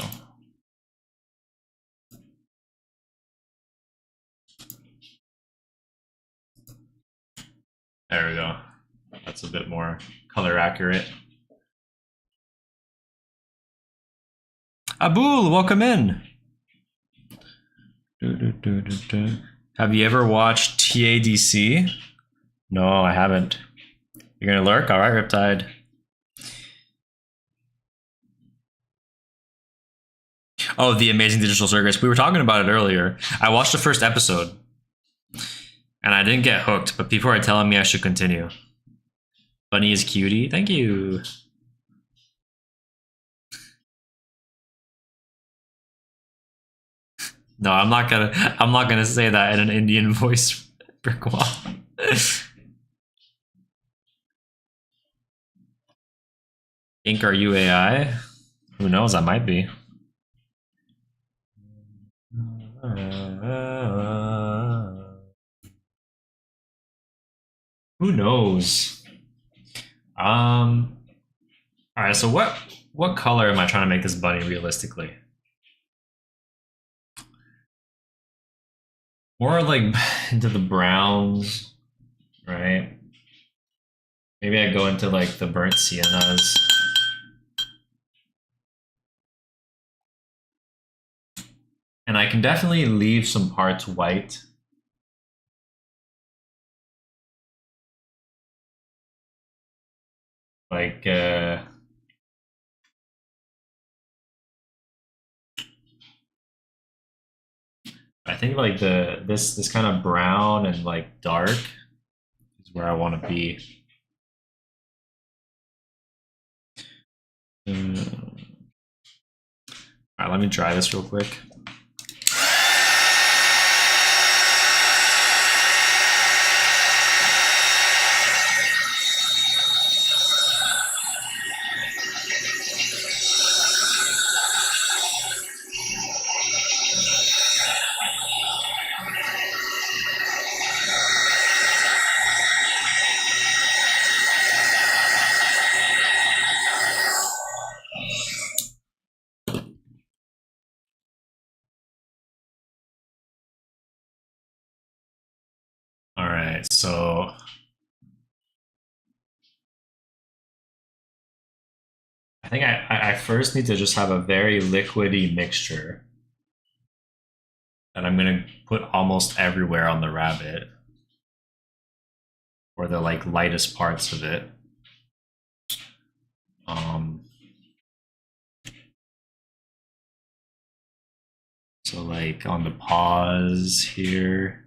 There we go. That's a bit more color accurate. Abul, welcome in. Have you ever watched TADC? No, I haven't. You're gonna lurk? All right, Riptide. Oh, The Amazing Digital Circus. We were talking about it earlier. I watched the first episode. And I didn't get hooked, but people are telling me I should continue. Bunny is cutie. Thank you. No, I'm not gonna say that in an Indian voice, Brick Wall. Ink, are you AI? Who knows? I might be. Who knows? All right. So what color am I trying to make this bunny realistically? More like into the browns, right? Maybe I go into like the burnt siennas. And I can definitely leave some parts white. Like I think like this kind of brown and like dark is where I want to be. All right, let me try this real quick. All right, so I think I first need to just have a very liquidy mixture that I'm gonna put almost everywhere on the rabbit, or the like lightest parts of it. Um, so like on the paws here,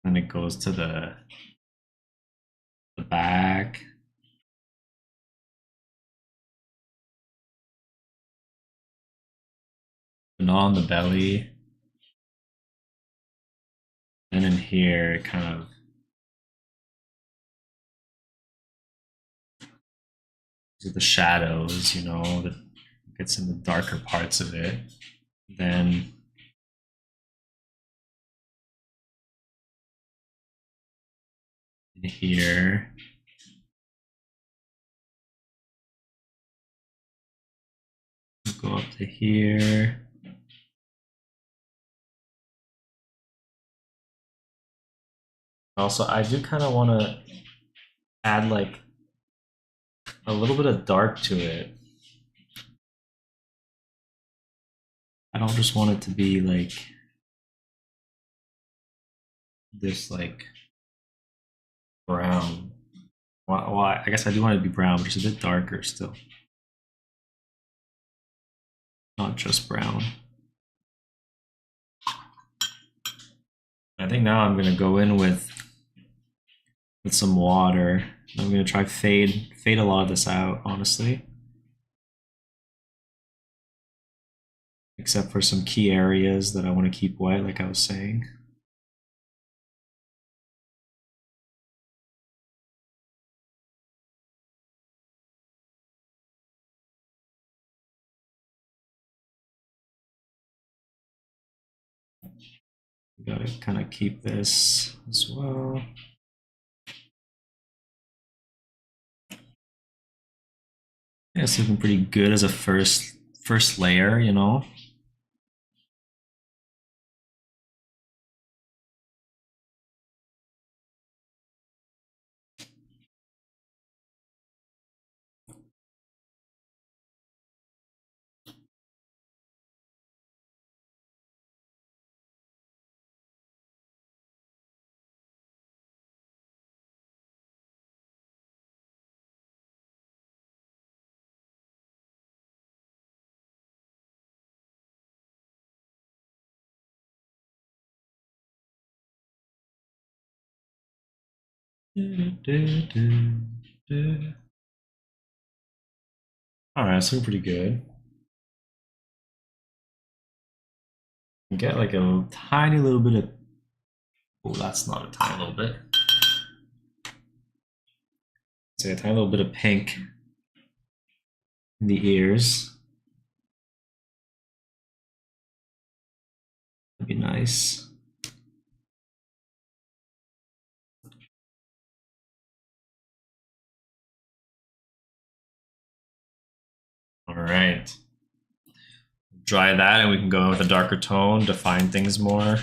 then it goes to the back. And on the belly. And in here, it kind of the shadows, you know, that gets in the darker parts of it. Then in here, go up to here. Also, I do kind of want to add like a little bit of dark to it. I don't just want it to be like this, like brown. Well, I guess I do want it to be brown, but it's a bit darker still. Not just brown. I think now I'm gonna go in with some water. I'm gonna try fade a lot of this out, honestly. Except for some key areas that I want to keep white, like I was saying. We gotta kind of keep this as well. Yeah, it's looking pretty good as a first layer, you know. All right, it's looking pretty good. Get like a tiny little bit of. Oh, that's not a tiny little bit. Say a tiny little bit of pink in the ears. That'd be nice. All right. Dry that and we can go in with a darker tone, define things more.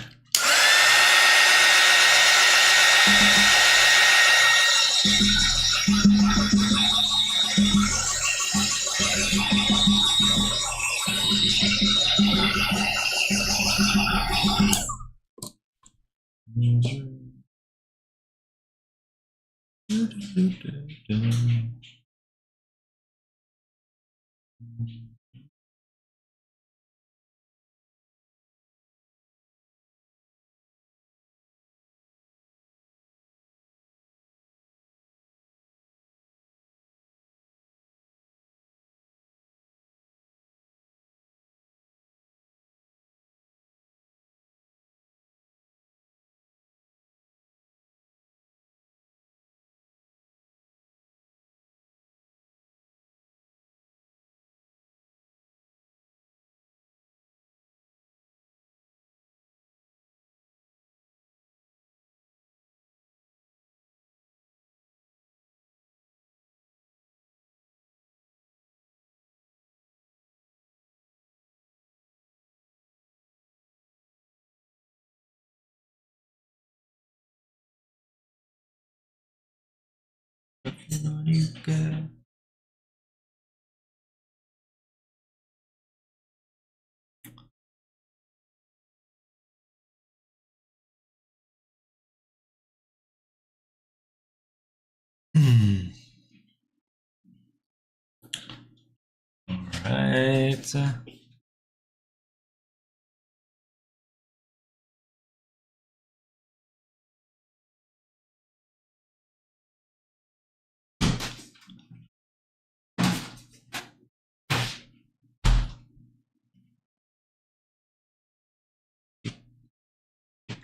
All right.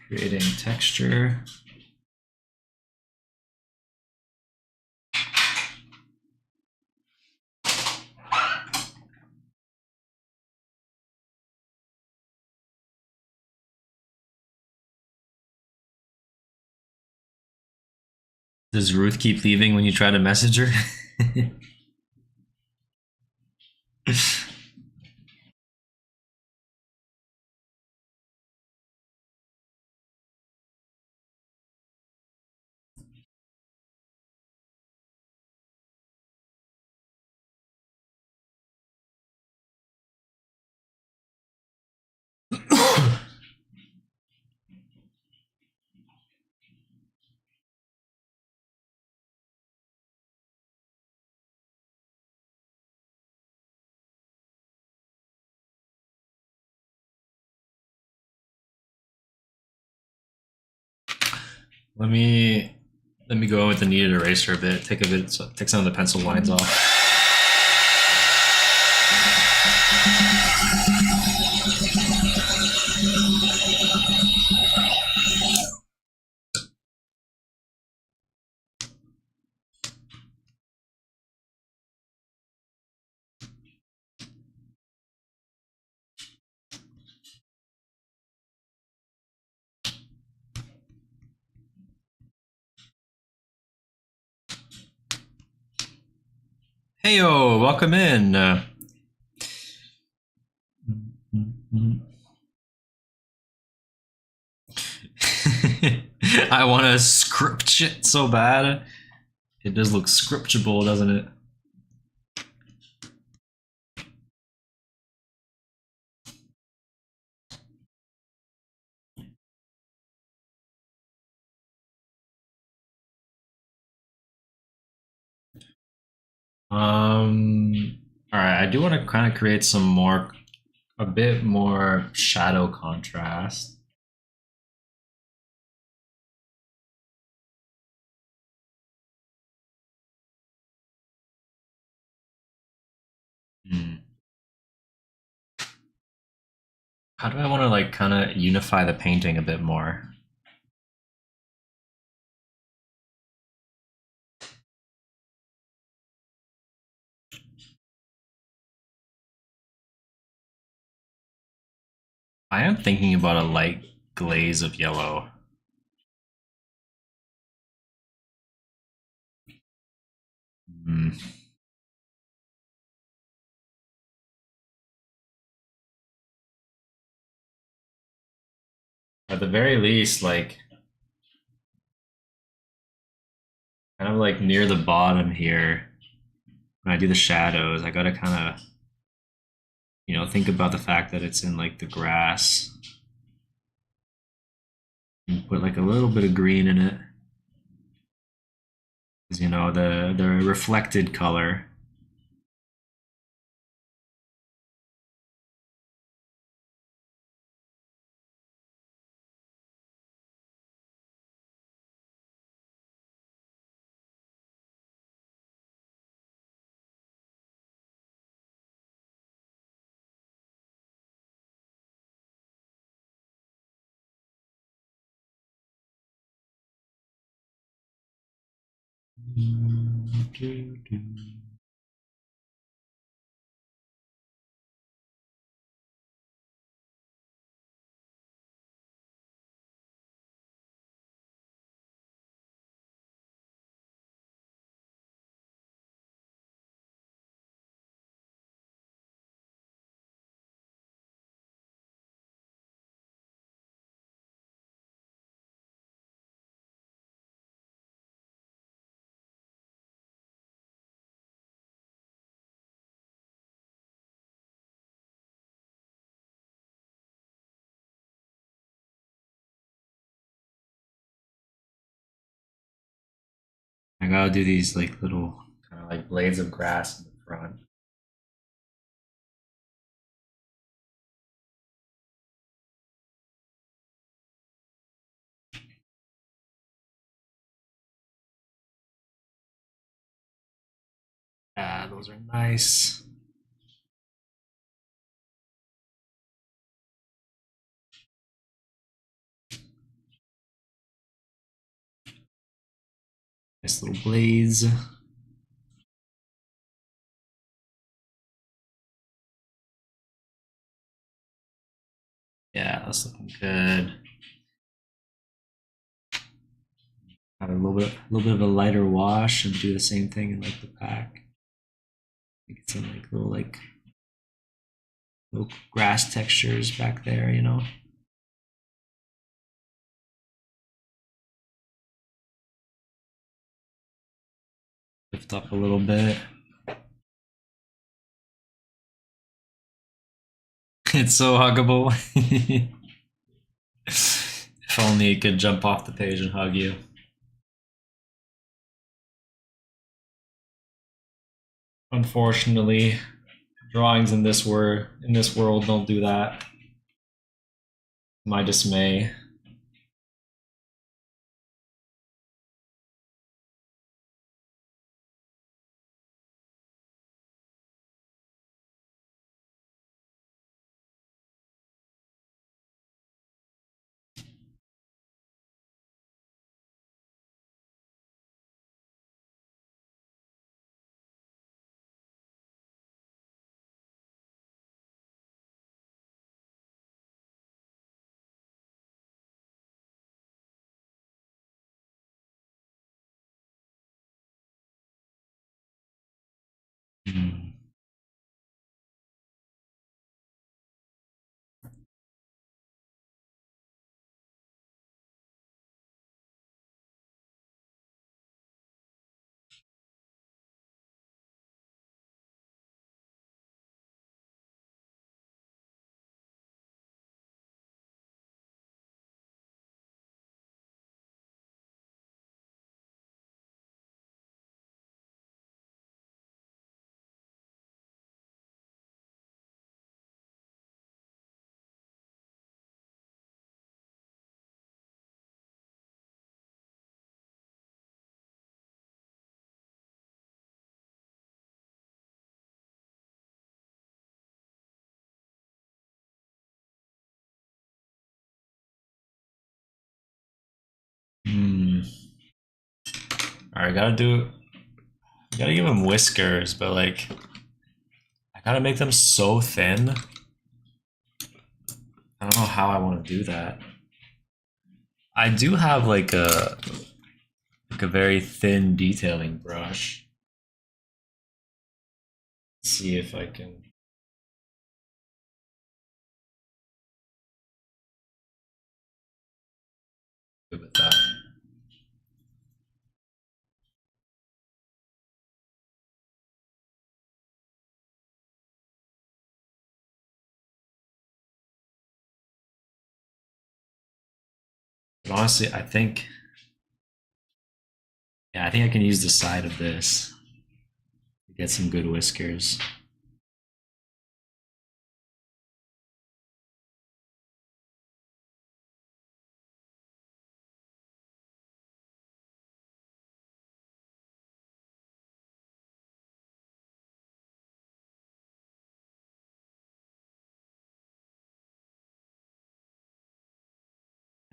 Creating texture. Does Ruth keep leaving when you try to message her? Let me go with the kneaded eraser a bit. Take some of the pencil lines off. Heyo, welcome in. I want to script shit so bad. It does look scriptable, doesn't it? All right, I do want to kind of create a bit more shadow contrast. How do I want to like kind of unify the painting a bit more? I am thinking about a light glaze of yellow. Hmm. At the very least, like kind of like near the bottom here, when I do the shadows, I gotta kind of, think about the fact that it's in like the grass and put like a little bit of green in it. Because, the reflected color. I gotta do these like little kind of like blades of grass in the front. Ah, those are nice. Nice little blades. Yeah, that's looking good. Add a little bit of a lighter wash and do the same thing in like the pack. I think it's in like little grass textures back there. Lift up a little bit. It's so huggable. If only it could jump off the page and hug you. Unfortunately, drawings in this world don't do that. My dismay. Hmm. All right, gotta give him whiskers, but like, I gotta make them so thin. I don't know how I want to do that. I do have like a very thin detailing brush. Let's see if I can. Good with that. But honestly, I think, yeah, I think I can use the side of this to get some good whiskers.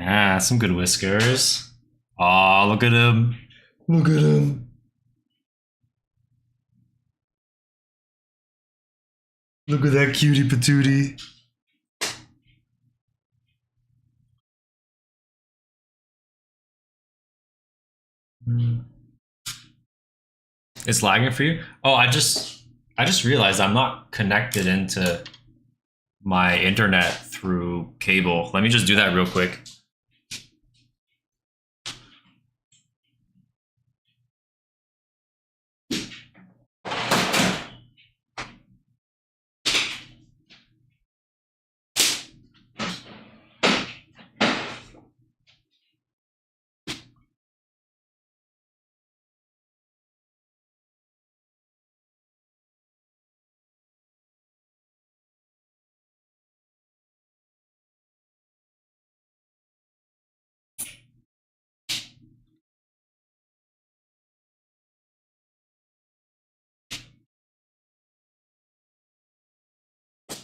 Ah, some good whiskers. Oh, look at him. Look at him. Look at that cutie patootie. It's lagging for you? Oh, I just realized I'm not connected into my internet through cable. Let me just do that real quick.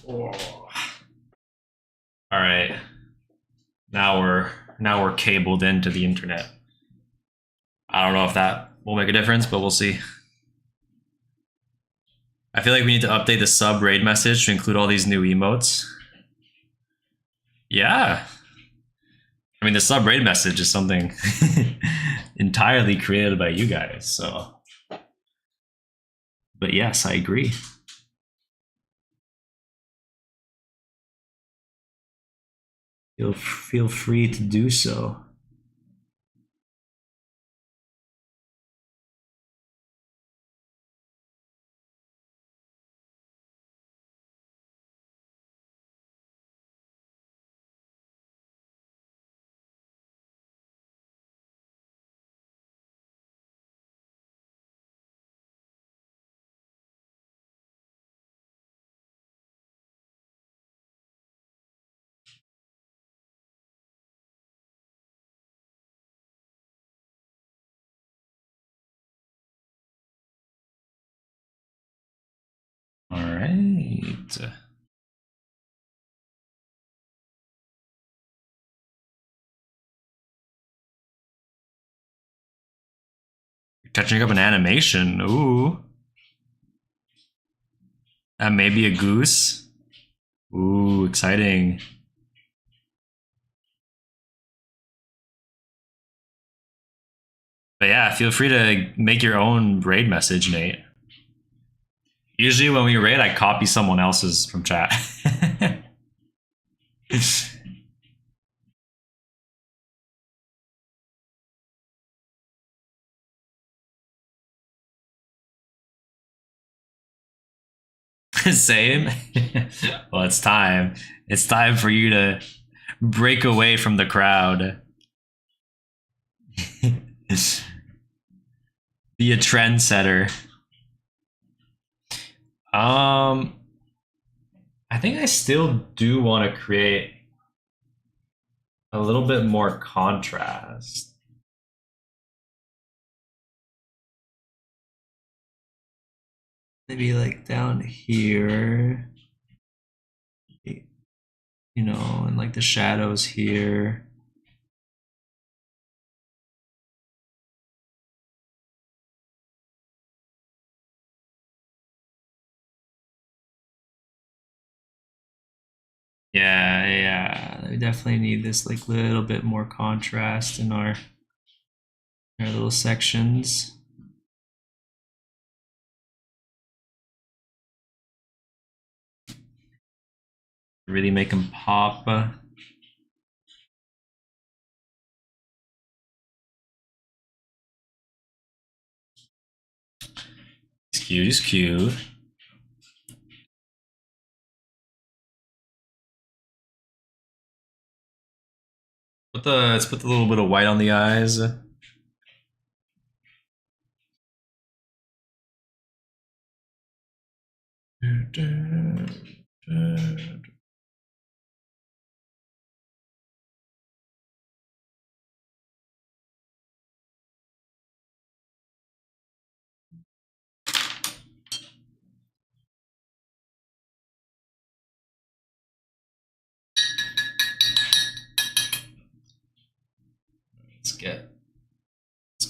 Oh. All right. Now we're cabled into the internet. I don't know if that will make a difference, but we'll see. I feel like we need to update the sub raid message to include all these new emotes. Yeah. I mean, the sub raid message is something entirely created by you guys, so. But yes, I agree. Feel free to do so. All right. You're touching up an animation. Ooh. That may be a goose. Ooh, exciting. But yeah, feel free to make your own raid message, Nate. Usually when we raid, I copy someone else's from chat. Same. Well, it's time. It's time for you to break away from the crowd. Be a trendsetter. I think I still do want to create a little bit more contrast. Maybe like down here, you know, and like the shadows here. Yeah, yeah. We definitely need this like little bit more contrast in our little sections. Really make them pop. It's cute, it's cute. Let's put the little bit of white on the eyes. Let's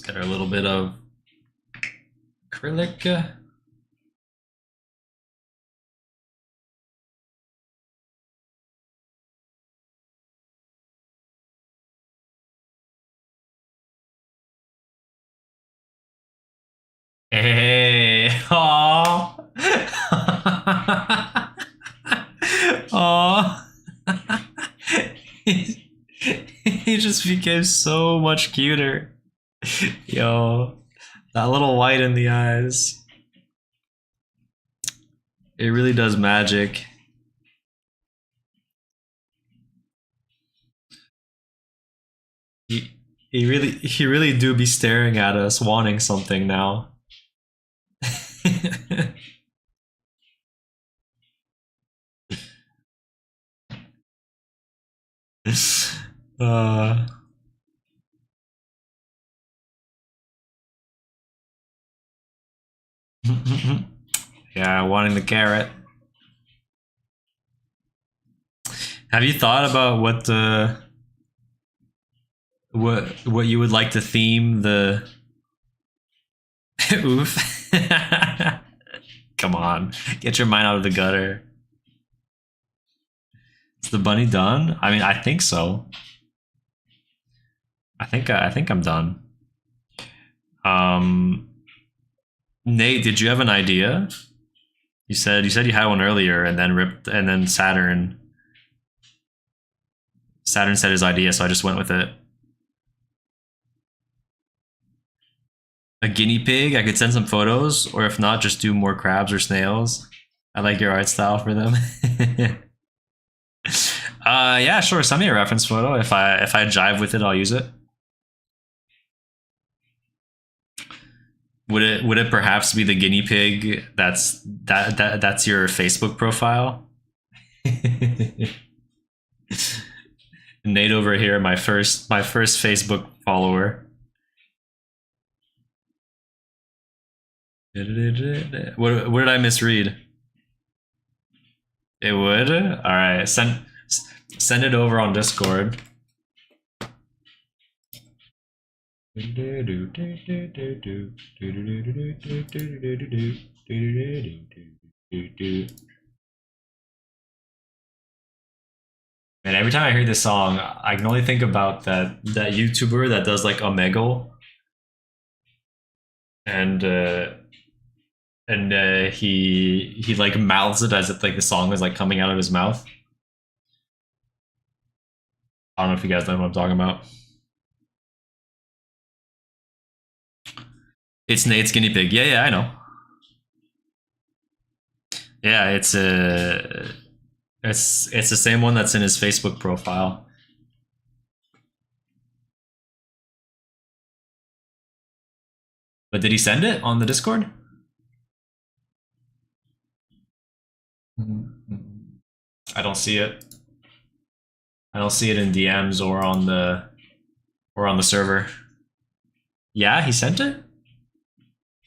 get our little bit of acrylic. Hey, aww. Aww. He just became so much cuter. Yo, that little white in the eyes. It really does magic. He really do be staring at us, wanting something now. uh, yeah, wanting the carrot. Have you thought about what you would like to theme the oof? Come on, get your mind out of the gutter. Is the bunny done? I mean, I think so. I think I'm done. Um, Nate, did you have an idea? You said you had one earlier, and then ripped, and then Saturn said his idea, so I just went with it. A guinea pig. I could send some photos, or if not, just do more crabs or snails. I like your art style for them. Yeah, sure. Send me a reference photo. If I jive with it, I'll use it. Would it perhaps be the guinea pig that's your Facebook profile? Nate over here, my first Facebook follower. What did I misread? It would. All right, send it over on Discord. Man, every time I hear this song, I can only think about that YouTuber that does like Omegle, and he like mouths it as if like the song is like coming out of his mouth. I don't know if you guys know what I'm talking about. It's Nate's guinea pig. Yeah, yeah, I know. Yeah, it's the same one that's in his Facebook profile. But did he send it on the Discord? I don't see it. I don't see it in DMs or on the server. Yeah, he sent it?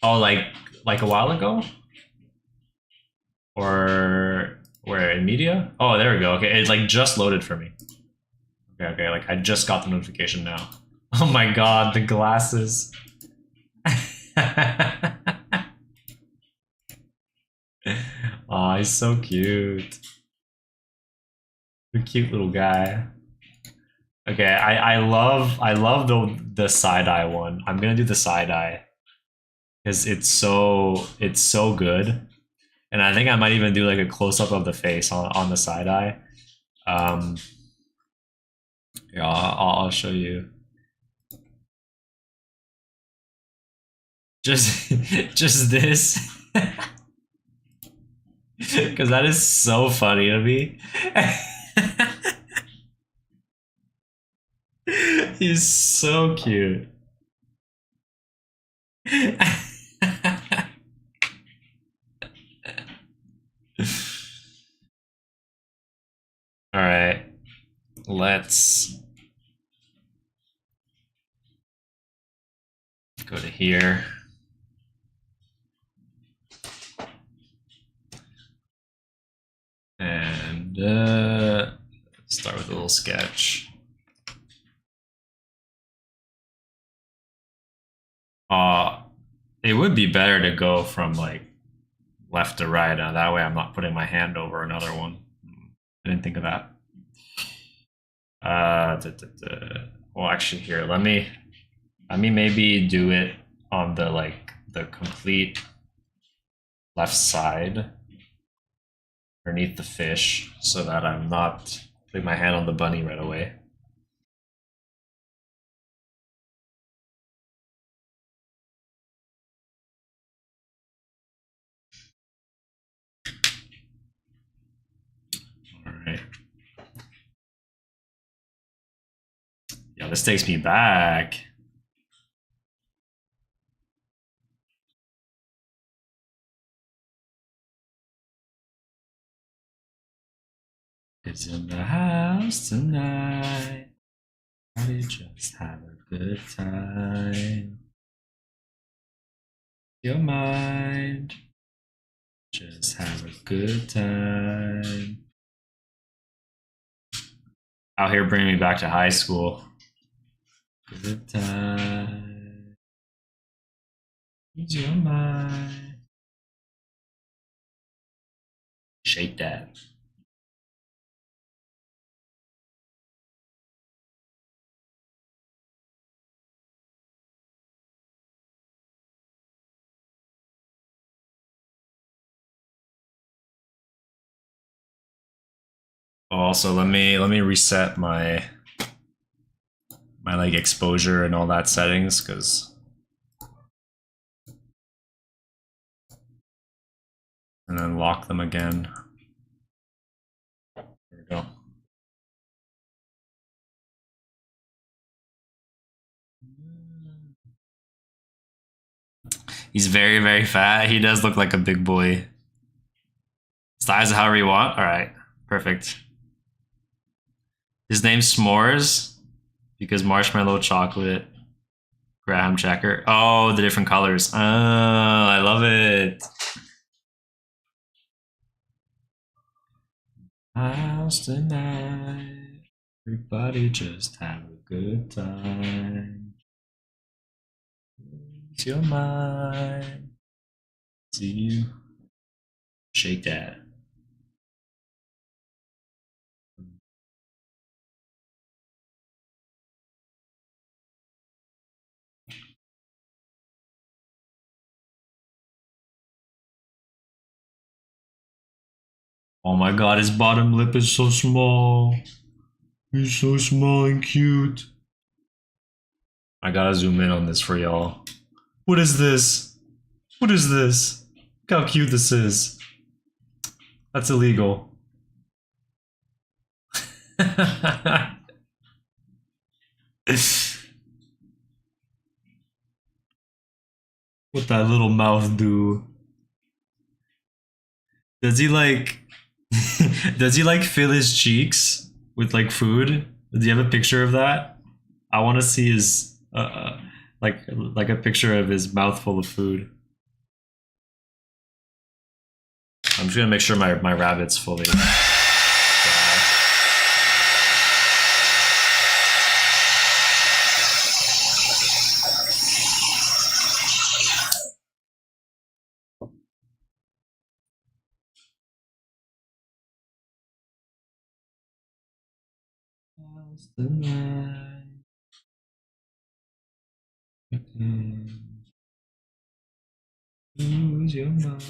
Oh, like a while ago? Or where in media? Oh, there we go. Okay, it like just loaded for me. Okay, okay, like I just got the notification now. Oh my god, the glasses. Oh, he's so cute. The cute little guy. Okay, I love the side eye one. I'm gonna do the side eye because it's so good, and I think I might even do like a close up of the face on the side eye. Um, yeah, I'll show you. Just just this because that is so funny to me. He's so cute. All right, let's go to here. And start with a little sketch. It would be better to go from like left to right. That way I'm not putting my hand over another one. I didn't think of that. Well, actually, here, let me maybe do it on the like the complete left side underneath the fish so that I'm not putting my hand on the bunny right away. All right. Yeah, this takes me back. It's in the house tonight. Everybody just have a good time. Your mind. Just have a good time. Out here bringing me back to high school. Good time. Use your mind. Shake that. Also, let me reset my like exposure and all that settings because and then lock them again. There we go. He's very, very fat. He does look like a big boy. Size however you want. All right, perfect. His name's S'mores because marshmallow, chocolate, graham cracker. Oh, the different colors. Oh, I love it. House tonight. Everybody just have a good time. It's your mind. See you. Shake that. Oh my god, his bottom lip is so small. He's so small and cute. I gotta zoom in on this for y'all. What is this? What is this? Look how cute this is. That's illegal. What that little mouth do? Does he like does he like fill his cheeks with like food? Do you have a picture of that? I want to see his like a picture of his mouth full of food. I'm just gonna make sure my rabbit's fully. house tonight. Lose your mind.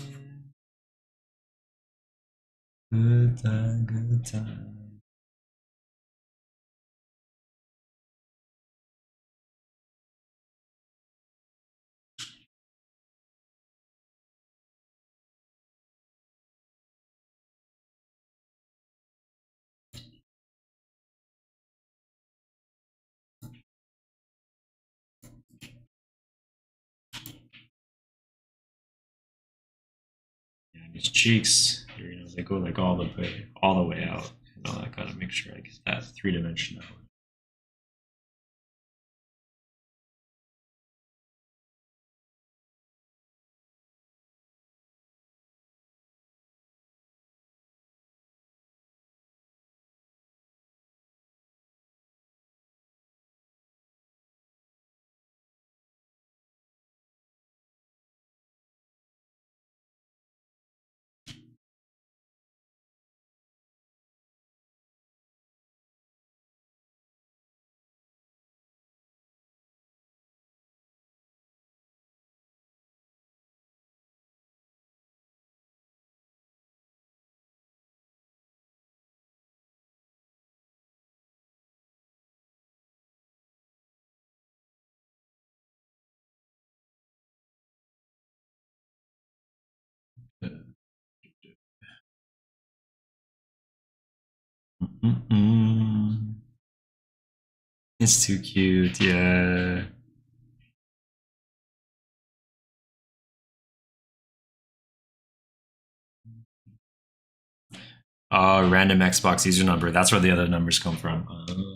Good time, good time. Yeah, his cheeks, you know, they go like all the way out. You know, I gotta make sure I get that three-dimensionality. Mm-mm. It's too cute, yeah. Oh, random Xbox user number. That's where the other numbers come from. Oh.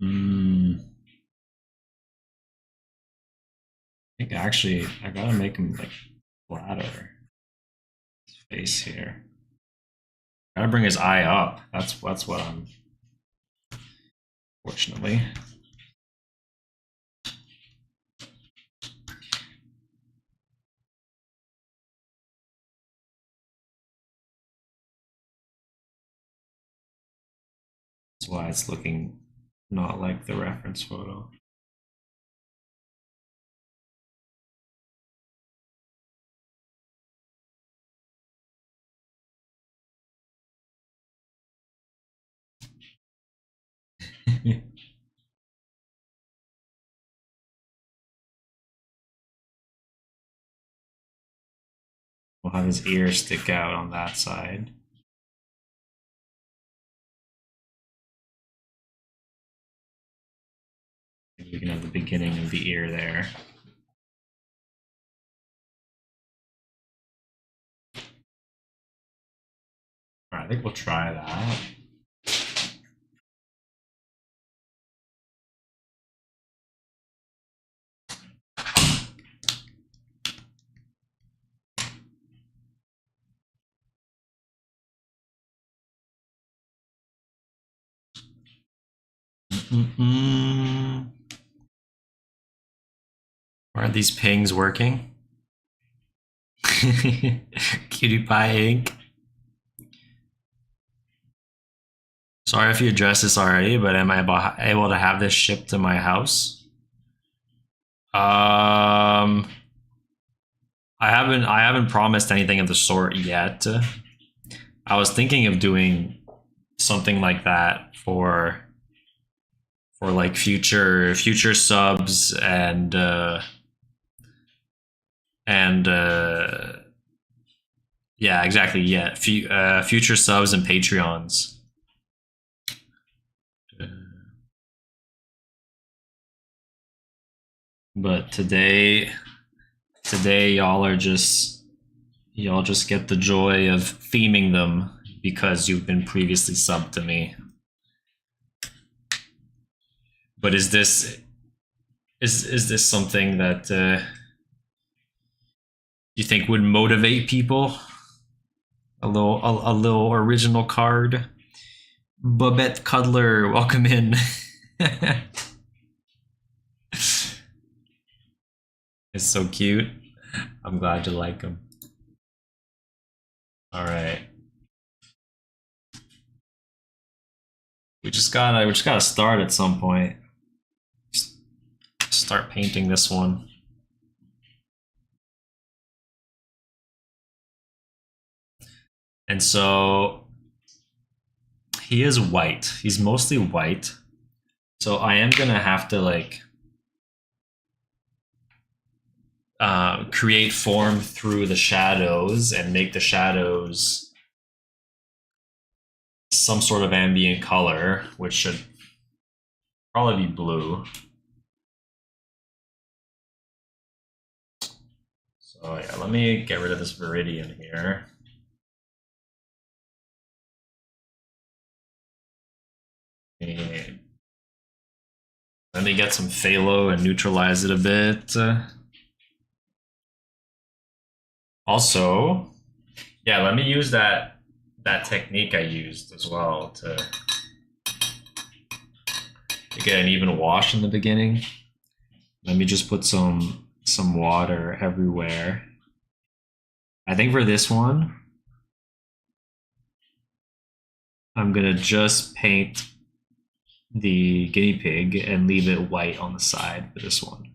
Mm. I think actually I gotta make him like flatter his face here. Gotta bring his eye up. That's what I'm fortunately. That's why it's looking not like the reference photo. We'll have his ear stick out on that side. And you can have the beginning of the ear there. All right, I think we'll try that. Are these pings working? Cutie Pie Inc. Sorry if you addressed this already, but am I able to have this shipped to my house? I haven't promised anything of the sort yet. I was thinking of doing something like that for like future subs and yeah, exactly, yeah, future subs and Patreons. But today y'all just get the joy of theming them because you've been previously subbed to me. But is this something that you think would motivate people? A little original card. Babette Cuddler, welcome in. It's so cute. I'm glad you like him. All right. We just gotta start at some point. Start painting this one. And so he is white. He's mostly white. So I am gonna have to like create form through the shadows and make the shadows some sort of ambient color, which should probably be blue. So yeah, let me get rid of this viridian here. And let me get some phthalo and neutralize it a bit. Also, yeah, let me use that technique I used as well to get an even wash in the beginning. Let me just put some water everywhere. I think for this one, I'm gonna just paint the guinea pig and leave it white on the side for this one.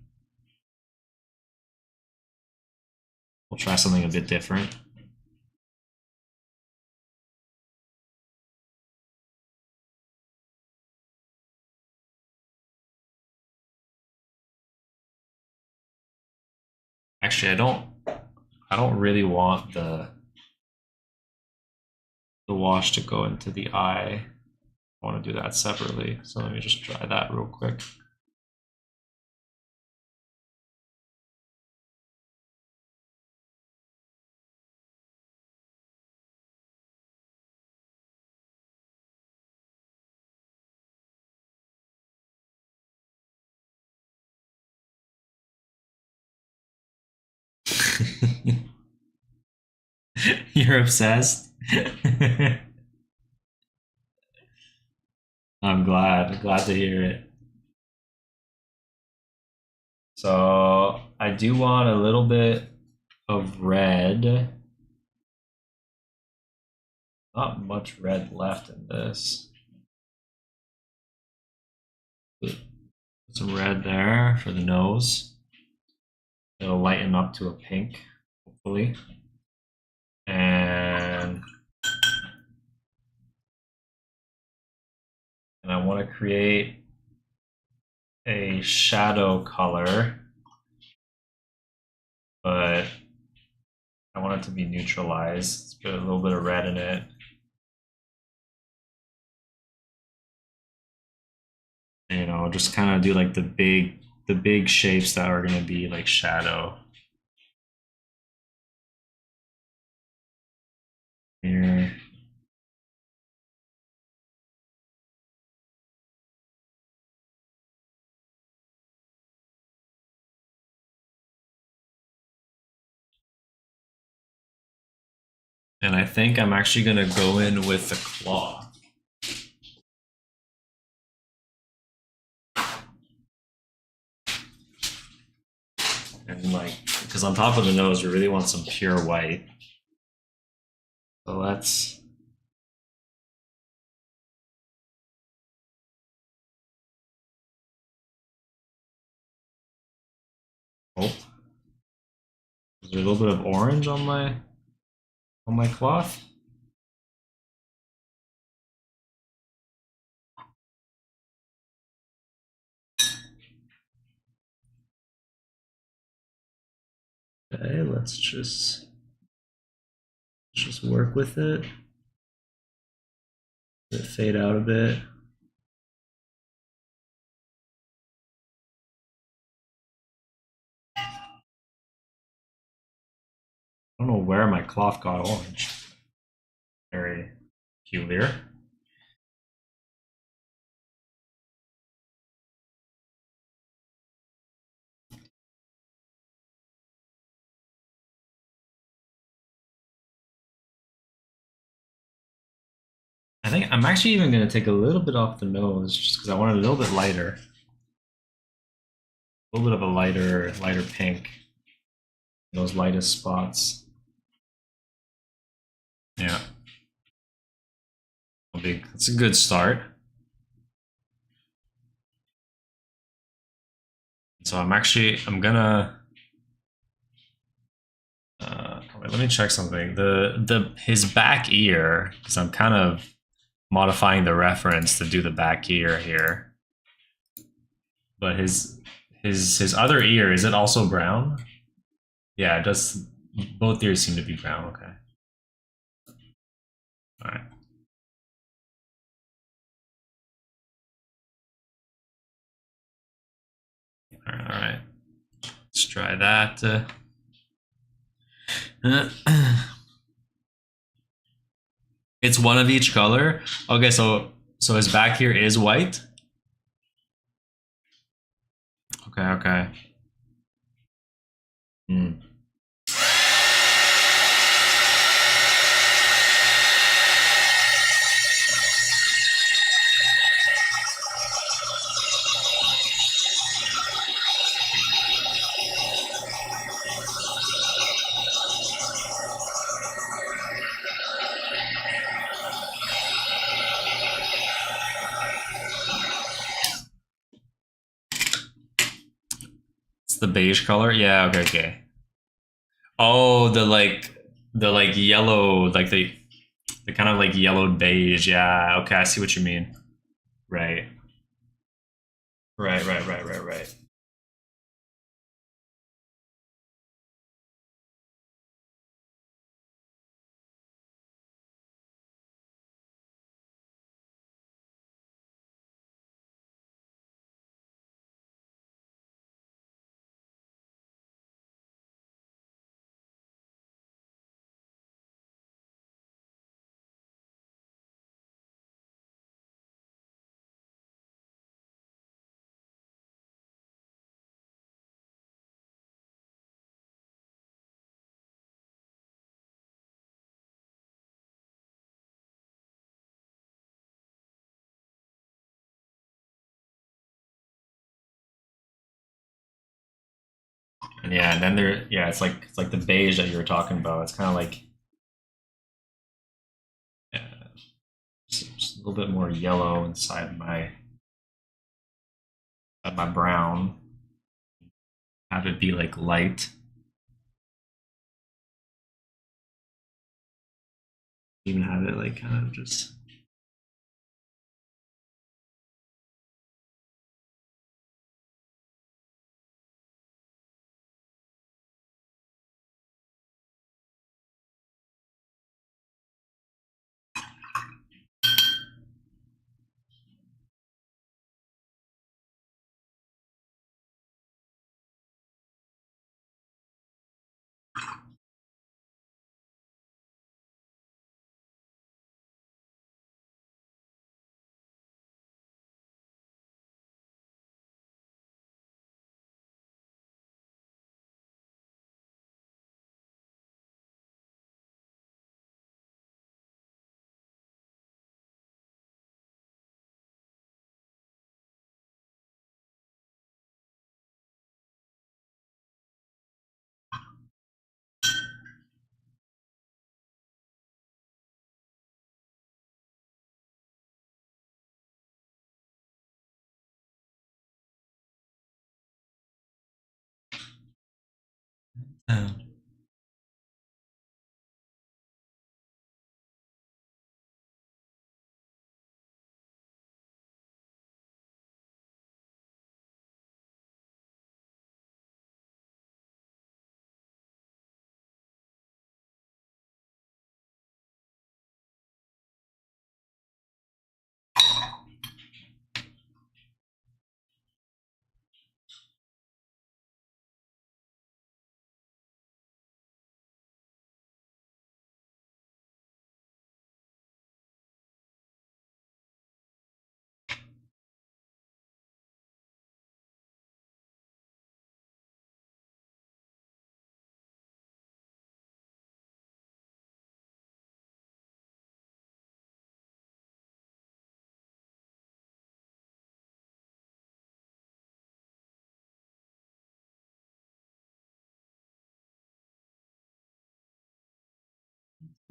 We'll try something a bit different. Actually, I don't really want the wash to go into the eye. I want to do that separately. So let me just try that real quick. You're obsessed. I'm glad to hear it. So I do want a little bit of red. Not much red left in this. Put some red there for the nose. It'll lighten up to a pink, hopefully. And I want to create a shadow color, but I want it to be neutralized. Let's put a little bit of red in it. You know, just kind of do like the big shapes that are going to be like shadow. Here. And I think I'm actually going to go in with the cloth. And like, because on top of the nose, we really want some pure white. So let's. Oh, is there a little bit of orange on my cloth? Okay, let's just work with it. Let it fade out a bit. I don't know where my cloth got orange. Very peculiar. I think I'm actually even going to take a little bit off the nose just because I want it a little bit lighter. A little bit of a lighter pink. Those lightest spots. Yeah. It's a good start. So I'm gonna wait, let me check something. His back ear, because I'm kind of modifying the reference to do the back ear here. But his other ear, is it also brown? Yeah, just both ears seem to be brown. Okay. All right. All right. Let's try that. It's one of each color. Okay, so his back here is white. Okay, okay. Hmm. It's the beige color. Yeah. Okay. Okay. Oh, the yellow, like the kind of like yellowed beige. Yeah. Okay. I see what you mean. Right. Right. And yeah, and then it's like the beige that you were talking about. It's kind of like just a little bit more yellow inside my Add my brown. Have it be like light. Even have it like kind of just.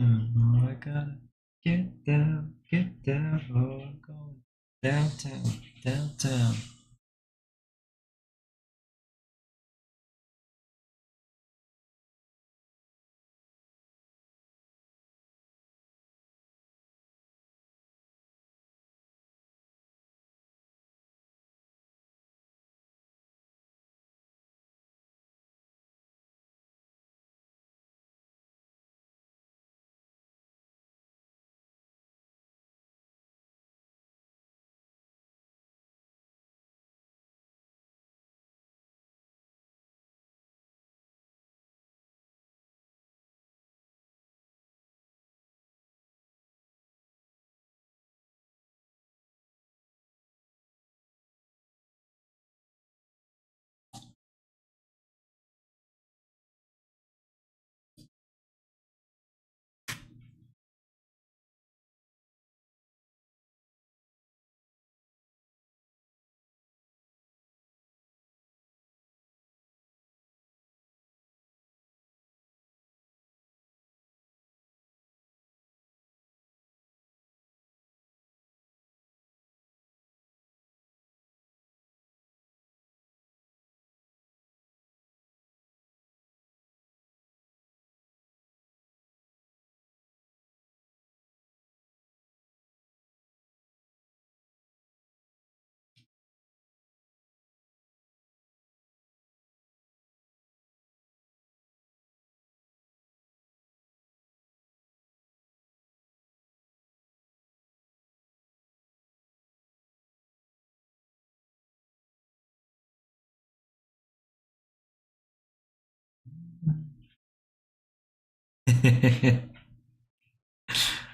Oh, I gotta get down, oh, I'm going downtown, downtown.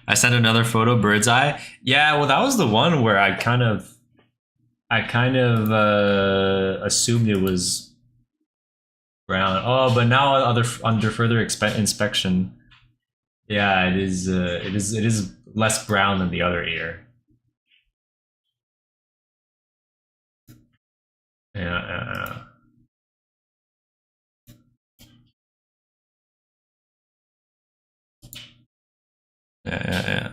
I sent another photo, bird's eye. Yeah, well, that was the one where I kind of assumed it was brown. Oh, but now under further inspection, yeah, it is. It is less brown than the other ear. Yeah, yeah.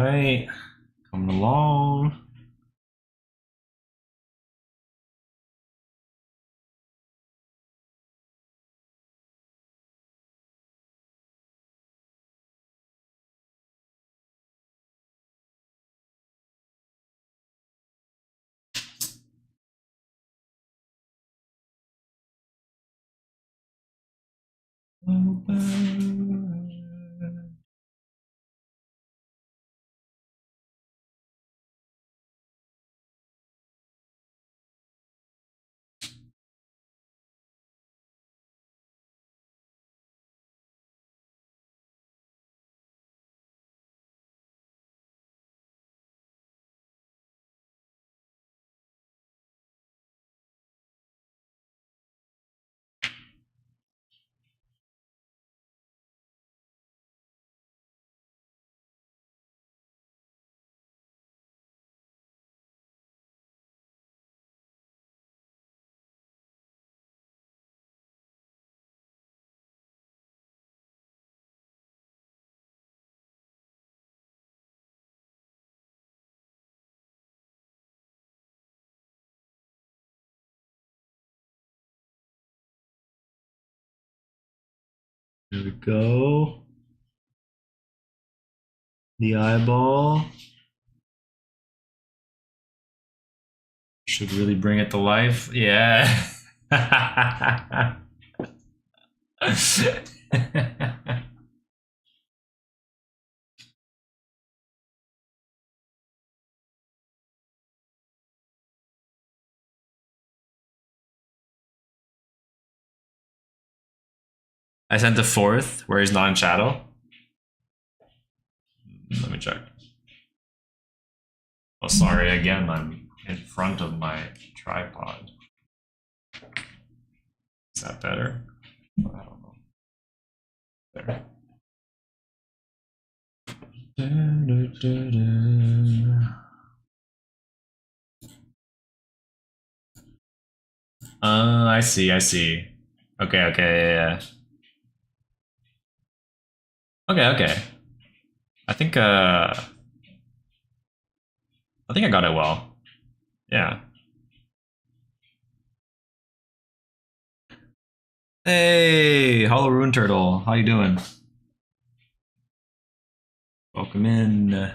right, coming along. Here we go. The eyeball. Should really bring it to life. Yeah. I sent a fourth where he's not in shadow. Let me check. Oh, sorry, again, I'm in front of my tripod. Is that better? I don't know. There. I see, I see. Okay, okay, yeah. Okay, okay. I think I got it well. Yeah. Hey, Hollow Rune Turtle, how you doing? Welcome in.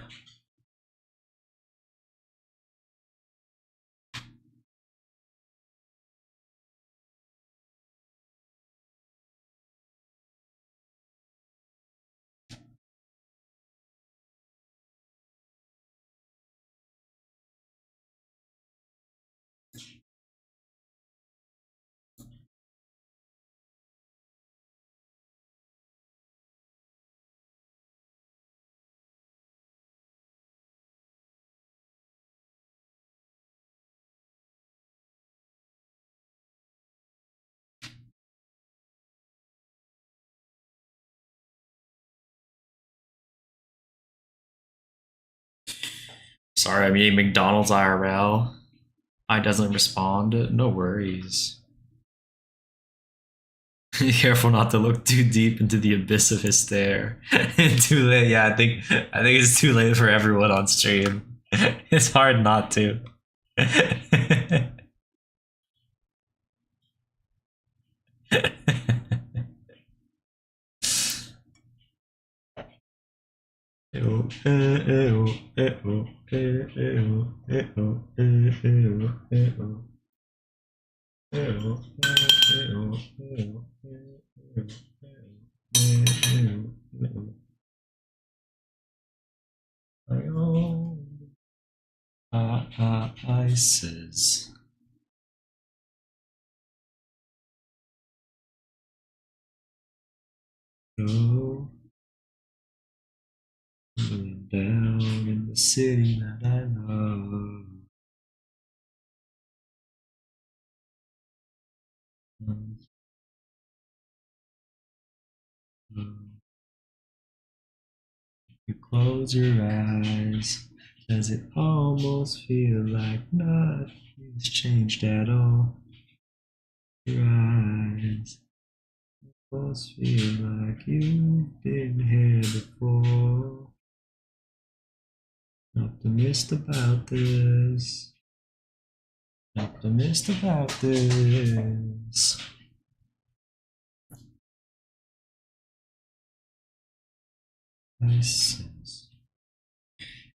Sorry, I'm eating McDonald's IRL. I doesn't respond. No worries. Be careful not to look too deep into the abyss of his stare. Too late. Yeah, I think it's too late for everyone on stream. It's hard not to. Ices. Go down in the city that I love. You close your eyes. Does it almost feel like nothing's changed at all? Your eyes almost feel like you've been here before. Optimist about this. Optimist about this.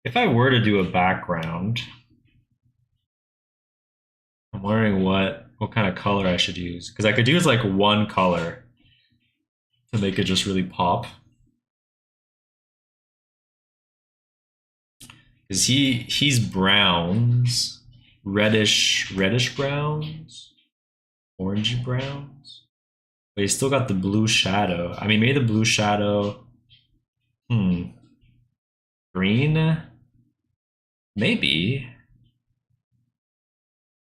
If I were to do a background, I'm wondering what kind of color I should use, because I could use like one color to make it just really pop. Because he's browns, reddish browns, orangey browns, but he's still got the blue shadow. I mean, maybe the blue shadow. Green, maybe.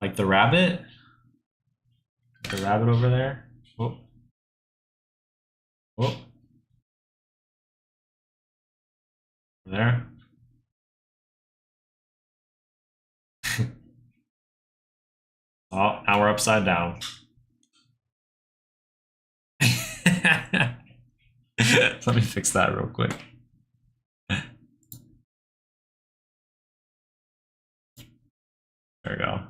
Like the rabbit over there. Oh, oh, there. Oh, now we're upside down. Let me fix that real quick. There we go.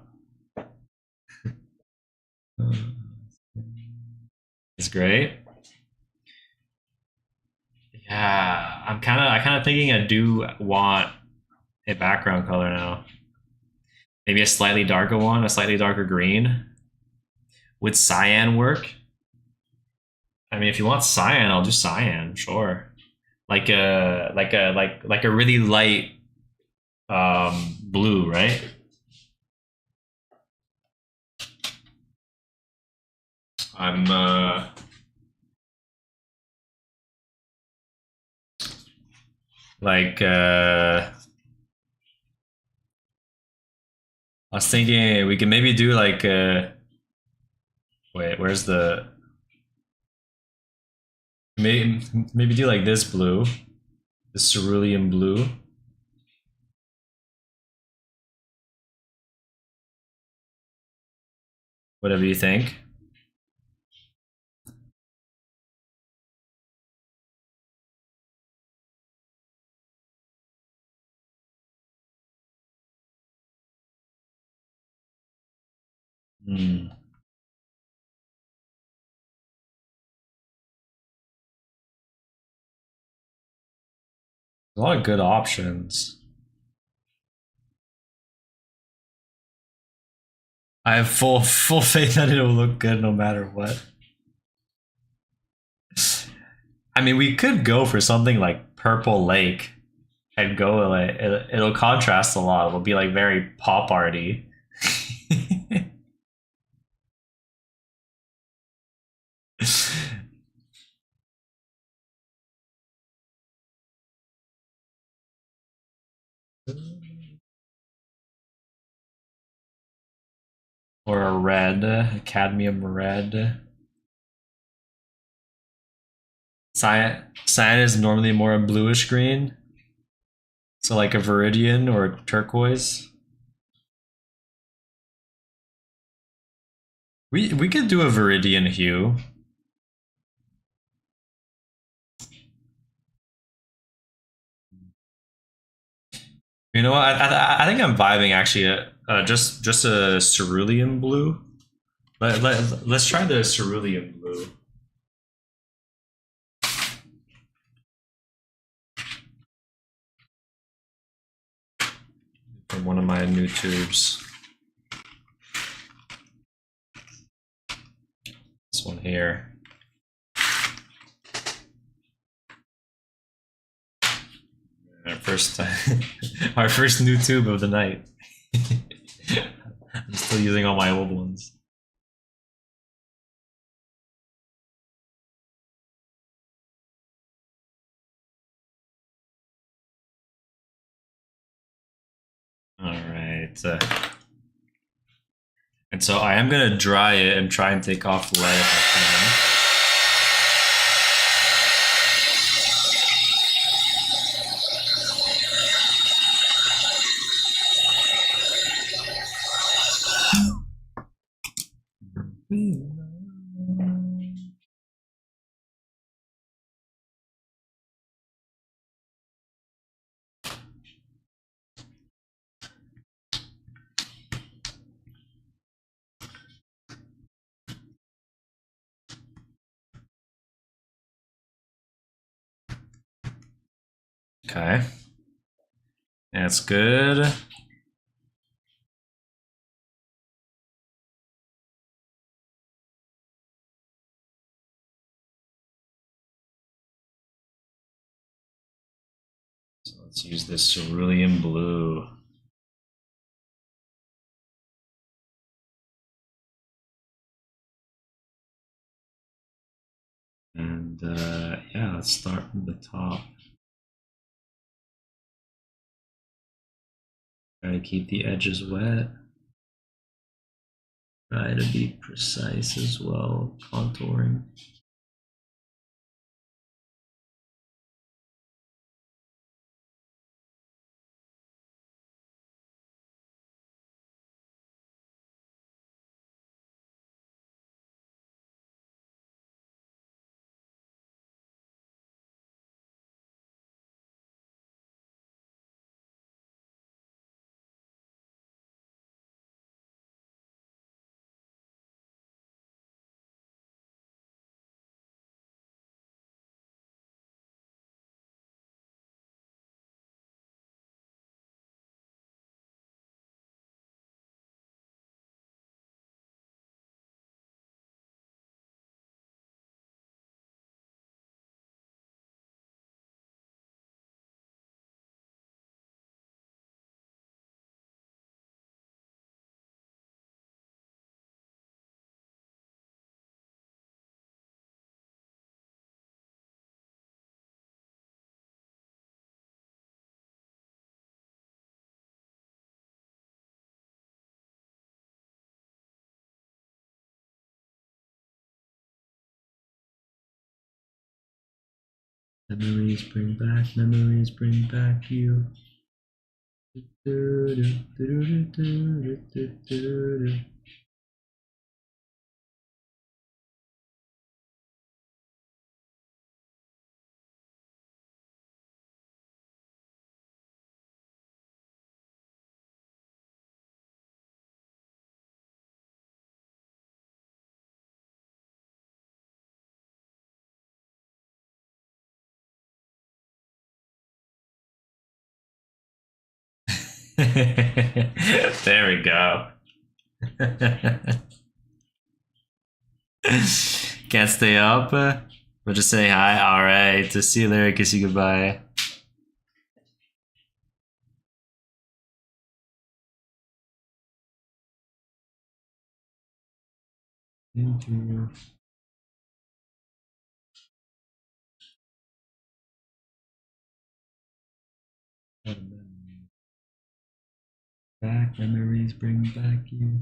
It's great. Yeah, I kind of thinking I do want a background color now. Maybe a slightly darker one, a slightly darker green. Would cyan work? I mean, if you want cyan, I'll do cyan, sure. Like a really light blue, right? I'm like I was thinking we can maybe do like wait, where's the maybe do like this blue, the cerulean blue. Whatever you think. Hmm. A lot of good options. I have full faith that it will look good no matter what. I mean, we could go for something like Purple Lake and go like it'll contrast a lot. It'll be like very pop arty. Or a red, a cadmium red. Cyan is normally more a bluish green. So like a viridian or a turquoise. We could do a viridian hue. You know what? I think I'm vibing actually. Just a cerulean blue. Let's try the cerulean blue. From one of my new tubes. This one here. Our first new tube of the night. I'm still using all my old ones. All right. And so I am gonna dry it and try and take off the light if I can. Okay. That's good. So let's use this cerulean blue. And yeah, let's start from the top. Try to keep the edges wet. Try to be precise as well, contouring. Memories bring back you. There we go. Can't stay up. We'll just say hi. All right. To see you later. Kiss you goodbye. Thank you. Back memories bring back you.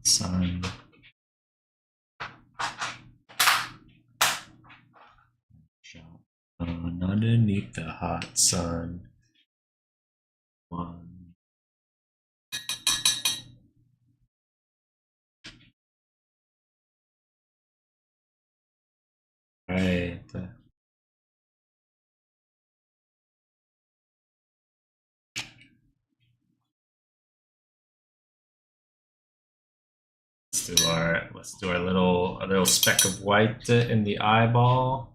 Sun. Underneath the hot sun. One. Right. let's do our little speck of white in the eyeball.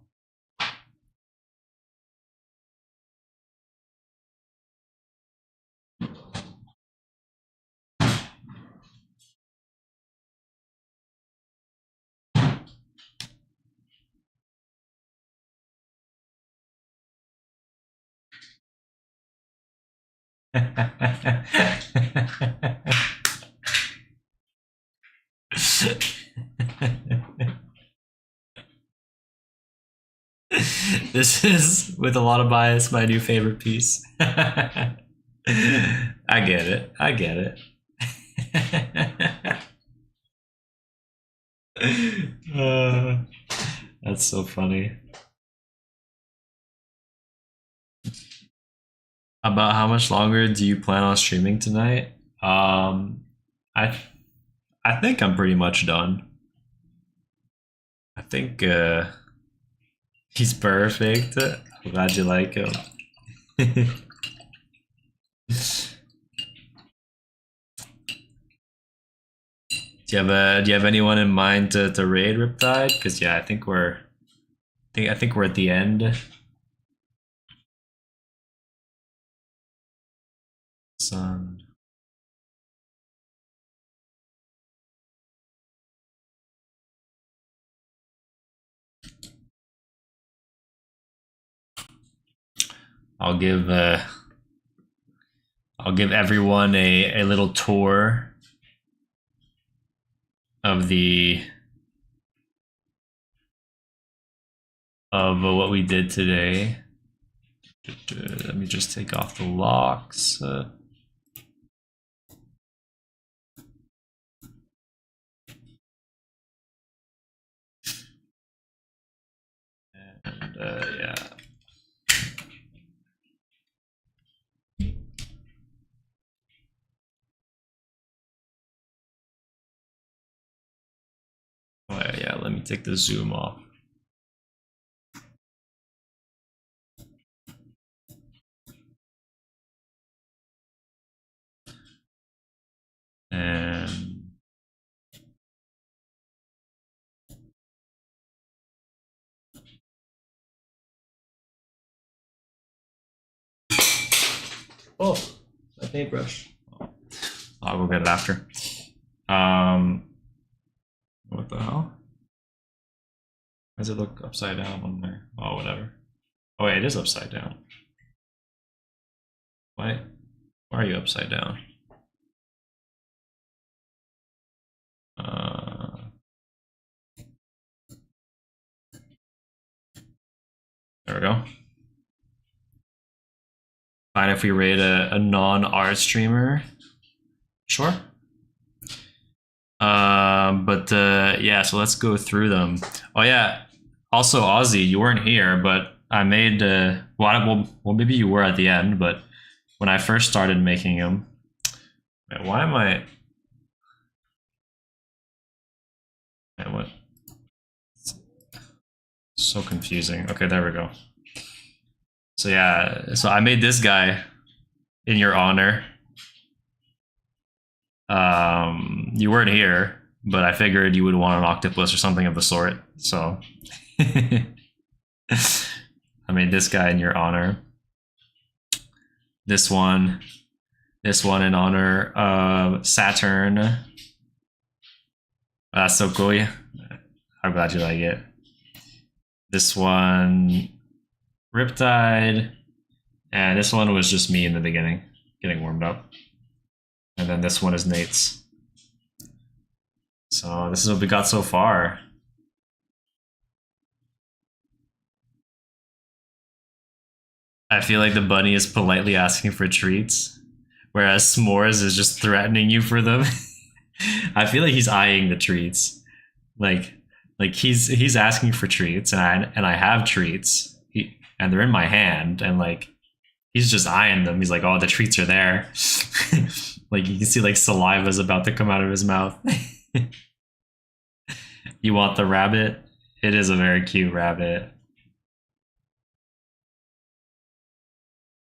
This is, with a lot of bias, my new favorite piece. I get it. I get it. That's so funny. About how much longer do you plan on streaming tonight? I I think I'm pretty much done. I think he's perfect. I'm glad you like him. Do you have anyone in mind to raid Riptide? Because yeah, I think we're at the end. Sun. I'll give everyone a little tour of what we did today. Let me just take off the locks. And yeah. Oh yeah, let me take the zoom off. And oh, my paintbrush. I'll go get it after. What the hell? Why does it look upside down on there? Oh, whatever. Oh wait, it is upside down. Why are you upside down? There we go. Fine if we raid a non-art streamer. Sure. But yeah, so let's go through them. Oh yeah. Also, Ozzy, you weren't here, but I made well, maybe you were at the end, but when I first started making them, why am I? What? So confusing. Okay, there we go. So yeah, so I made this guy in your honor. You weren't here, but I figured you would want an octopus or something of the sort. So I made this guy in your honor. This one in honor of Saturn. That's so cool. Yeah. I'm glad you like it. This one, Riptide, and this one was just me in the beginning, getting warmed up. And then this one is Nate's. So this is what we got so far. I feel like the bunny is politely asking for treats, whereas S'mores is just threatening you for them. I feel like he's eyeing the treats, like he's asking for treats, and I have treats, and they're in my hand, and like he's just eyeing them. He's like, oh, the treats are there. Like you can see like saliva is about to come out of his mouth. You want the rabbit? It is a very cute rabbit.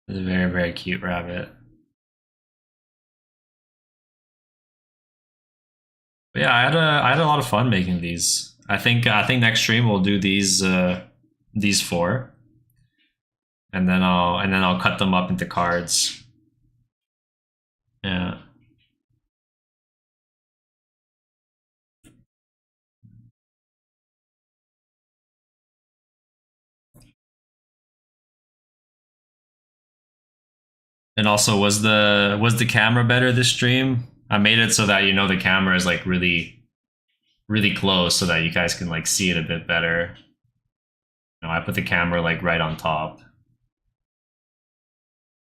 It's a very, very cute rabbit. But yeah, I had a lot of fun making these. I think next stream we'll do these four, and then I'll cut them up into cards. Yeah. And also, was the camera better this stream? I made it so that you know the camera is like really close, so that you guys can like see it a bit better. You know, I put the camera like right on top.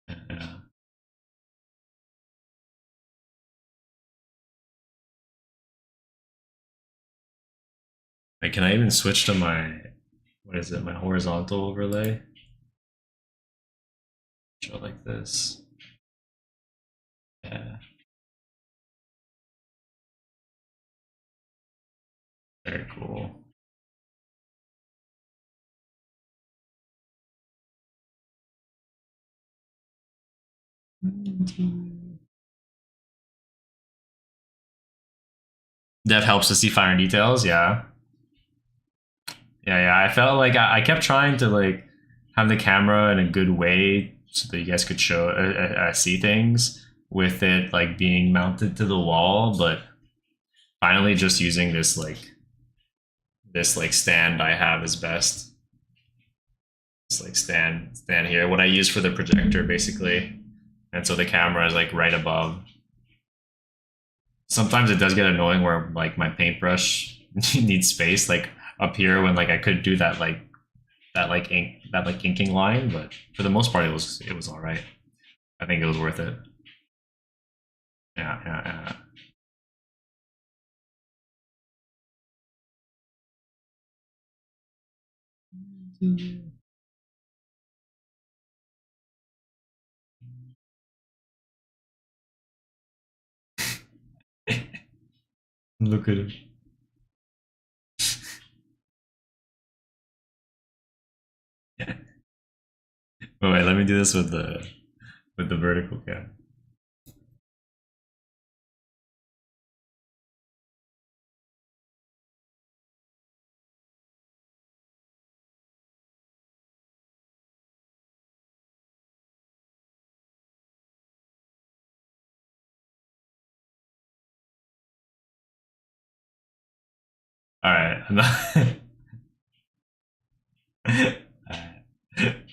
Yeah. Wait, can I even switch to my, what is it? My horizontal overlay. Show like this. Yeah. Very cool. That helps to see finer details. Yeah. Yeah. I felt like I kept trying to like have the camera in a good way so that you guys could show see things with it like being mounted to the wall, but finally just using this like stand I have is best. This like stand here. What I use for the projector basically, and so the camera is like right above. Sometimes it does get annoying where like my paintbrush needs space like up here when like I could do that like inking line, but for the most part it was all right. I think it was worth it. Yeah. Look at him. Oh wait, let me do this with the vertical cam. All right.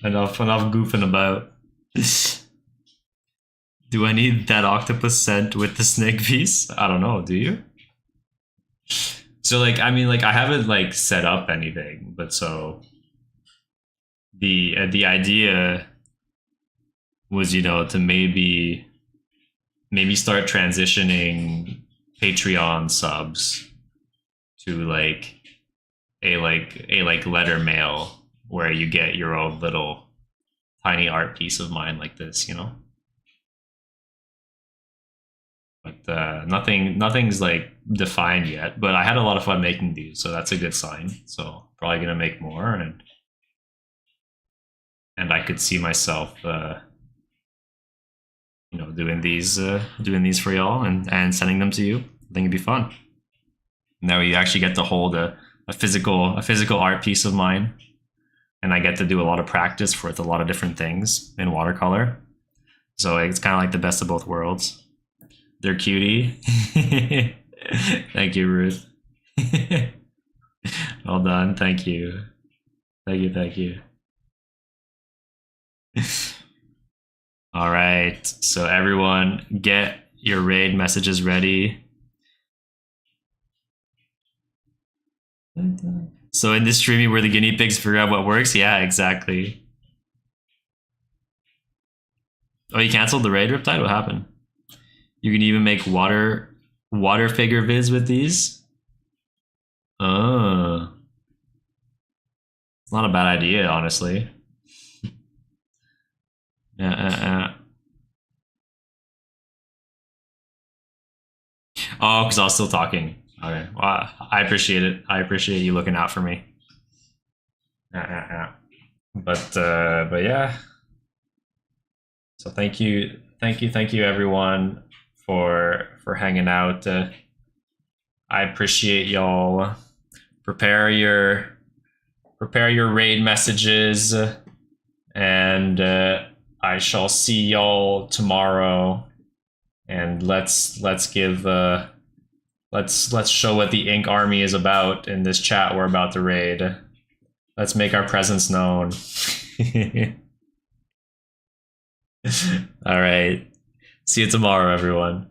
Enough goofing about. Do I need that octopus scent with the snake piece? I don't know. Do you? So like, I mean, like, I haven't like set up anything, but so the idea was, you know, to maybe start transitioning Patreon subs to like a letter mail where you get your own little tiny art piece of mine like this, you know. But nothing's like defined yet. But I had a lot of fun making these, so that's a good sign. So probably gonna make more, and I could see myself, you know, doing these for y'all and sending them to you. I think it'd be fun. Now you actually get to hold a physical art piece of mine, and I get to do a lot of practice with a lot of different things in watercolor. So it's kind of like the best of both worlds. They're cutie. Thank you, Ruth. Well done. Thank you. Thank you. All right. So everyone, get your raid messages ready. So in this streaming, we're the guinea pigs figure out what works. Yeah, exactly. Oh, you canceled the raid, Riptide? What happened? You can even make water figure vids with these. Oh, it's not a bad idea, honestly. Oh, because I was still talking. Okay, well, I appreciate it. I appreciate you looking out for me. But yeah. So thank you everyone for hanging out. I appreciate y'all. Prepare your raid messages, and I shall see y'all tomorrow. And let's give let's show what the Ink Army is about in this chat we're about to raid. Let's make our presence known. All right. See you tomorrow, everyone.